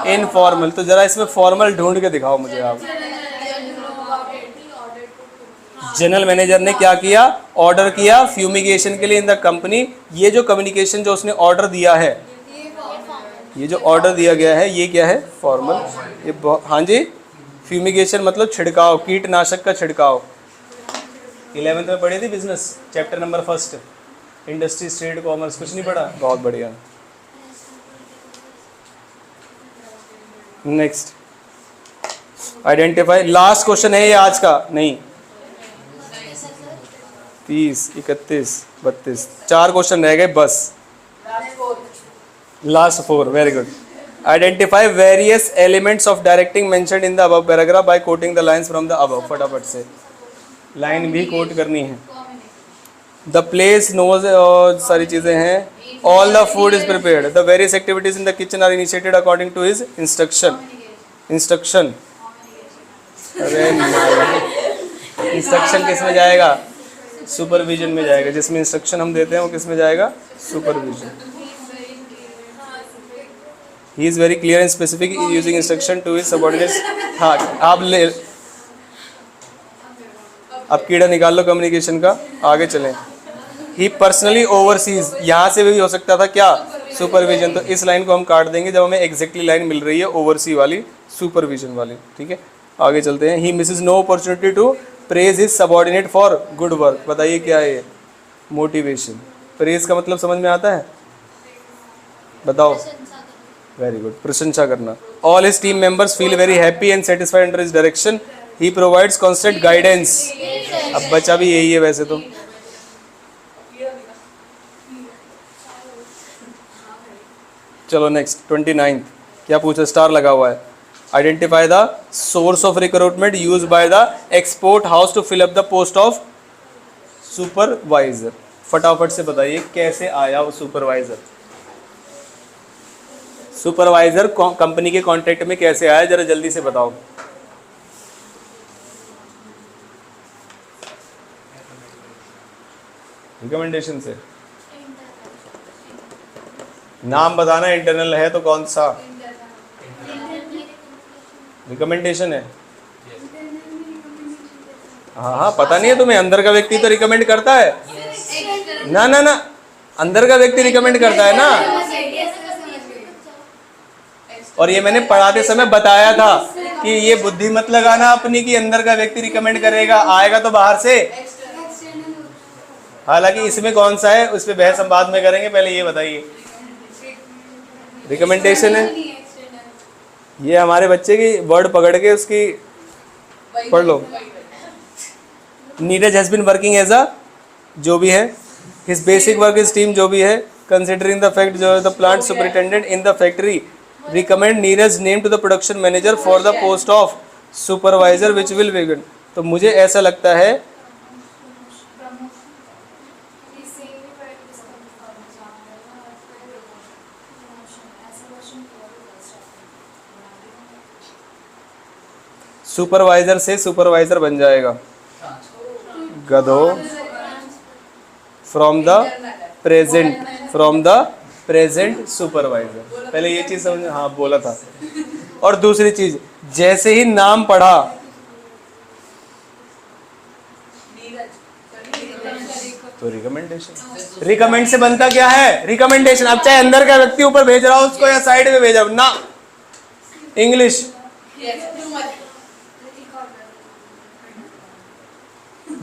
इनफॉर्मल। तो जरा इसमें फॉर्मल ढूंढ के दिखाओ मुझे आप। जनरल मैनेजर ने क्या किया? ऑर्डर किया फ्यूमिगेशन के लिए इन द कंपनी। ये जो कम्युनिकेशन जो उसने ऑर्डर दिया है, ये जो ऑर्डर दिया गया है ये क्या है? फॉर्मल। ये हाँ जी, फ्यूमिगेशन मतलब छिड़काव, कीटनाशक का छिड़काव। 11th में पढ़ी थी business, chapter number 1, industry, trade, commerce, कुछ नहीं पढ़ा? बहुत बढ़िया। Next, identify. लास्ट क्वेश्चन है ये आज का, नहीं 30, 31, 32, 4 क्वेश्चन रह गए बस। Last 4, very good. Identify various elements of directing mentioned in the above paragraph by quoting the lines from the above. फटाफट से लाइन भी कोट करनी है। द प्लेस नोज, और सारी चीज़ें हैं। All the food is prepared. The various activities in the kitchen are initiated according to his instruction. Instruction, अरे इंस्ट्रक्शन किस में जाएगा? सुपरविजन में जाएगा। जिसमें इंस्ट्रक्शन हम देते हैं वो किस में जाएगा? Supervision. He is very clear and specific using instruction to his subordinates. हाँ, आप ले, अब कीड़ा निकाल लो कम्युनिकेशन का, आगे चलें। ही पर्सनली ओवरसीज, यहाँ से भी हो सकता था क्या? सुपरविजन। तो इस लाइन को हम काट देंगे जब हमें एग्जैक्टली लाइन मिल रही है ओवरसी वाली, सुपरविजन वाली। ठीक है, आगे चलते हैं। He misses no opportunity to praise his subordinate for good work. बताइए क्या है ये? मोटिवेशन। प्रेज का मतलब समझ में आता है? बताओ। वेरी गुड, प्रशंसा करना। All his team members feel very happy and satisfied under his direction. He provides constant guidance. अब बचा भी यही है वैसे तो। चलो नेक्स्ट, 29। क्या पूछा? स्टार लगा हुआ है। Identify the source of recruitment use by the export house to fill up the post of supervisor. फटाफट से बताइए कैसे आया वो सुपरवाइजर? सुपरवाइजर कंपनी के कॉन्ट्रैक्ट में कैसे आया, जरा जल्दी से बताओ। रिकमेंडेशन से। नाम बताना, इंटरनल है तो कौन सा? रिकमेंडेशन है। हाँ हाँ, पता नहीं है तुम्हें? अंदर का व्यक्ति तो रिकमेंड करता है ना। ना ना, अंदर का व्यक्ति रिकमेंड करता है ना। और ये मैंने पढ़ाते समय बताया था कि ये बुद्धि मत लगाना अपनी कि अंदर का व्यक्ति रिकमेंड करेगा, आएगा तो बाहर से। हालांकि इसमें कौन सा है उस पर बहस हम बाद में करेंगे, पहले ये बताइए। रिकमेंडेशन है। ये हमारे बच्चे की वर्ड पकड़ के उसकी पढ़ लो। Neeraj has been working as a, जो भी है, his basic work is team, जो भी है, कंसिडरिंग द फैक्ट जो the plant superintendent in the factory recommend Neeraj name to the production manager for the post of supervisor which will begin. तो मुझे ऐसा लगता है सुपरवाइजर से सुपरवाइजर बन जाएगा। गधो, फ्रॉम द प्रेजेंट सुपरवाइजर। पहले ये चीज समझ, हाँ बोला था। और दूसरी चीज, जैसे ही नाम पढ़ा तो रिकमेंडेशन। रिकमेंड से बनता क्या है? रिकमेंडेशन। अब चाहे अंदर का व्यक्ति ऊपर भेज रहा हो उसको या साइड में भेजा ना, इंग्लिश।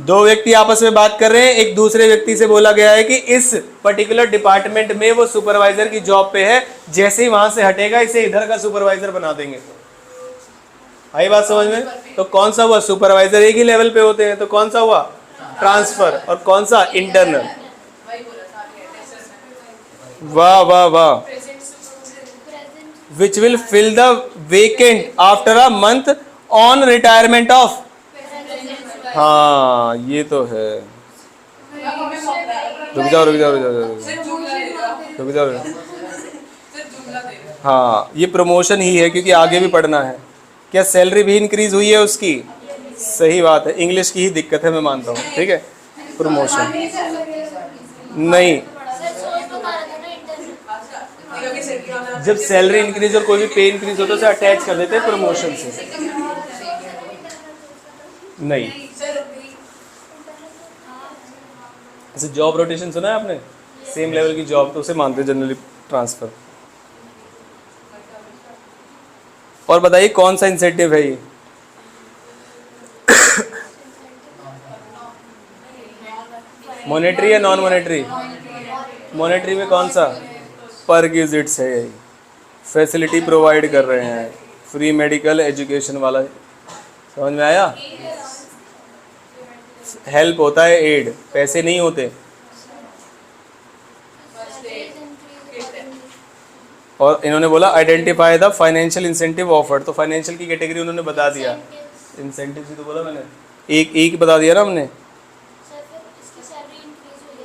दो व्यक्ति आपस में बात कर रहे हैं, एक दूसरे व्यक्ति से बोला गया है कि इस पर्टिकुलर डिपार्टमेंट में वो सुपरवाइजर की जॉब पे है, जैसे ही वहां से हटेगा इसे इधर का सुपरवाइजर बना देंगे। आई बात समझ में? तो कौन सा हुआ? सुपरवाइजर एक ही लेवल पे होते हैं, तो कौन सा हुआ? ट्रांसफर। और कौन सा? इंटरनल। वाह वाह वाह। Which will fill the vacant after a month on retirement of. हाँ ये तो है। रुक जाओ रुक जाओ रुक जाओ रुक जाओ। हाँ ये प्रमोशन ही है क्योंकि आगे भी पढ़ना है। क्या सैलरी भी इंक्रीज हुई है उसकी? सही बात है, इंग्लिश की ही दिक्कत है, मैं मानता हूँ। ठीक है, प्रमोशन नहीं। जब सैलरी इंक्रीज और कोई भी पे इंक्रीज होता है उसे अटैच कर देते हैं प्रमोशन से। नहीं, ऐसे जॉब रोटेशन सुना है आपने? सेम लेवल की जॉब तो उसे मानते हैं जनरली ट्रांसफर। और बताइए कौन सा इंसेंटिव है ये? मॉनेटरी या नॉन मॉनेटरी? मॉनेटरी में कौन सा? परक्विजिट्स है, यही फैसिलिटी प्रोवाइड कर रहे हैं, फ्री मेडिकल एजुकेशन वाला। समझ में आया? हेल्प होता है, एड, पैसे नहीं होते। और इन्होंने बोला identify the financial incentive offered, तो फाइनेंशियल की कैटेगरी उन्होंने बता दिया। इंसेंटिव ही तो बोला मैंने, एक बता दिया ना हमने।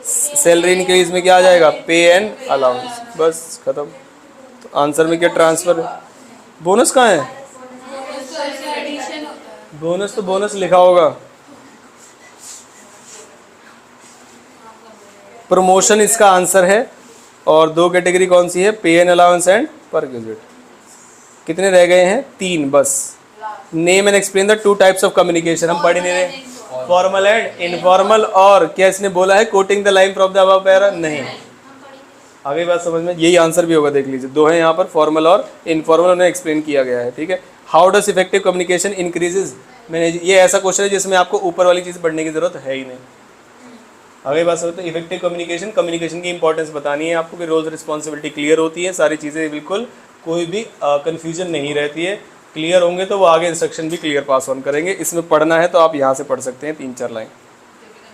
सैलरी इंक्रीज में क्या आ जाएगा? पे एंड अलाउंस, बस खत्म। तो आंसर में क्या ट्रांसफर है? बोनस कहाँ है? बोनस तो बोनस लिखा होगा। प्रमोशन इसका आंसर है। और दो कैटेगरी कौन सी है? पे एंड अलाउंस एंड परक्विजिट। कितने रह गए हैं? 3 बस। Name and explain the 2 types of communication, हम पढ़ नहीं रहे। फॉर्मल एंड इनफॉर्मल, और क्या इसने बोला है coating the line from the above para? नहीं। आगे बात समझ में, यही आंसर भी होगा, देख लीजिए। 2 है यहाँ पर, फॉर्मल और इनफॉर्मल, उन्हें एक्सप्लेन किया गया है। ठीक है। How does effective communication increases manage, ये ऐसा क्वेश्चन है जिसमें आपको ऊपर वाली चीज़ पढ़ने की जरूरत है ही नहीं। आगे बात समझते हैं। इफेक्टिव कम्युनिकेशन, कम्युनिकेशन की इंपॉर्टेंस बतानी है आपको कि रोल्स रिस्पॉन्सिबिलिटी क्लियर होती है, सारी चीज़ें बिल्कुल कोई भी कन्फ्यूजन नहीं रहती है। क्लियर होंगे तो वो आगे इंस्ट्रक्शन भी क्लियर पास ऑन करेंगे। इसमें पढ़ना है तो आप यहाँ से पढ़ सकते हैं 3-4 लाइन।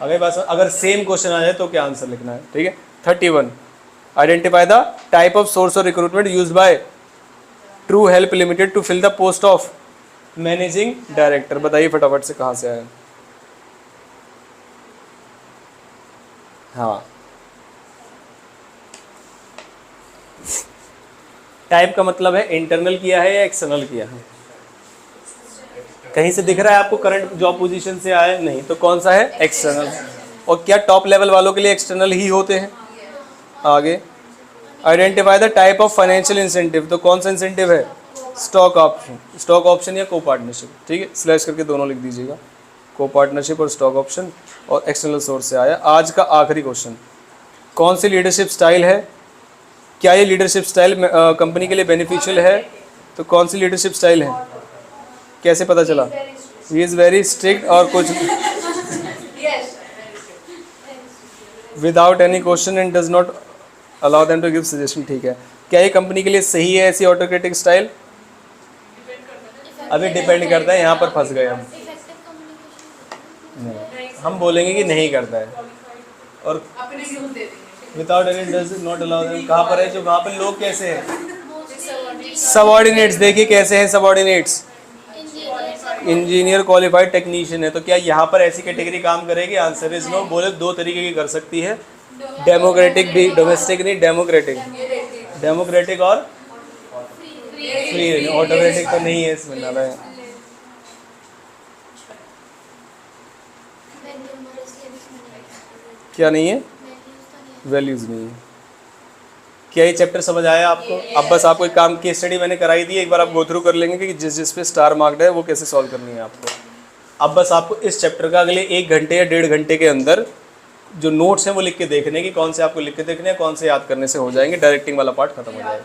आगे बात, अगर सेम क्वेश्चन आ जाए तो क्या आंसर लिखना है? ठीक है। 31, identify the type of source of recruitment used by true help limited to fill the post of managing director. बताइए फटाफट से कहाँ से आया? हाँ, टाइप का मतलब है इंटरनल किया है या एक्सटर्नल किया है? कहीं से दिख रहा है आपको करंट जॉब पोजीशन से आया? नहीं, तो कौन सा है? एक्सटर्नल। और क्या टॉप लेवल वालों के लिए एक्सटर्नल ही होते हैं? आगे, identify the type of financial incentive, तो कौन सा इंसेंटिव है? स्टॉक ऑप्शन, स्टॉक ऑप्शन या को पार्टनरशिप। ठीक है, स्लैश करके दोनों लिख दीजिएगा, को पार्टनरशिप और स्टॉक ऑप्शन। और एक्सटर्नल सोर्स से आया। आज का आखिरी क्वेश्चन, कौन सी लीडरशिप स्टाइल है? क्या ये लीडरशिप स्टाइल कंपनी के लिए बेनिफिशियल है? तो कौन सी लीडरशिप स्टाइल है? कैसे पता चला? ही इज़ वेरी स्ट्रिक्ट और कुछ without any question and does not allow them to give suggestion. ठीक है। क्या ये कंपनी के लिए सही है ऐसी ऑटोक्रेटिक स्टाइल? अभी डिपेंड करता है, यहाँ पर फंस गए हम। नहीं, हम बोलेंगे कि नहीं करता है। और without any does not allow them कहाँ पर है? जो वहाँ पर लोग कैसे हैं? सबऑर्डिनेट्स। देखिए कैसे हैं सबऑर्डिनेट्स? इंजीनियर, क्वालिफाइड, टेक्नीशियन है। तो क्या यहाँ पर ऐसी कैटेगरी काम करेगी? Answer is no. बोले 2 तरीके की कर सकती है, डेमोक्रेटिक भी, डोमेस्टिक नहीं, डेमोक्रेटिक। डेमोक्रेटिक और फ्री, ऑटोक्रेटिक तो नहीं है इसमें ना। क्या नहीं है? वैल्यूज नहीं है। क्या ये चैप्टर समझ आया आपको? अब बस आपको एक काम की स्टडी मैंने कराई दी है, एक बार आप गो थ्रू कर लेंगे कि जिस जिस पे स्टार मार्क्ड है वो कैसे सॉल्व करनी है आपको। अब बस आपको इस चैप्टर का अगले 1 घंटे या 1.5 घंटे के अंदर जो नोट्स हैं वो लिख के देखने की, कौन से आपको लिख के देखने हैं, कौन से याद करने से हो जाएंगे। डायरेक्टिंग वाला पार्ट खत्म हो जाएगा।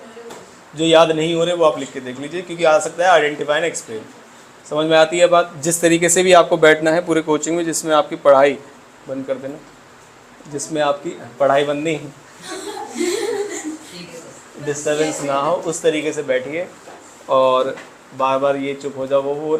जो याद नहीं हो रहे वो आप लिख के देख लीजिए, क्योंकि आ सकता है आइडेंटिफाई एंड एक्सप्लेन। समझ में आती है बात? जिस तरीके से भी आपको बैठना है पूरे कोचिंग में, जिसमें आपकी पढ़ाई बंद कर देना, जिसमें आपकी पढ़ाई बंद नहीं, डिस्टर्बेंस ना हो, उस तरीके से बैठिए। और बार बार ये चुप हो जाओ वो